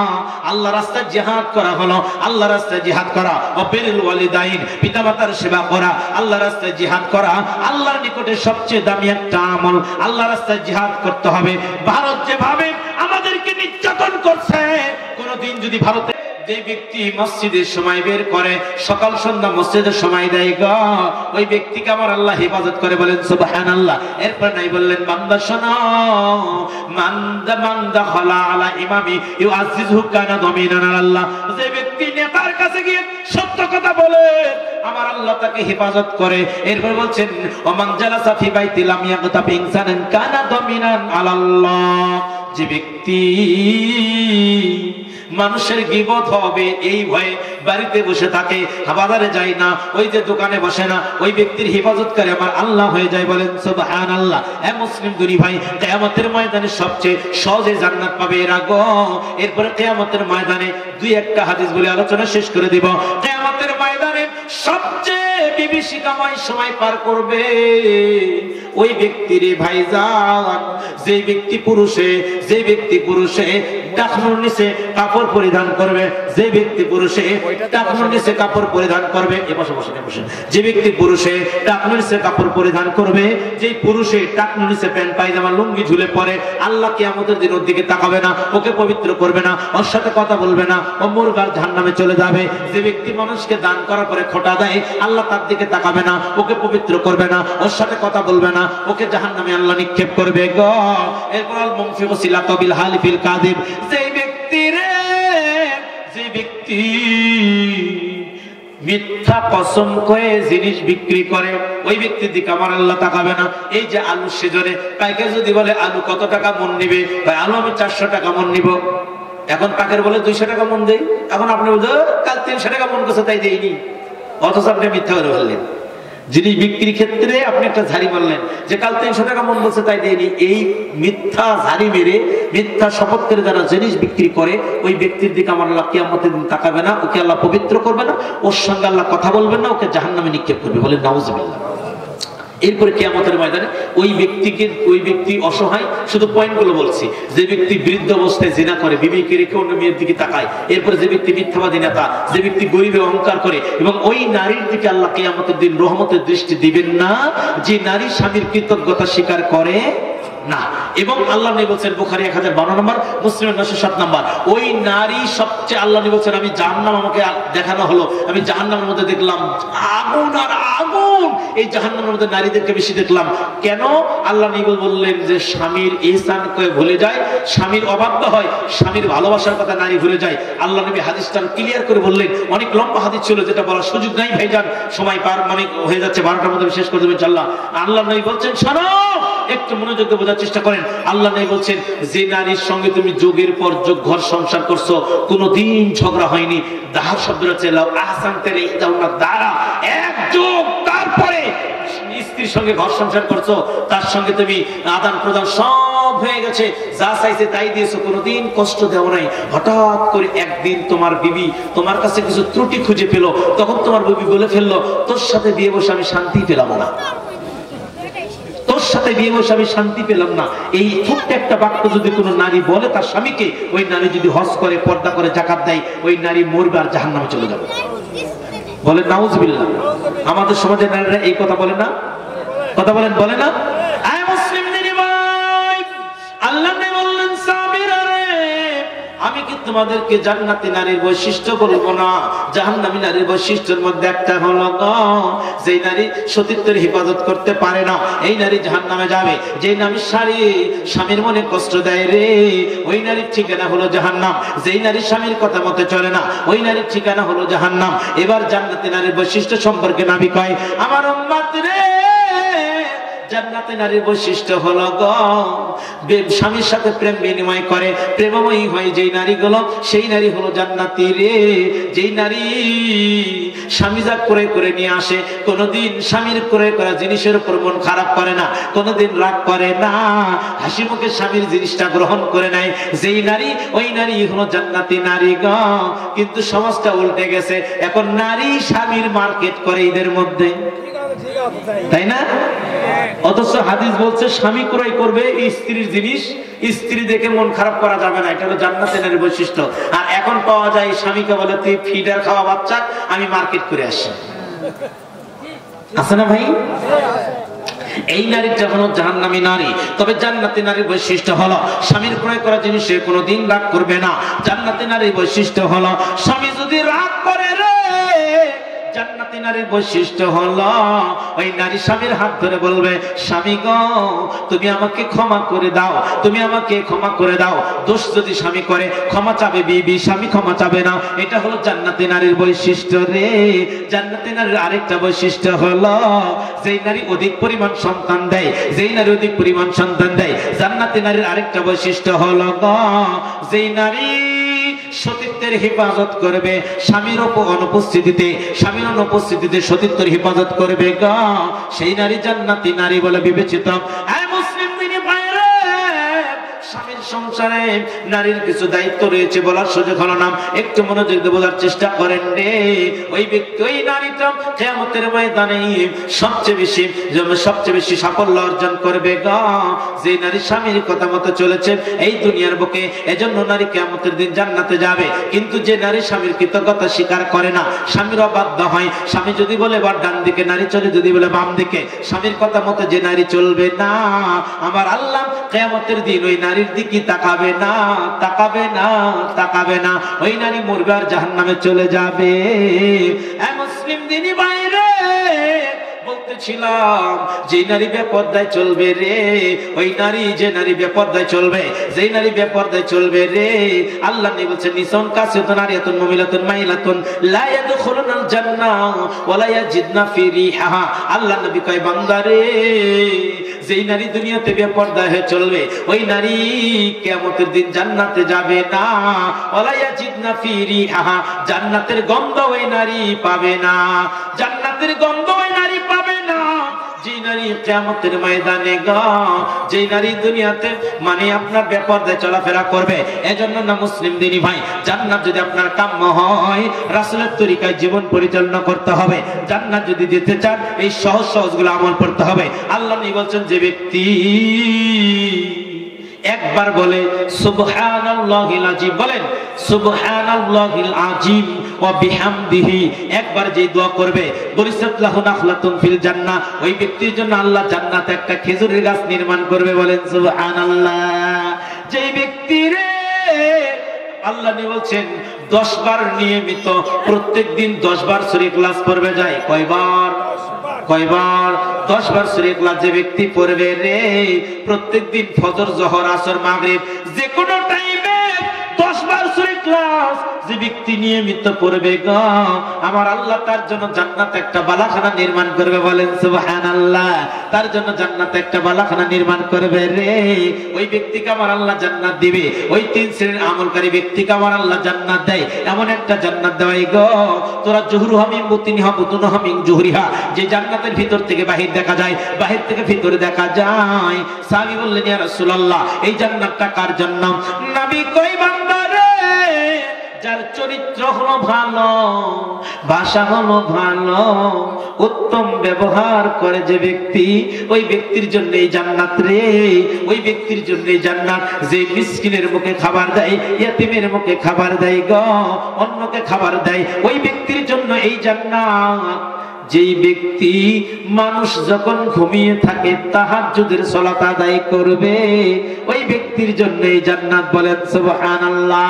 আল্লাহর রাস্তায় জিহাদ করা হলো, আল্লাহর রাস্তায় জিহাদ করা। ওয়া বিরুল ওয়ালিদাইন, পিতামাতার সেবা করা, আল্লাহর রাস্তায় জিহাদ করা। আল্লাহর নিকটে সবচেয়ে দামি একটা আমল, আল্লাহর রাস্তায় জিহাদ করতে হবে। ভারত যেভাবে আমাদেরকে নির্যাতন করছে, কোনদিন যদি ভারতে যে ব্যক্তি মসজিদের সময় বের করে, সকাল সন্ধ্যা মসজিদের সময় দেয় গো, ওই ব্যক্তিকে আমার আল্লাহ হেফাজত করে। বলেন সুবহানাল্লাহ। এরপর নাই বললেন বান্দা শোনো, মান্দা খালা আলা ইমামি ইউআজিজহু কানা দামিনান আল্লাহ, যে ব্যক্তি নেতার কাছে গিয়ে সত্য কথা বলে আমার আল্লাহ তাকে হেফাজত করে। এরপর বলছেন ওমান জালাসা ফি বাইতি লাম ইয়াগতাব ইনসানান কানা দামিনান আল্লাহ, যে ব্যক্তি মানুষের গীবত হবে এই ভয়ে বাড়িতে বসে থাকে, বাজারে যায় না, ওই যে দোকানে বসে না, ওই ব্যক্তির হেফাজতকারী আমার আল্লাহ হয়ে যায়। বলেন সুবহানাল্লাহ। এ মুসলিম দুনি ভাই, কিয়ামতের ময়দানে সবচেয়ে সহজে জান্নাত পাবে এরা গো। এরপরে কিয়ামতের ময়দানে 2-1টা হাদিস বলে আলোচনা শেষ করে দিব। কিয়ামতের ময়দানে সবচেয়ে বিভীষিকাময় সময় পার করবে ওই ব্যক্তিরে ভাইজান, যে ব্যক্তি পুরুষে টাকনুর নিচে কাপড় পরিধান করবে, যে ব্যক্তি পুরুষে টাকনুর নিচে কাপড় পরিধান করবে, যে ব্যক্তি পুরুষে টাকনুর নিচে কাপড় পরিধান করবে, যে পুরুষে টাকনুর নিচে প্যান্ট পায়জামা লুঙ্গি ঝুলে পড়ে, আল্লাহ কিয়ামতের দিন ওর দিকে তাকাবে না, ওকে পবিত্র করবে না, ওর সাথে কথা বলবে না, ও মুরগার জাহান্নামে চলে যাবে। যে ব্যক্তি মানুষকে দান করার পরে খোটা দেয়, আল্লাহ তার দিকে তাকাবে না, ওকে পবিত্র করবে না, ওর সাথে কথা বলবে না, ওকে জাহান্নামে আল্লাহ নিক্ষেপ করবে গো। এরপর আল মুনফিকু সিলাতু বিল হালিফিল কাযিব, যে ব্যক্তি মিথ্যা কসম করে জিনিস বিক্রি করে, ওই ব্যক্তির দিকে আমার আল্লাহ তাকাবে না। এই যে আলু সেজনে পাইকার যদি বলে আলু কত টাকা মন নিবে, ভাই আলু আমি 400 টাকা মন নিব, এখন পাকের বলে 200 টাকা মন দেই, এখন আপনি বলছেন কাল 300 টাকা মন করছে তাই দেয়নি, অথচ আপনি মিথ্যা করে বললেন। জিনিস বিক্রির ক্ষেত্রে আপনি একটা ঝাড়ি মারলেন যে কাল 300 টাকা মন বলছে তাই দেয়নি, এই মিথ্যা ঝাড়ি মেরে মিথ্যা শপথ করে যারা জিনিস বিক্রি করে ওই ব্যক্তির দিকে আমার আল্লাহ কিয়ামতের দিন তাকাবে না, ওকে আল্লাহ পবিত্র করবে না, ওর সঙ্গে আল্লাহ কথা বলবেন না, ওকে জাহান্নামে নিক্ষেপ করবে, বলে নাউজুবিল্লাহ। এরপরে কিয়ামতের ময়দানে ওই ব্যক্তি অসহায়, শুধু পয়েন্টগুলো বলছি, যে ব্যক্তি বৃদ্ধ অবস্থায় জিনা করে, বিবিকে রেখে অন্য মেয়ের দিকে তাকায়, এরপরে যে ব্যক্তি মিথ্যাবাদী নেতা, যে ব্যক্তি গরিবে অহংকার করে, এবং ওই নারীর দিকে আল্লাহ কিয়ামতের দিন রহমতের দৃষ্টি দিবেন না যে নারী স্বামীর কৃতজ্ঞতা স্বীকার করে না। এবং আল্লাহ নবী বলেন বুখারী 1052 নম্বর, মুসলিম 907 নম্বর, ওই নারী সবচেয়ে, আল্লাহ নবী বলেন আমি জাহান্নাম আমাকে দেখানো হলো, আমি জাহান্নামের মধ্যে দেখলাম আগুন আর আগুন, এই জাহান্নামের মধ্যে নারীদেরকে বেশি দেখলাম। কেন? আল্লাহ নবী বললেন যে স্বামীর ইহসান করে ভুলে যায়, স্বামীর অবাধ্য হয়, স্বামীর ভালোবাসার কথা নারী ভুলে যায়। আল্লাহ নবী হাদিসটা ক্লিয়ার করে বললেন, অনেক লম্বা হাদিস ছিল যেটা বলার সুযোগ নাই ভাইজান, সময় পার মানে হয়ে যাচ্ছে, 12টার মধ্যে শেষ করে দেবেন ইনশাআল্লাহ। আল্লাহ নবী বলছেন শোনো, একটু মনোযোগ দিয়ে বোঝার চেষ্টা করেন। আল্লাহ নবী বলছেন যে নারীর সঙ্গে তুমি যোগের পর যোগ ঘর সংসার করছো, কোনোদিন ঝগড়া হয়নি, দাহার শব্দটা চেলাও আহসান তেরে ইদাউনা দারা, এক যোগ তারপরে স্ত্রীর সঙ্গে ঘর সংসার করছো, তার সঙ্গে তুমি আদান প্রদান সব হয়ে গেছে, যা চাইছে তাই দিয়েছো, কোনোদিন কষ্ট দেও নাই। হঠাৎ করে একদিন তোমার বিবি তোমার কাছে কিছু ত্রুটি খুঁজে পেলো, তখন তোমার বিবি বলে ফেললো তোর সাথে বিয়ে বসে আমি শান্তি পেলাম না, তোর সাথে বিয়ে বসে আমি শান্তি পেলাম না। এই ছোট্ট একটা বাক্য যদি কোনো নারী বলে তার স্বামীকে, ওই নারী যদি হজ করে, পর্দা করে, যাকাত দেয়, ওই নারী মরবে আর জাহান্নামে চলে যাবে, বলে নাউজুবিল্লাহ। আমাদের সমাজের নারীরা এই কথা বলে না, কথা বলেন, বলে না? আয় মুসলিম দিনী ভাই, আল্লাহ বললেন সাবিরা রে, আমি কি তোমাদেরকে জান্নাতি নারীর বৈশিষ্ট্য বলবো না? জাহান্নামী নারীর বৈশিষ্ট্যের মধ্যে একটা হলো যেই নারী সতীত্বের হেফাজত করতে পারে না, এই নারী জাহান্নামে যাবে। যেই নারী স্বামীর মনে কষ্ট দেয় রে, ওই নারীর ঠিকানা হলো জাহান্নাম। যেই নারী স্বামীর কথা মতো চলে না, ওই নারীর ঠিকানা হলো জাহান্নাম। এবার জান্নাতি নারীর বৈশিষ্ট্য সম্পর্কে নবী কয়, আমার উম্মত রে, জান্নাতি নারীর বৈশিষ্ট্য হলো স্বামীর সাথে প্রেম বিনিময় করে, প্রেমময়ী হয় যেই নারীগুলো, সেই নারী হলো জান্নাতি রে। যেই নারী স্বামী যা করে করে নিয়ে আসে, কোনোদিন স্বামীর করে করা জিনিসের উপর মন খারাপ করে না, কোনোদিন রাগ করে না, হাসি মুখে স্বামীর জিনিসটা গ্রহণ করে নেয়, যেই নারী, ওই নারী হলো জান্নাতি নারী কিন্তু সমাজটা উল্টে গেছে, এখন নারী স্বামীর মার্কেট করে এদের মধ্যে, তাই না? অথচ হাদিস বলছে স্বামী ক্রয় করবে স্ত্রীর জিনিস, স্ত্রী দেখে মন খারাপ করা যাবে না, এটা হলো জান্নাতের নারীর বৈশিষ্ট্য। আর এখন পাওয়া যায় স্বামীকে বলে তুই ফিডার খাওয়া বাচ্চা, আমি মার্কেট করে আসি, আছে না ভাই? এই নারীটা হলো জাহান্নামী নারী। তবে জান্নাতি নারীর বৈশিষ্ট্য হলো স্বামীর ক্রয় করা জিনিসে কোনোদিন রাগ করবে না। জান্নাতি নারীর বৈশিষ্ট্য হলো স্বামী যদি রাগ করে রে, জান্নাতি নারীর বৈশিষ্ট্য হলো ওই নারী স্বামীর হাত ধরে বলবে, স্বামী গো তুমি আমাকে ক্ষমা করে দাও, তুমি আমাকে ক্ষমা করে দাও। দোষ যদি স্বামী করে ক্ষমা চাবে বিবি, স্বামী ক্ষমা চাবে না। এটা হলো জান্নাতি নারীর বৈশিষ্ট্য রে। জান্নাতি নারীর আরেকটা বৈশিষ্ট্য হলো যেই নারী অধিক পরিমাণ সন্তান দেয়, যেই নারী অধিক পরিমাণ সন্তান দেয়। জান্নাতি নারীর আরেকটা বৈশিষ্ট্য হলো যেই নারী সতীত্বের হেফাজত করবে, স্বামীর অনুপস্থিতিতে, স্বামীর অনুপস্থিতিতে সতীত্বের হেফাজত করবে সেই নারী জান্নাতি নারী বলে বিবেচিত। মুসলিম দিনী ভাইরা, স্বামীর সংসারে নারীর কিছু দায়িত্ব রয়েছে, বলার সুযোগ হলো না, একটু মনোযোগ দিয়ে বোঝার চেষ্টা করেন রে। ওই ব্যক্তি, ওই নারীটা কিয়ামতের ময়দানে সবচেয়ে বেশি সাফল্য অর্জন করবে যে নারী স্বামীর কথা মতো চলেছে এই দুনিয়ার বুকে। এজন্য নারী কিয়ামতের দিন জান্নাতে যাবে। কিন্তু যে নারী স্বামীর কৃতজ্ঞতা স্বীকার করে না, স্বামীর অবাধ্য হয়, স্বামী যদি বলে বা ডান দিকে নারী চলে, যদি বলে বাম দিকে, স্বামীর কথা মতো যে নারী চলবে না, আমার আল্লাহ কিয়ামতের দিন ওই নারীর দিকে তাকাবে না, তাকাবে না, তাকাবে না। ওই নারী মরবে আর জাহান্নামে চলে যাবে। মুসলিম দিনী বাইরে বলতে বলতেছিলাম যে নারী বেপরদায় চলবে রে, ওই নারী যে নারী বেপরদায় চলবে, যেই নারী বেপরদায় চলবে রে, আল্লাহ নবী বলেছেন নিসান কাসিয়াতুন আরিয়াতুন মুমিলাতুন মাইলাতুন লা ইয়াদখুলুনাল জান্নাহ ওয়া লা ইয়াজিদনা ফি রিহাহা। আল্লাহ নবী কয় বান্দা রে, যেই নারী দুনিয়াতে বেপরদা হয়ে চলবে ওই নারী কিয়ামতের দিন জান্নাতে যাবে না। ওয়া লা ইয়াজিদনা ফি রিহাহা, জান্নাতের গন্ধ ওই নারী পাবে না, জান্নাতের গন্ধ ওই নারী পাবে না। যে নারী কিয়ামতের ময়দানে যেই নারী দুনিয়াতে মানে আপনার বেপরদায় চলাফেরা করবে, এজন্য না মুসলিম দিনী ভাই, জান্নাত যদি আপনার কাম্য হয় রাসূলের তরিকায় জীবন পরিচালনা করতে হবে। জান্নাত যদি যেতে চান এই সহজ সহজগুলো আমল করতে হবে। আল্লাহ নবী বলেন যে ব্যক্তি একবার বলে সুবহানাল্লাহিল আযীম, বলেন সুবহানাল্লাহিল আযীম ওয়া বিহামদিহি, একবার যে দোয়া করবে বরিসাত লাহু নাখলাতুন ফিল জান্নাহ, ওই ব্যক্তির জন্য আল্লাহ জান্নাতে একটা খেজুরের গাছ নির্মাণ করবে। বলেন সুবহানাল্লাহ। যেই ব্যক্তি রে আল্লাহ নবী বলেন 10 বার নিয়মিত প্রত্যেকদিন 10 বার সূরা ইখলাস পড়বে যায়। কয়বার? 10 বার সূরা ইখলাস যে ব্যক্তি পড়বে রে প্রত্যেকদিন ফজর, জোহর, আসর, মাগরিব যে কোনো টাইমে 10 বার সূরা ইখলাস যে ব্যক্তি নিয়মিত পড়বে আমার আল্লাহ তার জন্য জান্নাতে একটা বালাখানা নির্মাণ করবে। বলেন সুবহানাল্লাহ। তার জন্য জান্নাতে একটা বালাখানা নির্মাণ করবে রে, ওই ব্যক্তিকে আমার আল্লাহ জান্নাত দিবে। ওই 3 শ্রেণীর আমলকারী ব্যক্তিকে আমার আল্লাহ জান্নাত দেয়। এমন একটা জান্নাত দেওয়াই তোরা জুহরু হামিম বুতিনহা বুতুনহা হামিম জুহরিহা, যে জান্নাতের ভিতর থেকে বাহির দেখা যায়, বাহির থেকে ভিতরে দেখা যায়। সাহাবী বললেন ইয়া রাসূলুল্লাহ এই জান্নাতটা কার জন্য? নবী কই বান্দা রে যার চরিত্র হলো ভালো, ভাষা হলো ভালো, উত্তম ব্যবহার করে যে ব্যক্তি, ওই ব্যক্তির জন্য এই জান্নাত রে, ওই ব্যক্তির জন্য এই জান্নাত। যে মিসকিনের মুখে খাবার দেয়, ইয়াতীমের মুখে খাবার দেয় অন্যকে খাবার দেয়, ওই ব্যক্তির জন্য এই জান্নাত। যেই ব্যক্তি মানুষ যখন ঘুমিয়ে থাকে তাহাজ্জুদের সালাত আদায় করবে, ওই ব্যক্তির জন্য এই জান্নাত। বলেন সুবহানাল্লাহ।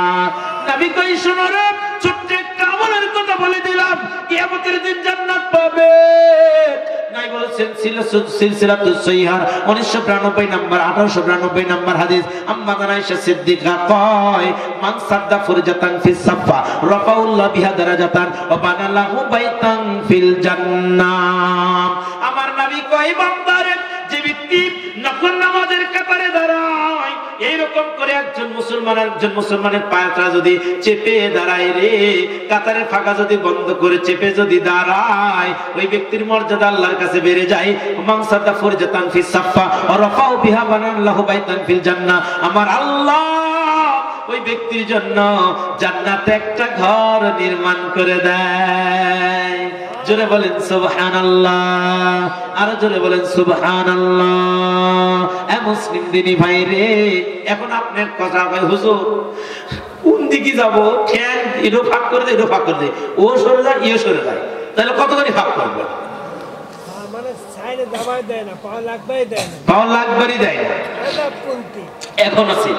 নবী কই শুনো রে, ছোট্ট একটা আমলের কথা বলে দিলাম, কিয়ামতের দিন জান্নাত পাবে। নাই বলেছেন সিলসিলাতুস সহিহা 1992 নাম্বার 1892 নাম্বার হাদিস, আম্মা আয়েশা সিদ্দিকা কয় মান সাদ্দা ফুরজাতান ফিস সাফা রাফাউল্লাহ বিহা দারাজাতান ওয়া বানালাহু বাইতান ফিল জান্নাহ। আমার নবী কয় বান্দারে যে ব্যক্তি নফল নামাজের কাতারে দাঁড়ায়, এইরকম করে একজন মুসলমানের পায়টা যদি চেপে দাঁড়ায় রে, কাতারের ফাঁকা যদি বন্ধ করে চেপে যদি দাঁড়ায়, ওই ব্যক্তির মর্যাদা আল্লাহর কাছে বেড়ে যায়। মান সাদ্দা ফুরজাতান ফিস সাফা ওয়া রাফাউ বিহা বানাল্লাহু বাইতান ফিল জান্নাহ, আমার আল্লাহ ওই ব্যক্তির জন্য জান্নাতে একটা ঘর নির্মাণ করে দেয়। জোরে বলেন সুবহানাল্লাহ, আরো জোরে বলেন সুবহানাল্লাহ। এ মুসলিম দিনী ভাই রে, এখন আপনার কথা কয় হুজুর কোন দিকে যাব, ঠ্যাং এরো ফাঁক করে দেয়, এরো ফাঁক করে দেয়, ও সরে যায়, ইয়ে সরে যায়, তাহলে কতখানি ফাঁক করবে? মানে সাইডে দাবাই দেয় না, পাও লাগবেই দেয় না, পাও লাগবেই দেয় না। এখন আছে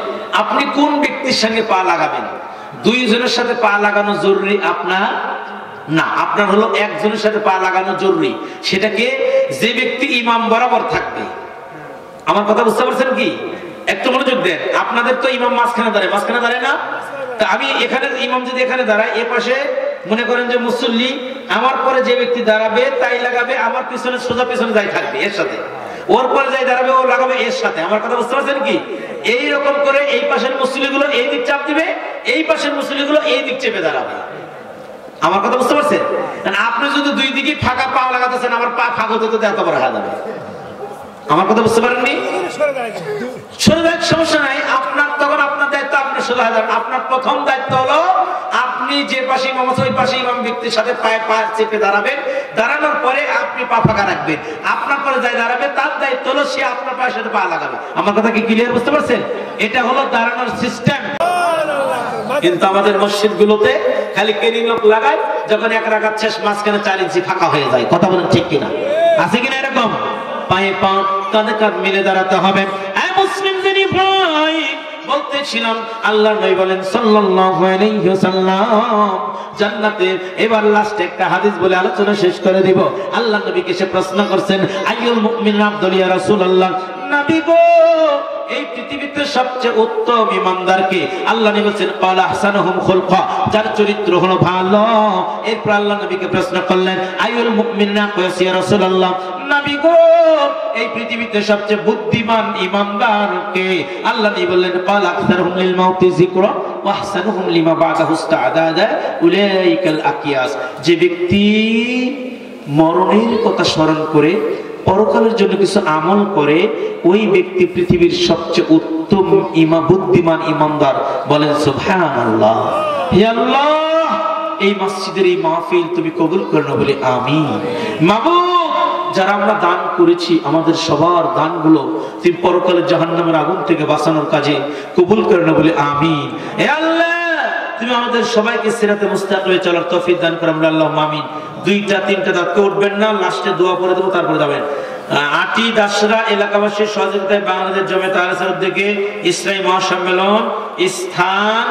আপনি কোন ব্যক্তির সঙ্গে পা লাগাবেন? দুইজনের সাথে পা লাগানো জরুরি আপনার না, আপনার হলো একজনের সাথে পা লাগানো জরুরি। সেটাকে যে ব্যক্তি ইমাম বরাবর থাকবে। আমার কথা বুঝতে পারছেন কি? একটু মনোযোগ দেন। আপনাদের তো ইমাম মাঝখানে দাঁড়ায় না? তা আমি এখানে ইমাম যদি এখানে দাঁড়ায়, এ পাশে মনে করেন যে মুসল্লি, আমার পরে যে ব্যক্তি দাঁড়াবে তাই লাগাবে, আমার পিছনে সোজা পিছনে যাই থাকবে এর সাথে, ওর পরে যাই দাঁড়াবে ও লাগাবে এর সাথে। আমার কথা বুঝতে পারছেন কি? এইরকম করে এই পাশের মুসল্লিগুলো এই দিক চাপ দিবে, এই পাশের মুসল্লিগুলো এই দিক চেপে দাঁড়াবে। আমার কথা বুঝতে পারছেন? আপনি যদি দুই দিকে ফাঁকা পা লাগাতেছেন, আমার পা ফাঁকা হতে তো এত বড় হয়ে যাবে। আমার কথা বুঝতে পারেননি? সরে যাক, সমস্যা নাই। আপনার তখন আপনার দায়িত্ব, আপনি সোজা হয়ে যান। আপনার প্রথম দায়িত্ব হলো আপনি যে পাশে ইমাম আছে ওই পাশে ইমাম ব্যক্তির সাথে পায়ে পা চেপে দাঁড়াবেন। দাঁড়ানোর পরে আপনি পা ফাঁকা রাখবেন। আপনার পরে যাই দাঁড়াবে তার দায়িত্ব হলো সে আপনার পায়ের সাথে পা লাগাবে। আমার কথা কি ক্লিয়ার বুঝতে পারছেন? এটা হলো দাঁড়ানোর সিস্টেম। কিন্তু আমাদের মসজিদ গুলোতে খালি কেরি লোক লাগায়, যখন এক রাকাত শেষ মাঝখানে 4 ইঞ্চি ফাঁকা হয়ে যায়। কথা বলেন ঠিক কিনা? আছে কিনা এরকম? পায়ে পা কাঁধে কাঁধ মিলে দাঁড়াতে হবে। মুসলিম দিনী ভাই বলতে বলতেছিলাম, আল্লাহ নবী বলেন সাল্লাল্লাহু আলাইহি ওয়াসাল্লাম জান্নাতে। এবার লাস্টে একটা হাদিস বলে আলোচনা শেষ করে দিব। আল্লাহ নবীকে সে প্রশ্ন করছেন, আইয়ুল মুমিনিন আফদাল ইয়া রাসূলুল্লাহ, নবী গো এই পৃথিবীতে সবচেয়ে উত্তম ঈমানদার কে? আল্লাহ নবী বলেন ক্বালা আহসানুহুম খুলকা, যার চরিত্র হলো ভালো। এরপর আল্লাহ নবীকে প্রশ্ন করলেন, আইয়ুল মুমিনিনা কওয়াস ইয়া রাসূলুল্লাহ, নবী গো এই পৃথিবীতে সবচেয়ে বুদ্ধিমান ঈমানদার কে? আল্লাহ নবী বললেন ক্বালা আকসারুহুম লিল মাউতি যিকরা ওয়া আহসানুহুম লিমা বা'দাহু ইসতা'দাদা উলাইকাল আকিয়াস। যে ব্যক্তি মরণের কথা স্মরণ করে পরকালের জন্য কিছু আমল করে, ওই ব্যক্তি পৃথিবীর সবচেয়ে উত্তম বুদ্ধিমান ঈমানদার। বলেন সুবহানাল্লাহ। হে আল্লাহ, এই মসজিদের এই মাহফিল তুমি কবুল করো বলে আমিন। মাবুদ, যারা আমরা দান করেছি, আমাদের সবার দানগুলো তুমি পরকালের জাহান্নামের আগুন থেকে বাঁচানোর কাজে কবুল করো বলে আমিন। হে আল্লাহ, তুমি আমাদের সবাইকে সিরাতে মুস্তাকিমে চলার তৌফিক দান করো, আমরা আল্লাহুম্মা আমিন। দুইটা তিনটা দাঁতকে উঠবেন না, লাস্টে দোয়া করে দেবো, তারপরে যাবেন। আটি দাসরা এলাকাবাসীর সহযোগিতায় বাংলাদেশ জামায়াত আহলে সুন্নাত থেকে ইসলামী মহাসম্মেলন স্থান